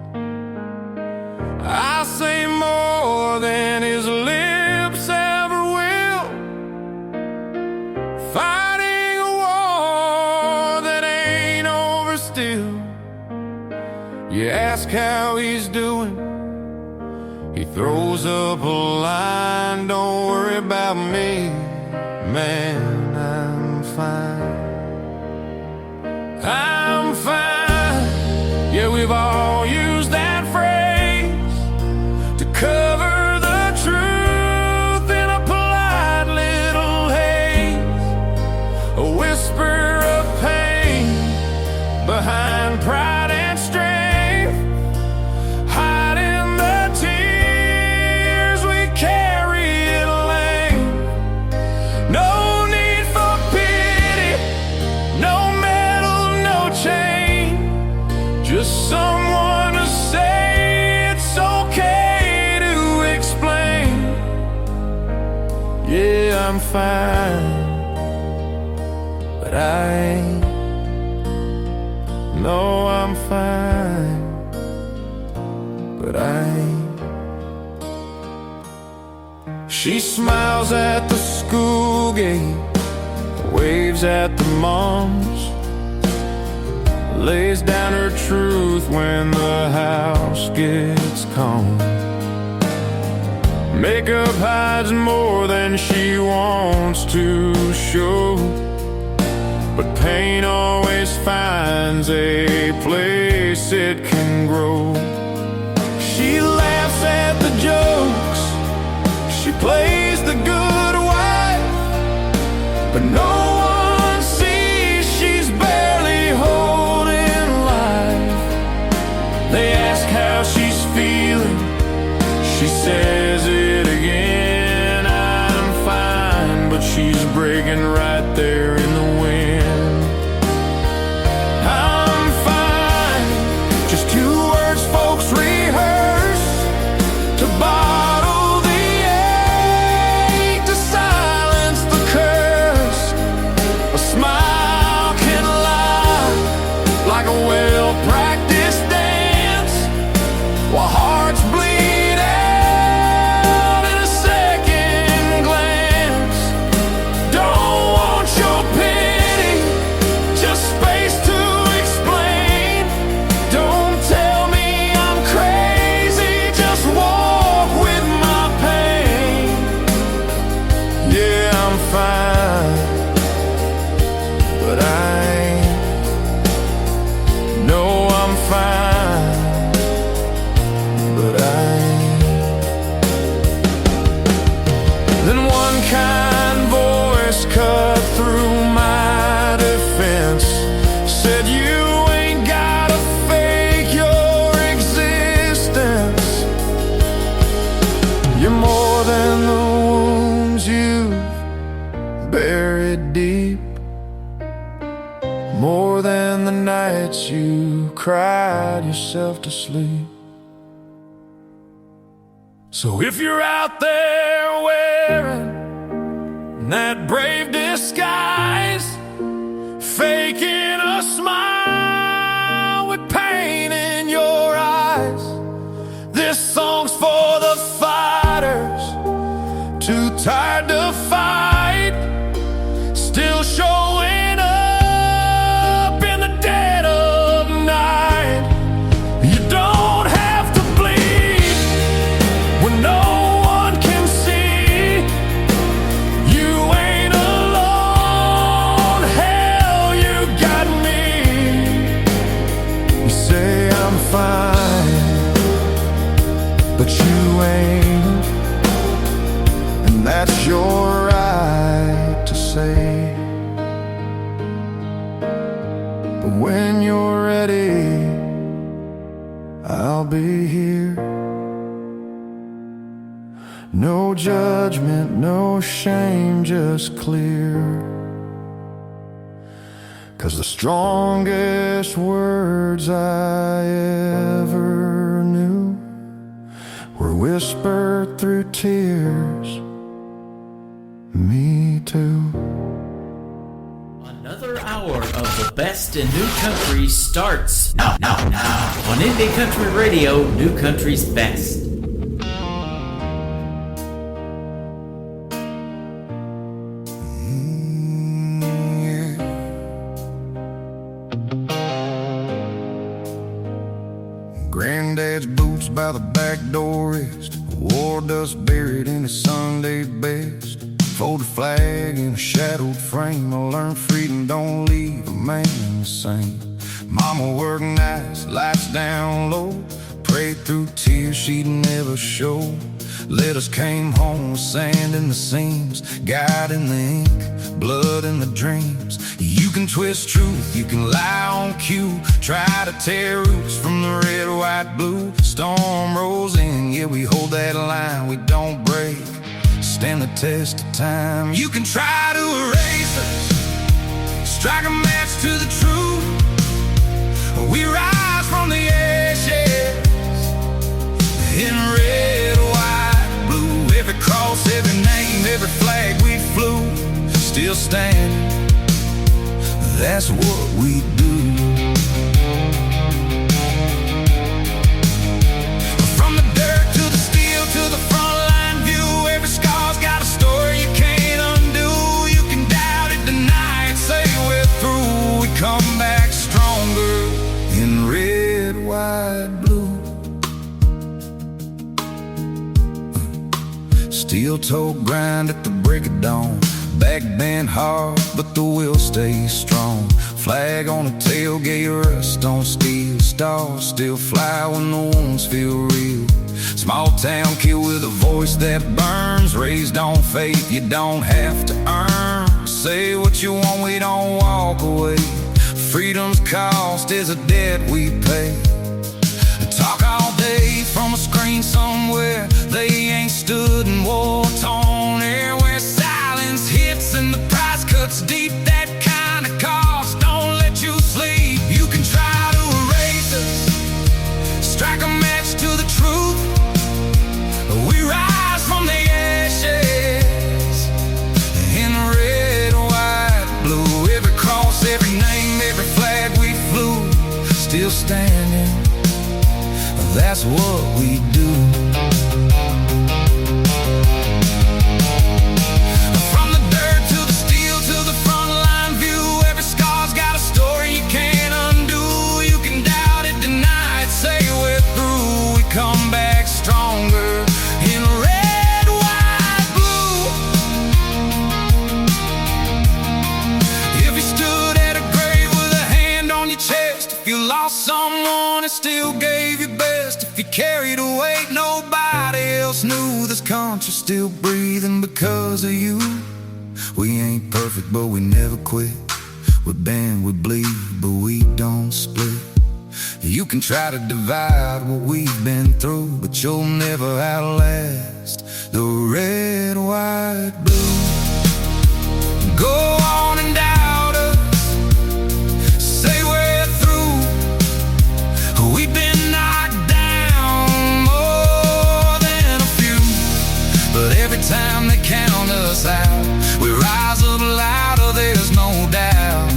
I say more than his lips ever will. Fighting a war that ain't over still. You ask how he's doing, he throws up a line. Don't worry about me, man, I'm fine. I'm fine. Yeah, we've all used that phrase to cover the truth in a polite little haze. A whisper of pain behind pride and strength, hiding the tears we carry in length. No need for pity, no medal, no chain, just someone to say it's okay to explain. Yeah, I'm fine, but I ain't. No, I'm fine, but I ain't. She smiles at the school gate, waves at the moms, lays down her truth when the house gets calm. Makeup hides more than she wants to show, but pain always finds a place can grow. She laughs at the jokes, she plays the good wife, but no one sees she's barely holding life. They ask how she's feeling, she says it again, I'm fine, but she's breaking right there in the wind. I'm fine, just 2 words folks rehearse to bottle the ache, to silence the curse. A smile can lie like a well-practiced dance, while hearts bleed out in a second glance. Don't want your pity, just space to explain. Don't tell me I'm crazy, just walk with my pain. Yeah, I'm fine, but I ain't. No, I'm fine, but I ain't. Then one kind voice cut through my defense, said you ain't gotta fake your existence. You're more than the wounds you've buried deep, more than the nights you cried yourself to sleep. So if you're out there wearing that brave disguise, faking a smile with pain in your eyes, this song's for the fighters, too tired to fight, still showing up in the dead of night. You don't have to bleed when no one can see. You ain't alone, hell, you got me. You say I'm fine, but you ain't, and that's your right to say. But when you're ready, I'll be here. No judgment, no shame, just clear. 'Cause the strongest words I ever knew were whispered through tears. Me too. Another hour of the best in new country starts now on Indie Country Radio, New Country's best. Granddad's boots by the back door rest, war dust buried in his Sunday best. Folded flag in a shadowed frame, I learned freedom don't leave a man the same. Mama worked nights, lights down low, prayed through tears she'd never show. Letters came home with sand in the seams, God in the ink, blood in the dreams. You can twist truth, you can lie on cue, try to tear roots from the red, white, blue. Storm rolls in, yeah, we hold that line, we don't break, stand the test of time. You can try to erase us, strike a match to the truth. We rise from the ashes in red, white, blue. Every cross, every name, every flag we flew, still standing, that's what we do. From the dirt to the steel to the front line view, every scar's got a story you can't undo. You can doubt it, deny it, say we're through. We come back stronger in red, white, blue. Steel toe grind at the break of dawn, Back bend hard, but the wheel stays strong. Flag on the tailgate, rust on steel. Stars still fly when the wounds feel real. Small town kid with a voice that burns. Raised on faith you don't have to earn. Say what you want, we don't walk away. Freedom's cost is a debt we pay. Talk all day from a screen somewhere. They ain't stood in war-torn air where silence hits and the price cuts deep. That kind of cost don't let you sleep. You can try to erase us, strike a match to the truth. We rise from the ashes in red, white, blue. Every cross, every name, every flag we flew, still standing. That's what we do. From the dirt to the steel to the front line view, every scar's got a story you can't undo. You can doubt it, deny it, say we're through. We come back stronger in red, white, blue. If you stood at a grave with a hand on your chest, if you lost someone and still gave your best, if you carried a weight nobody else knew, this country's still breathing because of you. We ain't perfect, but we never quit. We bend, we bleed, but we don't split. You can try to divide what we've been through, but you'll never outlast the red, white, blue. Go on and doubt us, say we're through. We've been knocked down more than a few, but every time they count us out, we rise up louder, there's no doubt.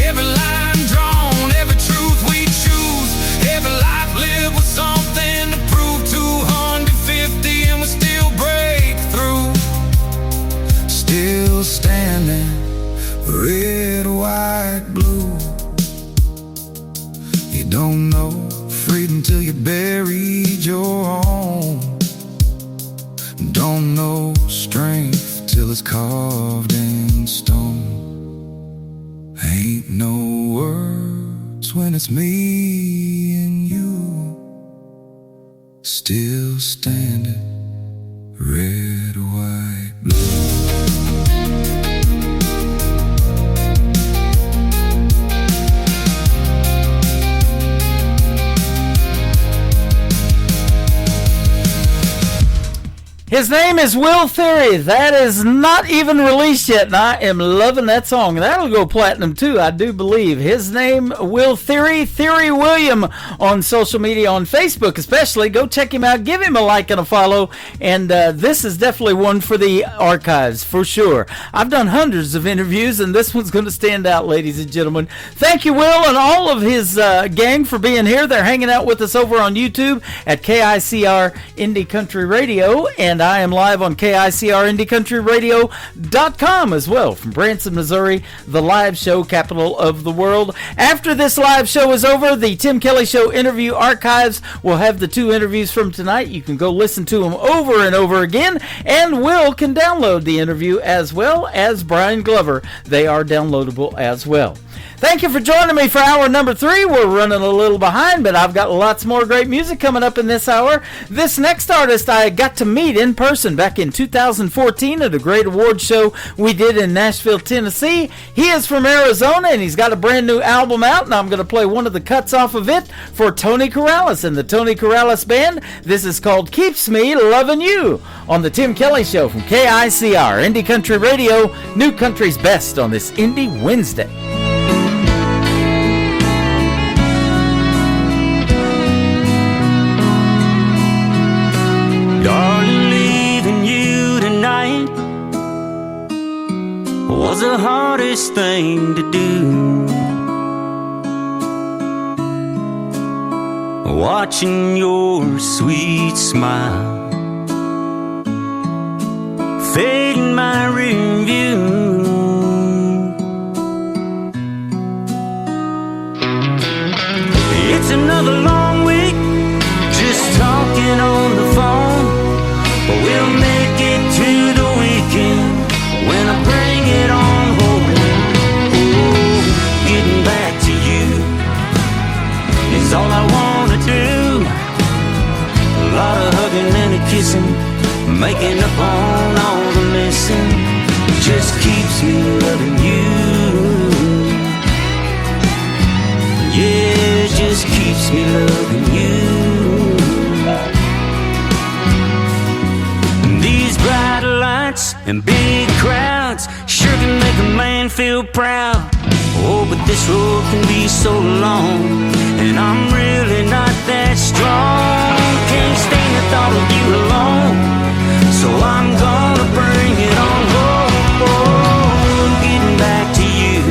Every line drawn, every truth we choose, every life lived with something to prove. 250 and we still break through. Still standing, red, white, blue. You don't know freedom till you buried your own. Don't know strength till it's carved in stone. Ain't no words when it's me and you. Still standing, red, white, blue. His name is Will Theory. That is not even released yet, and I am loving that song. That'll go platinum too, I do believe. His name, Will Theory, Theory William on social media, on Facebook especially. Go check him out. Give him a like and a follow. And this is definitely one for the archives, for sure. I've done hundreds of interviews, and this one's going to stand out, ladies and gentlemen. Thank you, Will, and all of his gang for being here. They're hanging out with us over on YouTube at KICR Indie Country Radio, and I am live on KICRIndieCountryRadio.com as well from Branson, Missouri, the live show capital of the world. After this live show is over, the Tim Kelly Show interview archives will have the 2 interviews from tonight. You can go listen to them over and over again, and Will can download the interview as well as Brian Glover. They are downloadable as well. Thank you for joining me for hour number 3. We're running a little behind, but I've got lots more great music coming up in this hour. This next artist I got to meet in person back in 2014 at a great award show we did in Nashville, Tennessee. He is from Arizona, and he's got a brand new album out, and I'm going to play one of the cuts off of it for Tony Corrales and the Tony Corrales Band. This is called Keeps Me Loving You on the Tim Kelly Show from KICR Indie Country Radio, New Country's Best on this Indie Wednesday. Darling, leaving you tonight was the hardest thing to do. Watching your sweet smile fade in my rear view. It's another long week just talking on the phone. We'll make it to keeps me loving you. These bright lights and big crowds sure can make a man feel proud. Oh, but this road can be so long, and I'm really not that strong. Can't stand the thought of you alone, so I'm gonna bring it on home. Getting back to you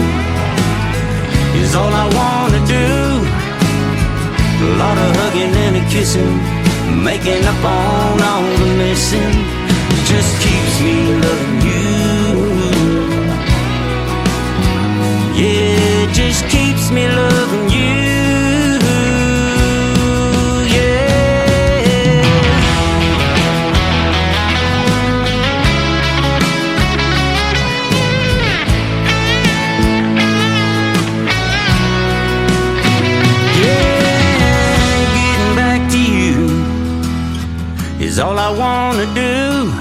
is all I wanna do. A lot of hugging and a kissing, making up on all the missing. Just keeps me loving you. Yeah, it just keeps me loving you. All I wanna do.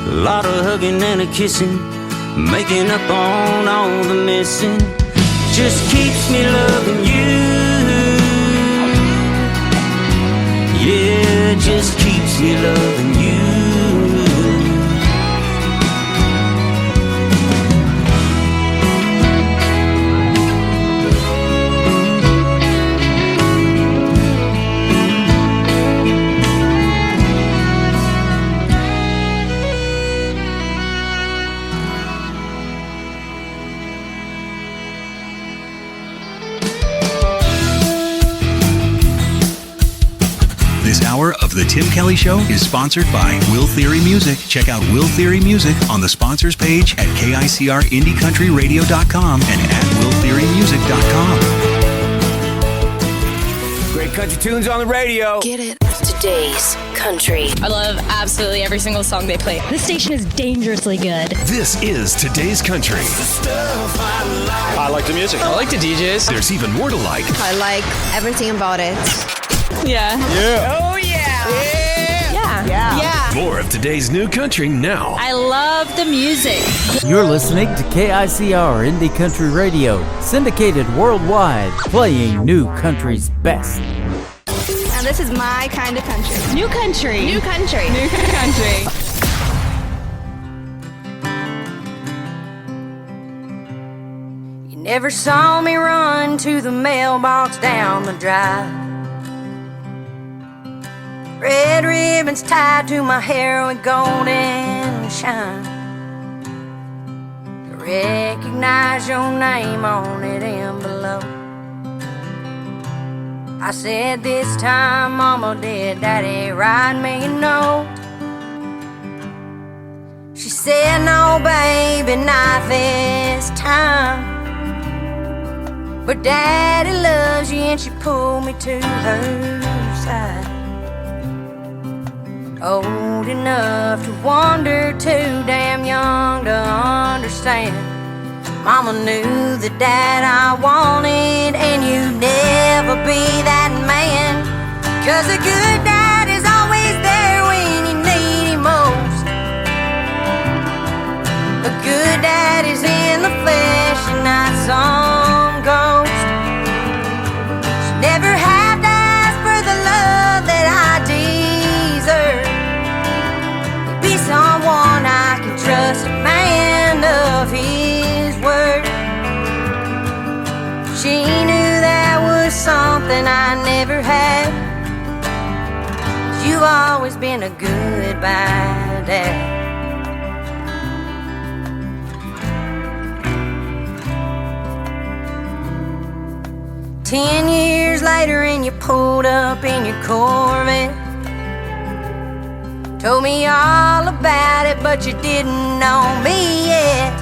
A lot of hugging and a kissing, making up on all the missing. Just keeps me loving you. Yeah, it just keeps me loving you. This hour of The Tim Kelly Show is sponsored by Will Theory Music. Check out Will Theory Music on the sponsors page at KICRIndieCountryRadio.com and at WillTheoryMusic.com. Great country tunes on the radio. Get it. Today's country. I love absolutely every single song they play. This station is dangerously good. This is Today's Country. I like the music. I like the DJs. There's even more to like. I like everything about it. Yeah. Yeah. Oh, yeah. Yeah. More of today's new country now. I love the music. You're listening to KICR Indie Country Radio, syndicated worldwide, playing new country's best. And this is my kind of country. New country. New country. New country. You never saw me run to the mailbox down the drive. Red ribbons tied to my hair with golden shine. I recognize your name on that envelope. I said this time, Mama, did Daddy write me a note? She said, no, baby, not this time. But Daddy loves you, and she pulled me to her side. Old enough to wonder, too damn young to understand. Mama knew the dad I wanted, and you'd never be that man. 'Cause a good dad is always there when you need him most. A good dad is in the flesh and not some ghost. She never have to ask for the love that I deserve. Be someone I can trust, a man of his word. She knew that was something I never had. You've always been a goodbye dad. "10 years later and you pulled up in your Corvette. Told me all about it, but you didn't know me yet.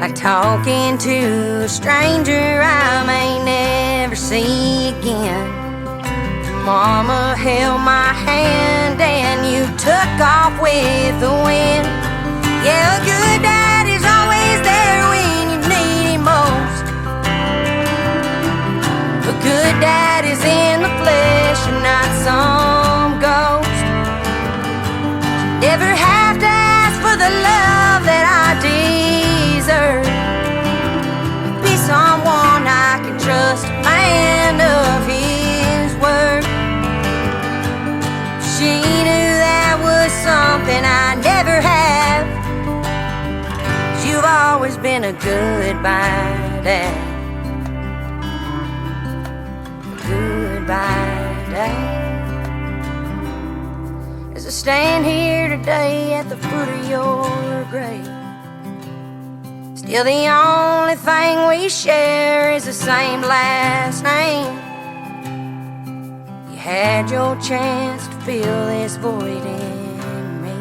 Like talking to a stranger I may never see again. Mama held my hand and you took off with the wind. Yeah, a good dad is always there when you need him most. A good dad is in the flesh and not some ghost. Never have to ask for the love that I deserve. Be someone I can trust, been a goodbye, Dad. Goodbye, Dad. As I stand here today at the foot of your grave, still the only thing we share is the same last name. You had your chance to fill this void in me,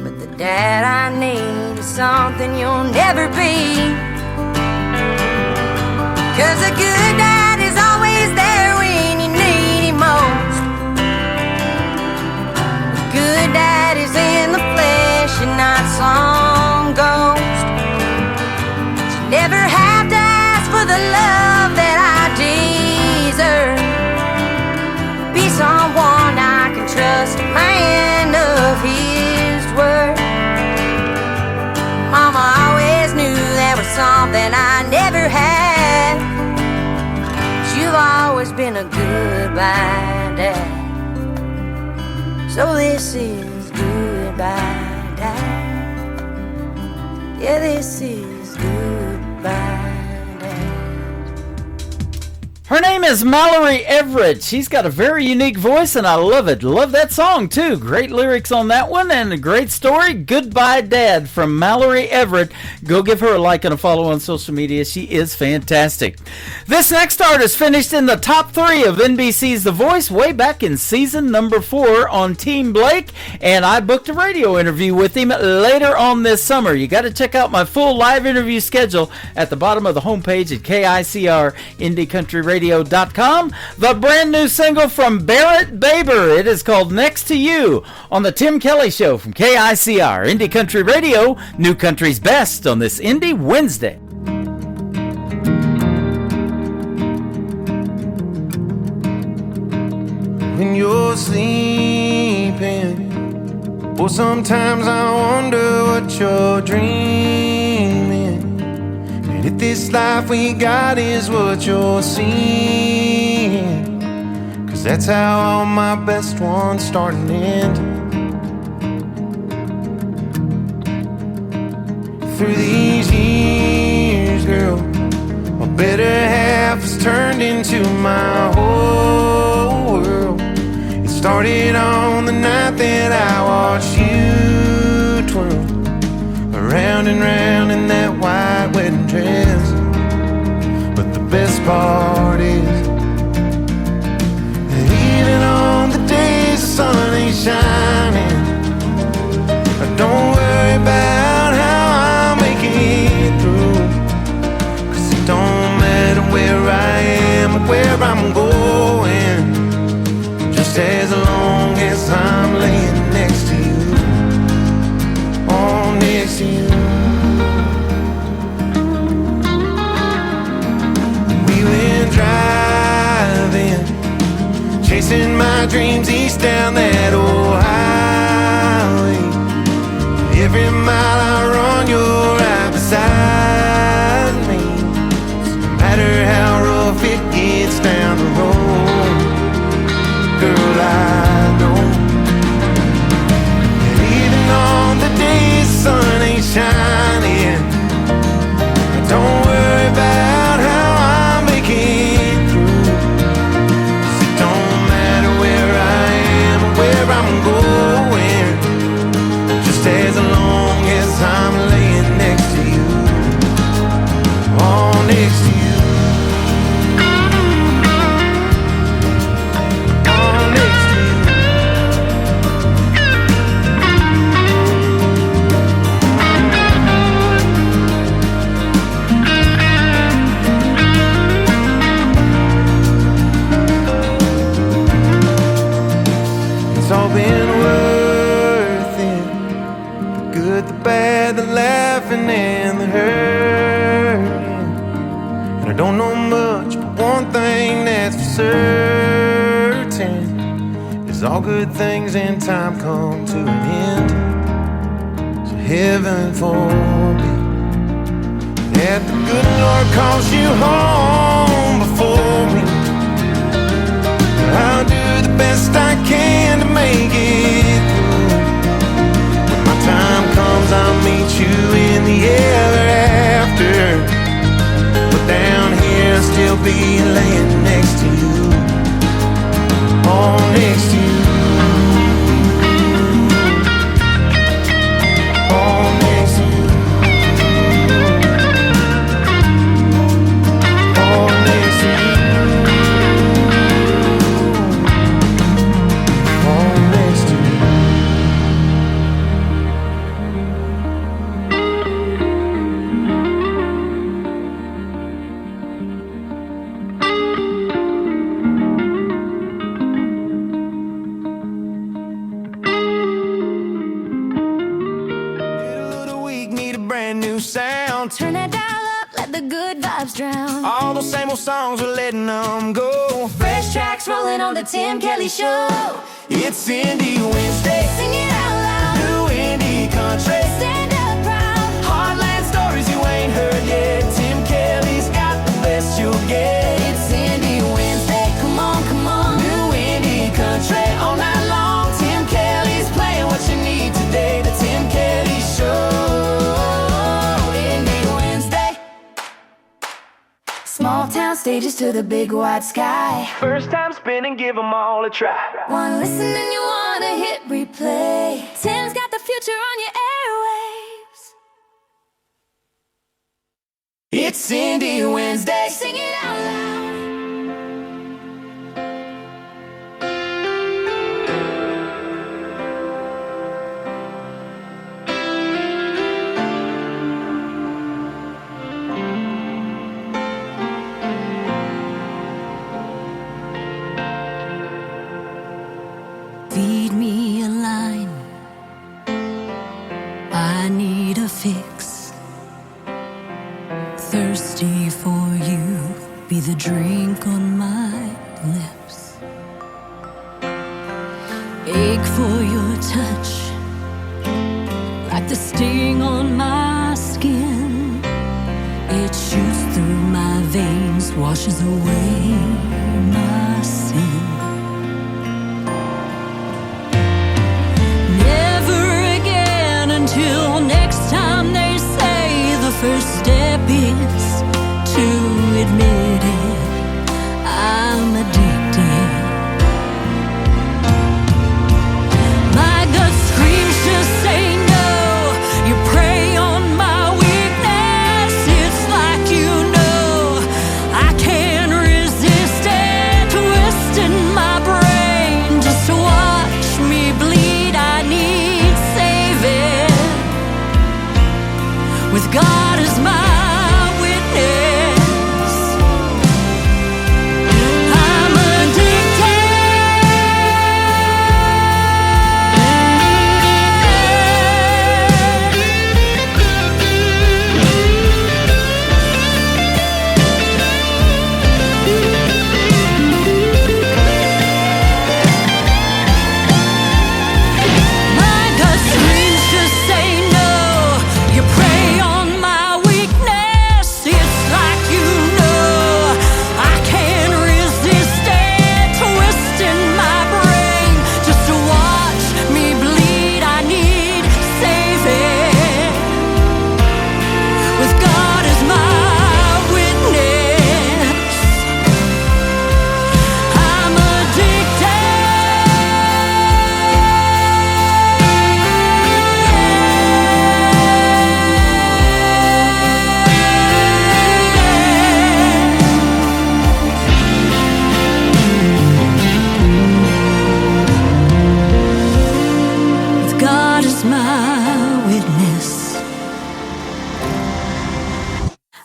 but the dad I need is something you'll never be. 'Cause a good dad is always there when you need him most. A good dad is in the flesh and not some ghost. You never have to ask for the love that I deserve. Be someone I can trust, a man of his word. Mama always knew there was something I never had. You've always been a goodbye, Dad. So this is goodbye, Dad. Yeah, this is goodbye. Her name is Mallory Everett. She's got a very unique voice, and I love it. Love that song, too. Great lyrics on that one, and a great story. Goodbye, Dad, from Mallory Everett. Go give her a like and a follow on social media. She is fantastic. This next artist finished in the top 3 of NBC's The Voice way back in season number 4 on Team Blake, and I booked a radio interview with him later on this summer. You got to check out my full live interview schedule at the bottom of the homepage at KICR Indie Country Radio. The brand new single from Barrett Baber. It is called Next to You on the Tim Kelly Show from KICR Indie Country Radio, New Country's Best on this Indie Wednesday. When you're sleeping, well, sometimes I wonder what you're dreaming. And if this life we got is what you're seeing, 'cause that's how all my best ones start and end. Through these years, girl, my better half has turned into my whole world. It started on the night that I watched you twirl round and round in that white wedding dress. But the best part is that even on the days the sun ain't shining, don't worry about how I make it through. 'Cause it don't matter where I am or where I'm going, just as long as I'm laying next to you. Oh, next to you. We went driving, chasing my dreams east down that old highway. Every mile I run, you're right beside me. So no matter how rough it gets down the road, girl, I know that even on the days the sun ain't shining, don't worry about how I make it through. 'Cause it don't matter where I am or where I'm going, just as long as I'm laying next to you. Oh, next to you. Oh, next to you. It's all been worth it. The good, the bad, the laughing and the hurting. And I don't know much, but one thing that's for certain is all good things in time come to an end. So heaven forbid that the good Lord calls you home before me. I'll do the best I can to make it through. When my time comes, I'll meet you in the sound. Turn that dial up, let the good vibes drown. All those same old songs, we're letting them go. Fresh tracks rolling on the Tim Kelly Show. It's Indie Wednesday. Sing it out loud. New indie country. Stand up proud. Heartland stories you ain't heard yet. Tim Kelly's got the best you'll get. It's Indie Wednesday. Come on, come on. New indie country all night long. Tim Kelly's playing what you need today. The Tim Kelly Show. Indie Wednesday. Small town stages to the big wide sky. First time spinning, give them all a try. One listen and you wanna hit replay. Tim's got the future on your airwaves. It's Indie Wednesday. Sing it out loud. Feed me a line. I need a fix. Thirsty for you, be the drink on my lips. Ache for your touch, like the sting on my skin. It shoots through my veins, washes away my sin. Never again until next time they say the first step is to admit it. I'm addicted. My gut screams to say no. You prey on my weakness. It's like you know I can't resist it. Twisting my brain just to watch me bleed. I need saving. With God as my witness, I'm My gut screams to say no. You prey on my weakness. It's like you know I can't resist it. Twisting my brain just to watch me bleed. I need saving. With God as my witness, I'm With God as my witness,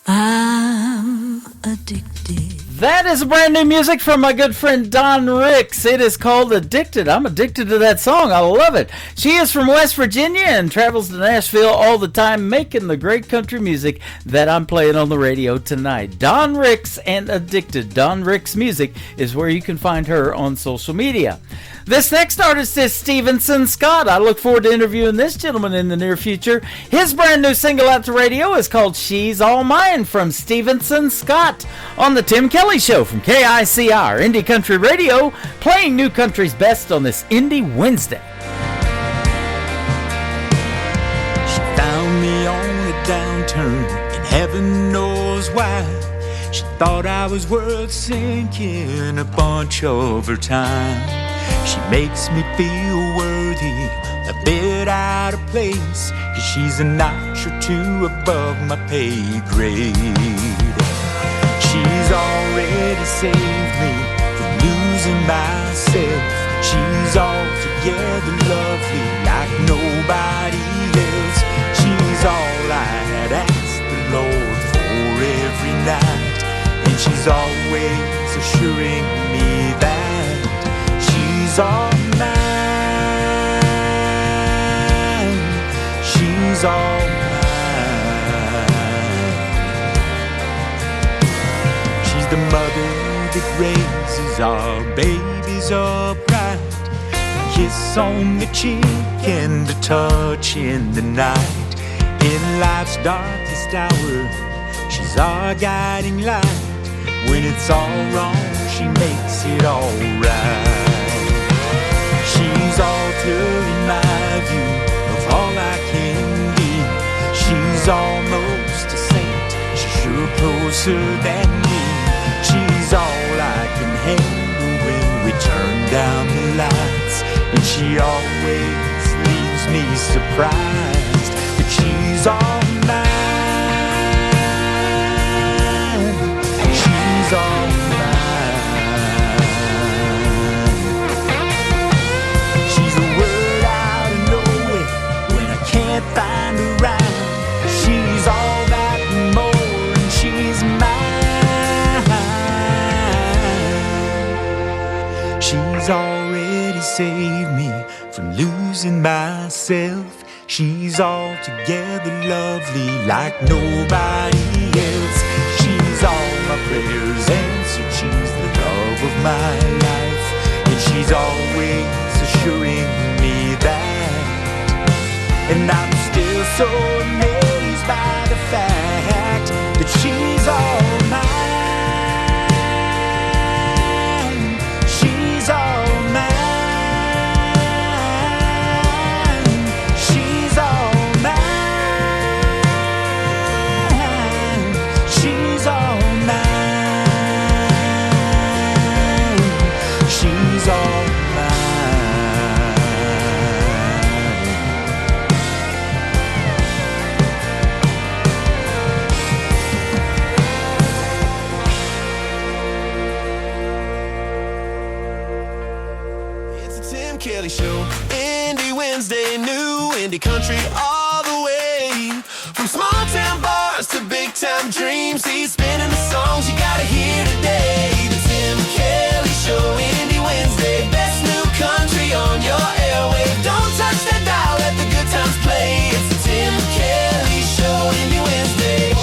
I'm addicted. That is brand new music from my good friend Don Ricks. It is called Addicted. I'm addicted to that song. I love it. She is from West Virginia and travels to Nashville all the time, making the great country music that I'm playing on the radio tonight. Don Ricks and Addicted. Don Ricks Music is where you can find her on social media. This next artist is Stevenson Scott. I look forward to interviewing this gentleman in the near future. His brand new single out to radio is called She's All Mine from Stevenson Scott on the Tim Kelly Show from KICR Indie Country Radio, playing new country's best on this Indie Wednesday. She found me on a downturn, and heaven knows why. She thought I was worth sinking a bunch over time. She makes me feel worthy, a bit out of place, 'cause she's a notch or two above my pay grade. She's already saved me from losing myself. She's altogether lovely like nobody else. She's all I had asked the Lord for every night, and she's always assuring me that she's all mine. She's all mine. raises our babies upright. A kiss on the cheek and a touch in the night. In life's darkest hour, she's our guiding light. When it's all wrong, she makes it all right. She's altar in my view of all I can be. She's almost a saint, she's sure closer than me. She's all I can handle when we turn down the lights. And she always leaves me surprised that she's all mine. She's all mine. She's a word out of nowhere when I can't find her rhyme. She's all that and more, and she's mine. She's already saved me from losing myself. She's altogether lovely like nobody else. She's all my prayers answered. She's the love of my life, and she's always assuring me that. And I'm still so amazed by the fact that she's all mine. She's all mine. She's all mine. She's all mine. She's all Kelly Show, Indie Wednesday, new indie country all the way. From small town bars to big time dreams, he's spinning the songs you gotta hear today. The Tim Kelly Show, Indie Wednesday, best new country on your airwave. Don't touch that dial, let the good times play. It's the Tim Kelly Show, Indie Wednesday.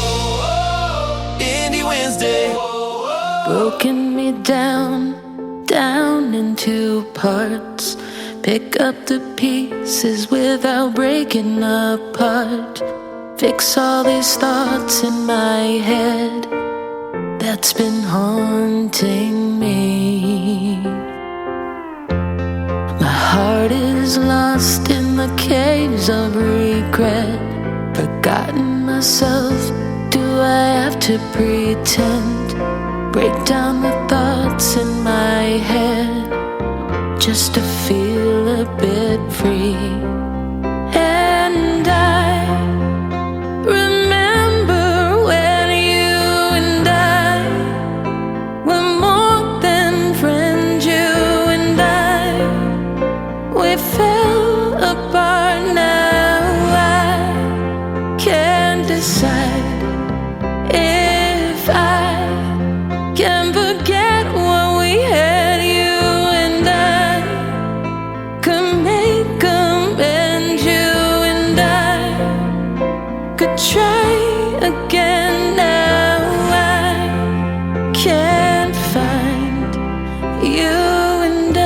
Indie Wednesday. Broken me down, down into parts. Pick up the pieces without breaking apart. Fix all these thoughts in my head that's been haunting me. My heart is lost in the caves of regret. Forgotten myself, do I have to pretend? Break down the thoughts in my head just to feel a bit free. And I remember when you and I were more than friends. You and I, we fell apart. Now I can't decide if I can forget what we had. You and I could make amends. You and I could try again. Now I can't find you and I.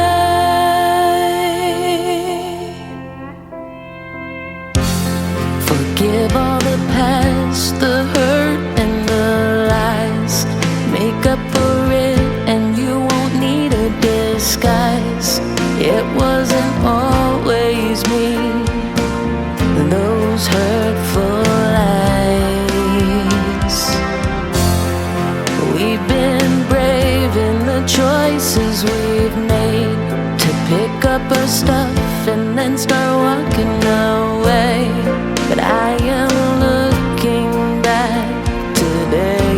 Forgive all the past, the hurt and the lies. Make up for it and you won't need a disguise. It wasn't always me, those hurtful lies. We've been brave in the choices we've made to pick up our stuff and then start walking away. But I am looking back today.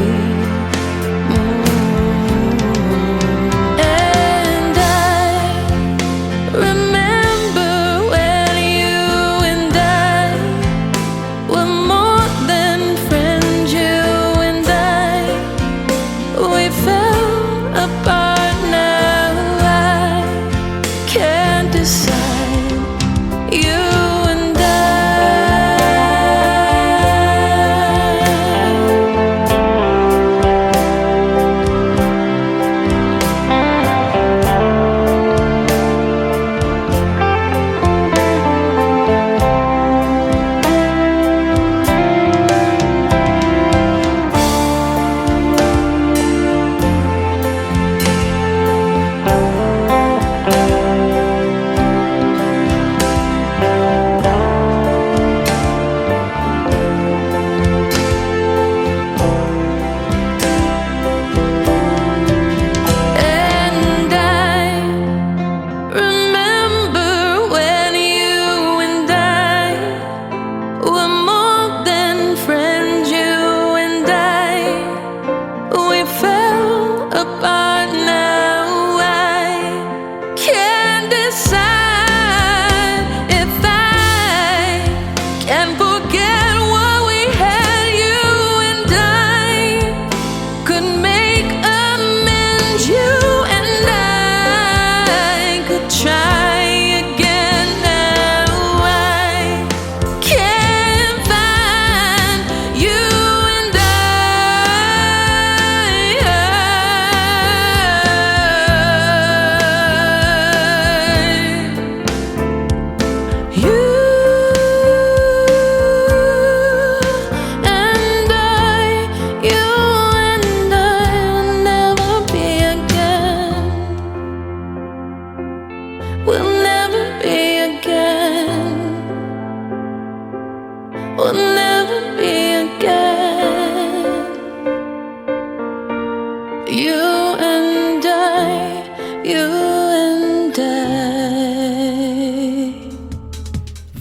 And I remember when you and I were more than friends. You and I, we fell apart. Now I can't decide. You and I.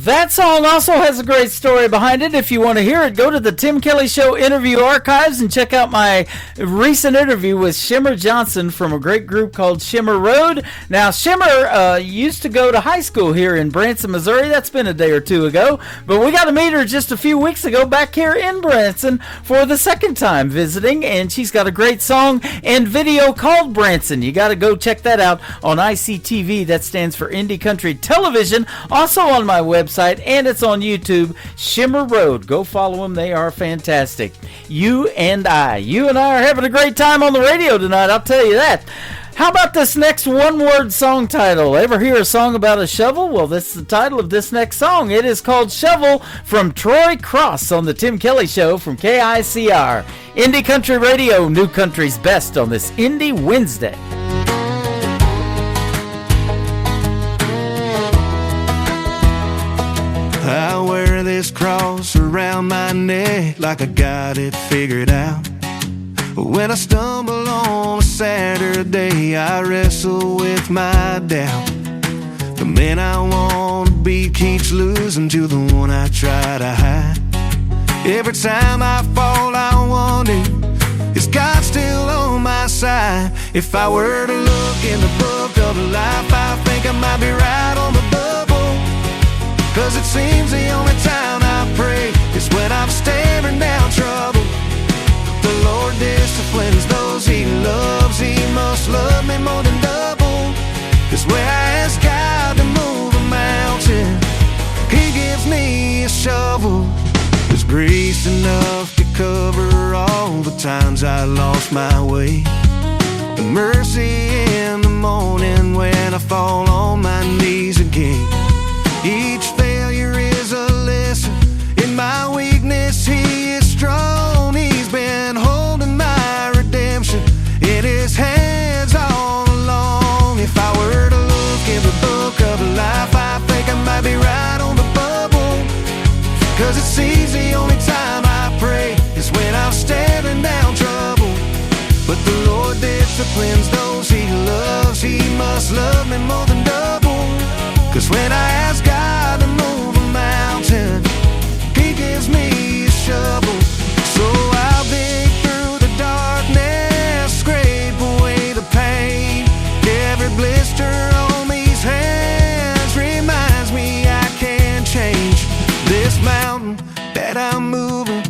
That song also has a great story behind it. If you want to hear it, go to the Tim Kelly Show interview archives and check out my recent interview with Shimmer Johnson from a great group called Shimmer Road. Now, Shimmer used to go to high school here in Branson, Missouri. That's been a day or two ago. But we got to meet her just a few weeks ago back here in Branson for the second time visiting. And she's got a great song and video called Branson. You got to go check that out on ICTV. That stands for Indie Country Television. Also on my website. And it's on YouTube, Shimmer Road. Go follow them. They are fantastic. You and I are having a great time on the radio tonight, I'll tell you that. How about this next one-word song title? Ever hear a song about a shovel? Well, this is the title of this next song. It is called Shovel from Troy Cross on the Tim Kelly Show from KICR. Indie Country Radio, New Country's Best on this Indie Wednesday. I wear this cross around my neck like I got it figured out. When I stumble on a Saturday, I wrestle with my doubt. The man I want to be keeps losing to the one I try to hide. Every time I fall, I wonder, is God still on my side? If I were to look in the book of life, I think I might be right on the bubble. 'Cause it seems the only time I pray is when I'm staring down trouble. The Lord disciplines those He loves. He must love me more than double. 'Cause where I ask God to move a mountain, He gives me a shovel. There's grace enough to cover all the times I lost my way. The mercy in the morning when I fall on my knees again. Each failure is a lesson. In my weakness, He is strong. He's been holding my redemption in His hands all along. If I were to look in the book of life, I think I might be right on the bubble. 'Cause it seems the only time I pray is when I'm staring down trouble. But the Lord disciplines those He loves. He must love me more than double. 'Cause when I ask God to move a mountain, He gives me a shovel. So I'll dig through the darkness, scrape away the pain. Every blister on these hands reminds me I can change this mountain that I'm moving.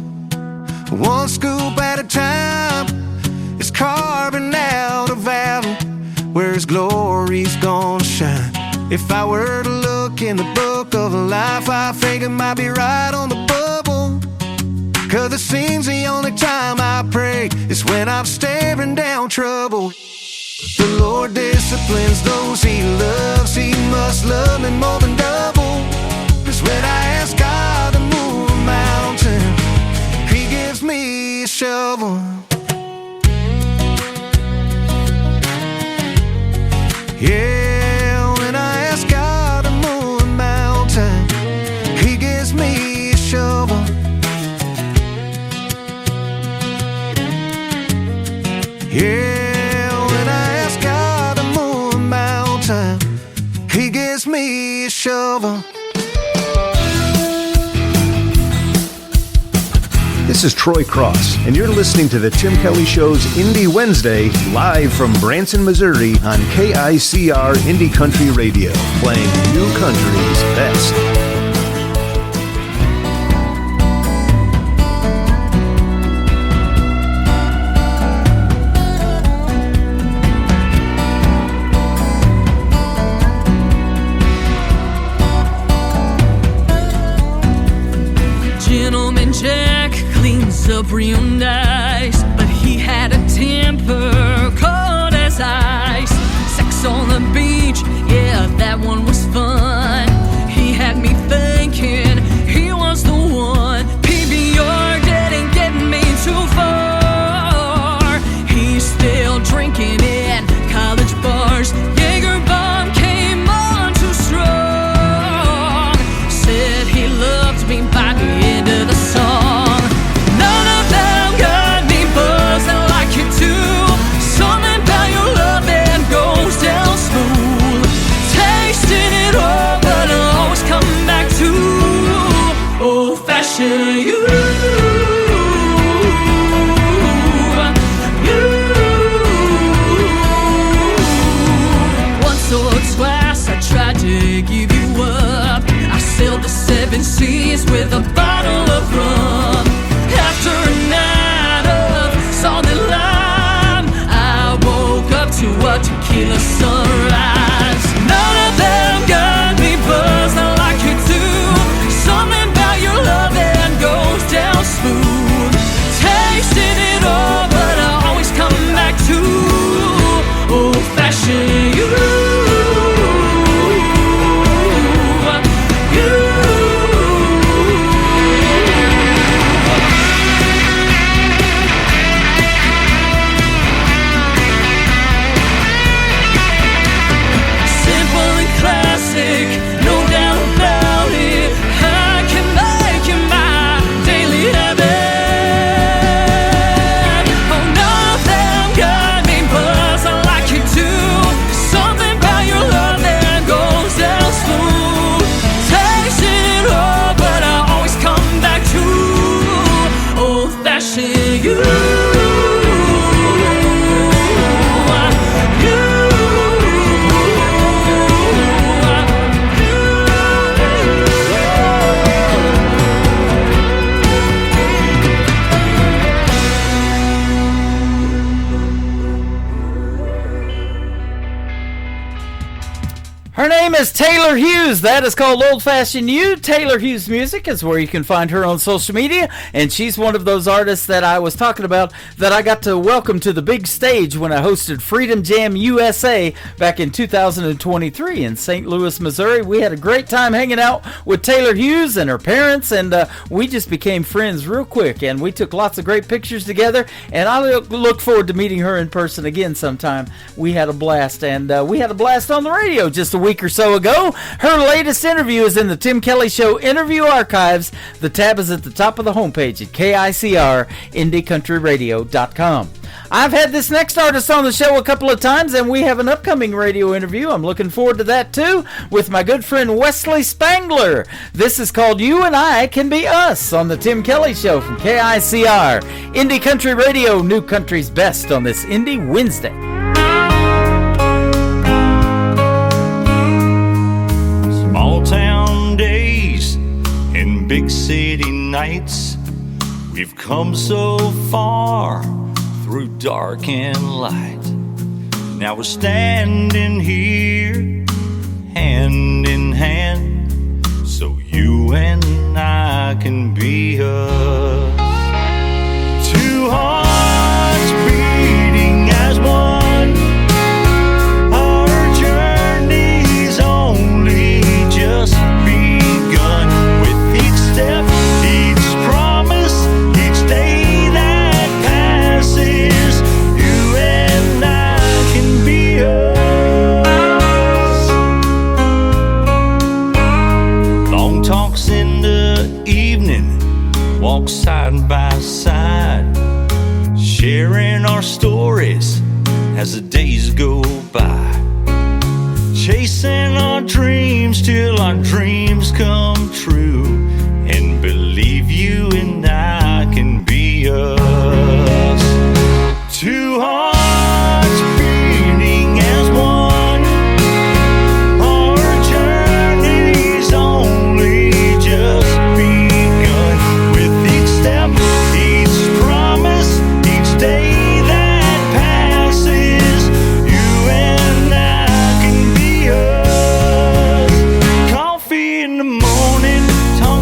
One scoop at a time is carving out a valley where His glory's gonna shine. If I were to look in the book of life, I think it might be right on the bubble. 'Cause it seems the only time I pray is when I'm staring down trouble. The Lord disciplines those He loves. He must love me more than double. 'Cause when I ask God to move a mountain, He gives me a shovel. Yeah. Yeah, when I ask God to move a mountain, He gives me a shovel. This is Troy Cross, and you're listening to the Tim Kelly Show's Indie Wednesday, live from Branson, Missouri on KICR Indie Country Radio, playing New Country's best. Gentleman Jack cleans up real nice, but he had a temper cold as ice. Sex on the beach, yeah, that one was fun. He had me old-fashioned you. Once or twice I tried to give you up. I sailed the 7 seas with a bottle of rum. After a night of solid lime, I woke up to a tequila sunrise. None of them got me buzzed like you do. Something about your love that goes down smooth. Tasting it all, but I always come back to old-fashioned you. Her name is Taylor Hughes. That is called Old Fashioned You. Taylor Hughes Music is where you can find her on social media, and she's one of those artists that I was talking about that I got to welcome to the big stage when I hosted Freedom Jam USA back in 2023 in St. Louis, Missouri. We had a great time hanging out with Taylor Hughes and her parents, and we just became friends real quick, and we took lots of great pictures together, and I look forward to meeting her in person again sometime. We had a blast, and we had a blast on the radio just a week or so ago. Her latest interview is in the Tim Kelly Show interview archives. The tab is at the top of the homepage at KICR-IndieCountryRadio.com. I've had this next artist on the show a couple of times, and we have an upcoming radio interview. I'm looking forward to that too, with my good friend Wesley Spangler. This is called You and I Can Be Us on the Tim Kelly Show from KICR. Indie Country Radio, New Country's Best on this Indie Wednesday. Small town days and big city nights, we've come so far through dark and light. Now we're standing here hand in hand, so you and I can be us. Two hearts beating as one. Our journey's only just begun. With each step, each promise, each day that passes, you and I can be us. Long talks in the evening, walk side by side, sharing our stories as the days go by, chasing our dreams till our dreams come true, and believe you and I can be us. Two hearts beating as one. Our journey's only just begun. With each step, each promise, each day that passes, you and I can be us. Coffee in the morning, talk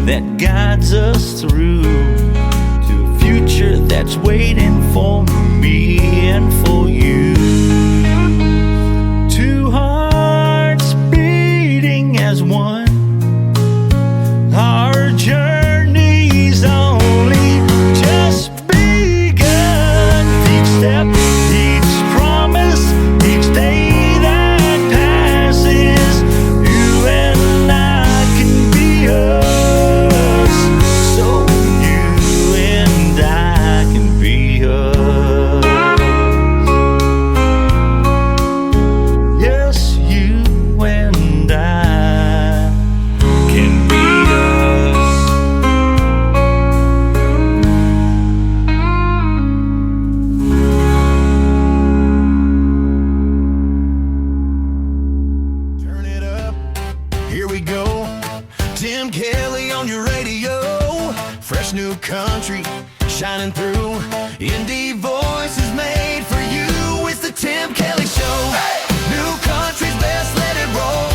that guides us through to a future that's waiting for me and for you. Two hearts beating as one. Our journey's only just begun. Each step, each promise, each day that passes, you and I can be us. So you and I can be us. Yes, you and I can be us. Turn it up, here we go. Tim Kelly on your radio. Fresh new country shining through. Indie voices made for you. It's the Tim Kelly Show. New country's best, let it roll.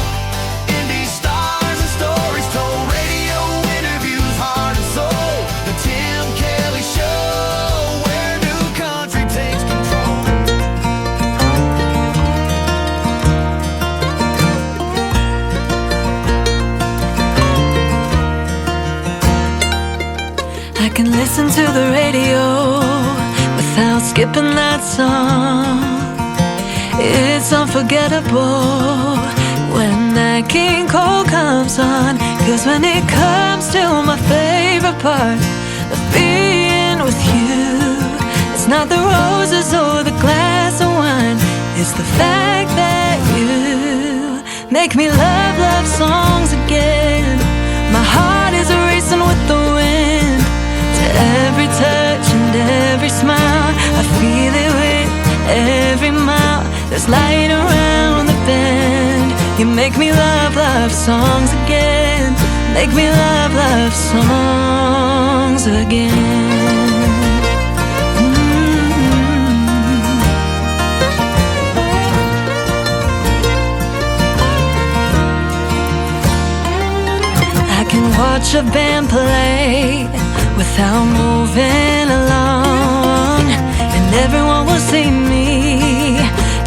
Indie stars and stories told. Radio interviews, heart and soul. The Tim Kelly Show, where new country takes control. I can listen to the radio without skipping that song. It's unforgettable when that King Cole comes on. 'Cause when it comes to my favorite part of being with you, it's not the roses or the glass of wine. It's the fact that you make me love songs again. My heart is racing with the wind. To every touch and every smile, I feel it with every mile. There's light around the bend. You make me love songs again. Make me love songs again. I can watch a band play without moving along, and everyone will see me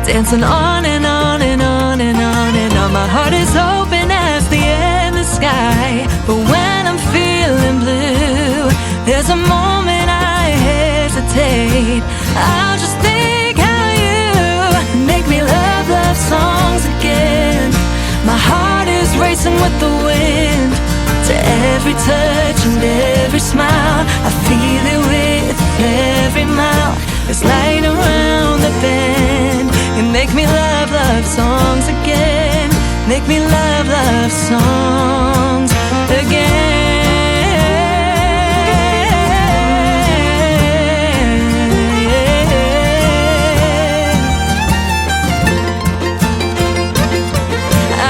dancing on and on and on and on and on. My heart is open as the endless sky, but when I'm feeling blue, there's a moment I hesitate. I'll just think how you make me love songs again. My heart is racing with the wind. To every touch and every smile, I feel it with every mile. There's light around the bend. You make me love songs again. Make me love songs again.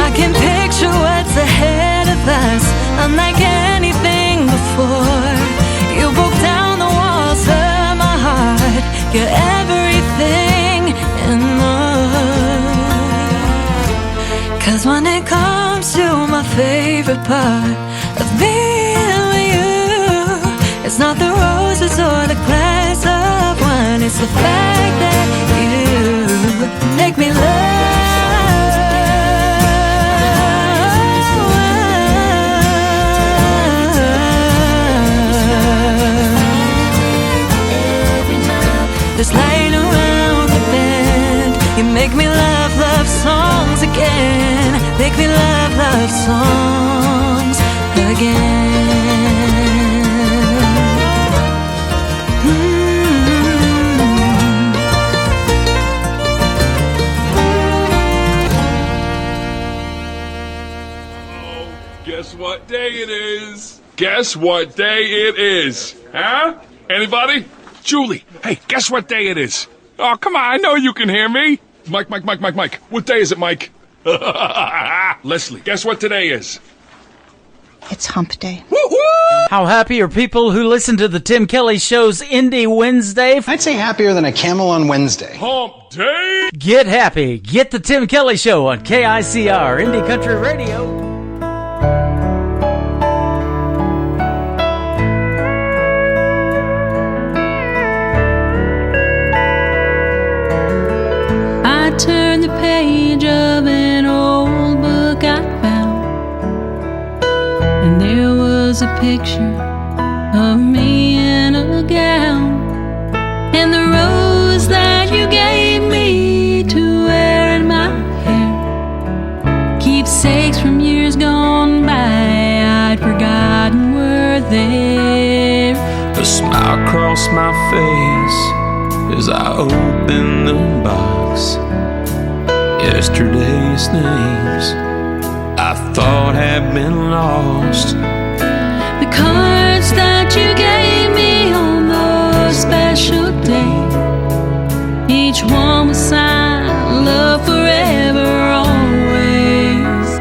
I can picture what's ahead of us, unlike anything before. You broke down the walls of my heart. You're everything and more. 'Cause when it comes to my favorite part of being with you, it's not the roses or the glass of wine. It's the fact that you make me There's light around the bend. You make me love songs again. Make me love songs again. Guess what day it is? Guess what day it is? Huh? Anybody? Julie, hey, guess what day it is? Oh, come on, I know you can hear me. Mike. What day is it, Mike? Leslie, guess what today is? It's hump day. Woo-hoo! How happy are people who listen to the Tim Kelly Show's Indie Wednesday? I'd say happier than a camel on Wednesday. Hump day! Get happy. Get the Tim Kelly Show on KICR Indie Country Radio. was a picture of me in a gown, and the rose that you gave me to wear in my hair, keepsakes from years gone by I'd forgotten were there. A smile crossed my face as I opened the box. Yesterday's names I thought had been lost. The cards that you gave me on those special days, each one was signed, love forever, always.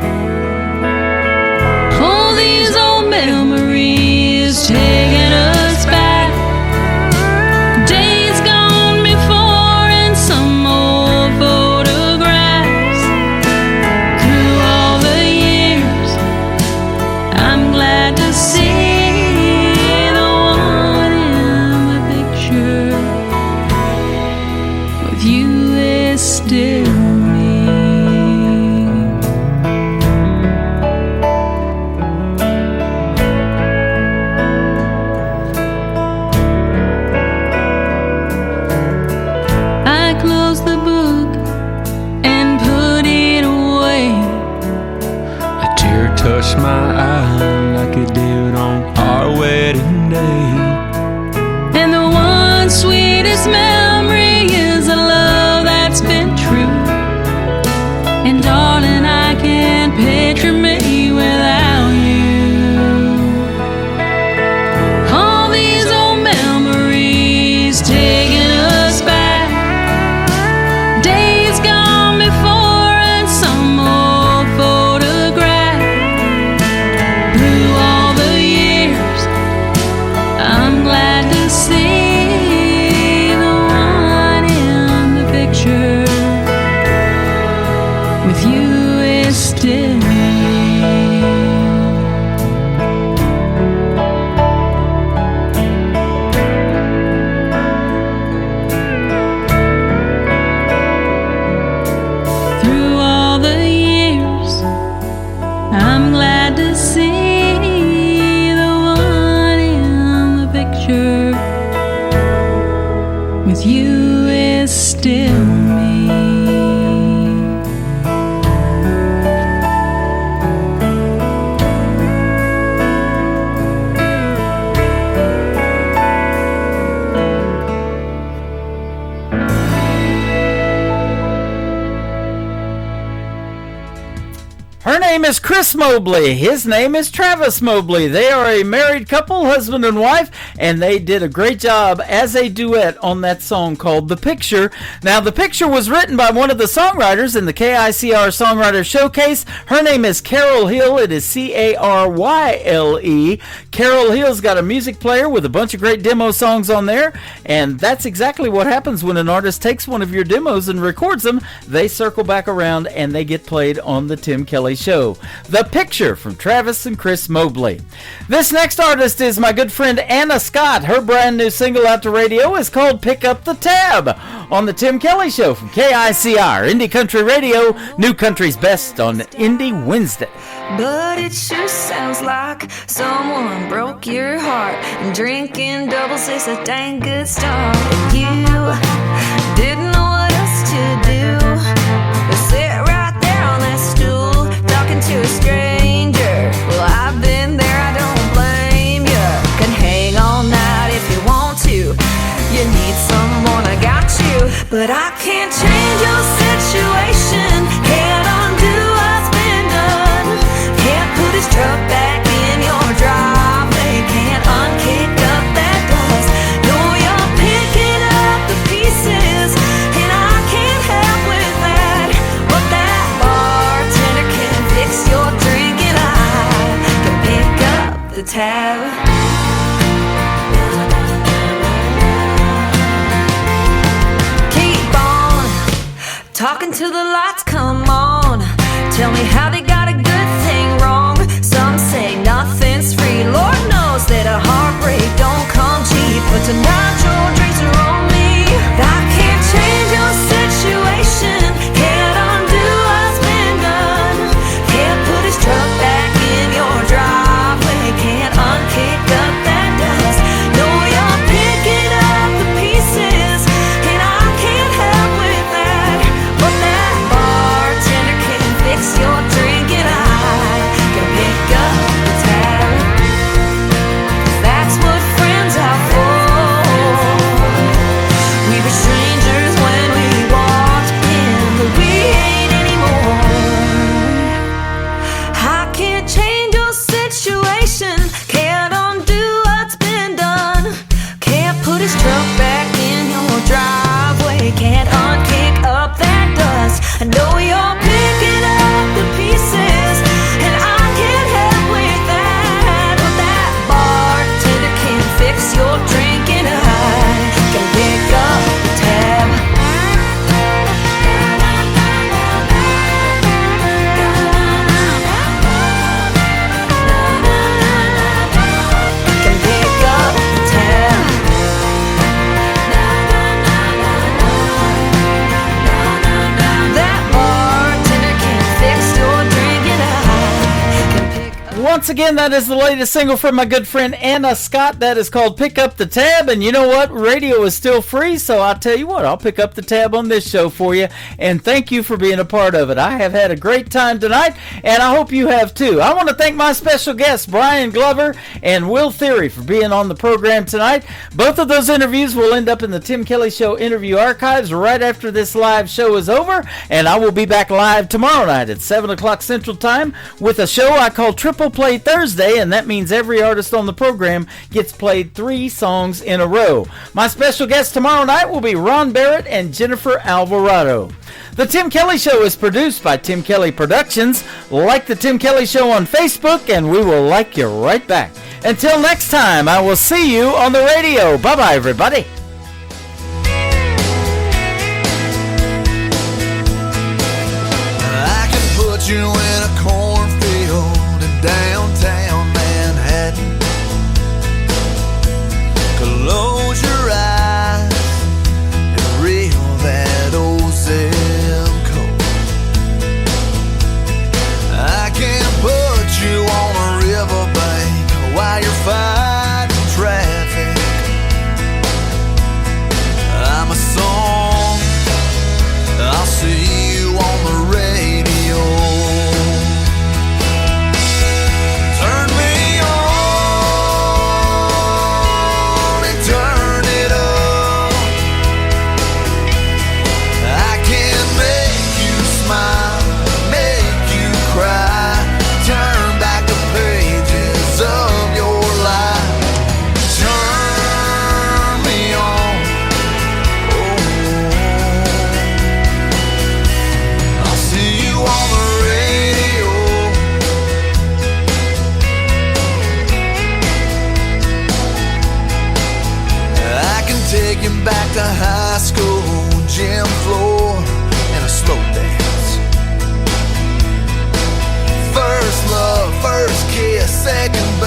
All these old memories taking us back, days gone before and some old photographs. Through all the years, I'm glad to see the one in the picture with you is still me. I closed the book and put it away. A tear touched my eye like it did on our wedding day. And the one sweetest memory is a love that's been true. And darling, I can't picture me without you. All these old memories taking us back, days gone before and some old photograph. Through all the years, I'm glad to see the one in the picture with you is still me. Through all the years, I'm glad to see the one in the picture with you is still me. Her name is Chris Mobley. His name is Travis Mobley. They are a married couple, husband and wife, and they did a great job as a duet on that song called The Picture. Now, The Picture was written by one of the songwriters in the KICR Songwriter Showcase. Her name is Carol Hill. It is Caryle. Carol Hill's got a music player with a bunch of great demo songs on there, and that's exactly what happens when an artist takes one of your demos and records them. They circle back around and they get played on the Tim Kelly Show. The Picture from Travis and Chris Mobley. This next artist is my good friend Anna Scott. Her brand new single out to radio is called Pick Up the Tab on the Tim Kelly Show from KICR, Indie Country Radio, New Country's Best on Indie Wednesday. But it sure sounds like someone broke your heart, and drinking doubles is a dang good start. If you didn't know what else to do, but sit right there on that stool talking to a stranger. Well, I've been there, I don't blame you. Can hang all night if you want to. You need someone, I got you. But I can't change your situation, can't undo what's been done. Can't put his truck back in your driveway, can't unkick up that dust. No, you're picking up the pieces, and I can't help with that. But that bartender can fix your drink, and I can pick up the tab. Talking to the lights, come on. Tell me how they got a good thing wrong. Some say nothing's free. Lord knows that a heartbreak don't come cheap. But tonight your drinks are on me. I can't change your situation, can't undo what's been done. Can't put his truck back in your driveway, can't undo once again, that is the latest single from my good friend Anna Scott. That is called Pick Up the Tab. And you know what? Radio is still free, so I'll tell you what, I'll pick up the tab on this show for you. And thank you for being a part of it. I have had a great time tonight, and I hope you have too. I want to thank my special guests, Brian Glover and Will Theory, for being on the program tonight. Both of those interviews will end up in the Tim Kelly Show interview archives right after this live show is over, and I will be back live tomorrow night at 7 o'clock Central Time with a show I call Triple Play Thursday, and that means every artist on the program gets played 3 songs in a row. My special guests tomorrow night will be Ron Barrett and Jennifer Alvarado. The Tim Kelly Show is produced by Tim Kelly Productions. Like the Tim Kelly Show on Facebook, and we will like you right back. Until next time, I will see you on the radio. Bye-bye, everybody. I can put you in a cornfield in downtown Manhattan. Close your eyes and reel that old zip code. I can put you on a riverbank while you're fighting traffic. I'm a song, I'll see you on the radio. Turn me on and turn it up. I can make you smile, make you cry, turn back the pages of your life. Turn me on, I'll see you on the radio. I can take you back to high school, gym floor, and a slow dance. First love, first kiss, second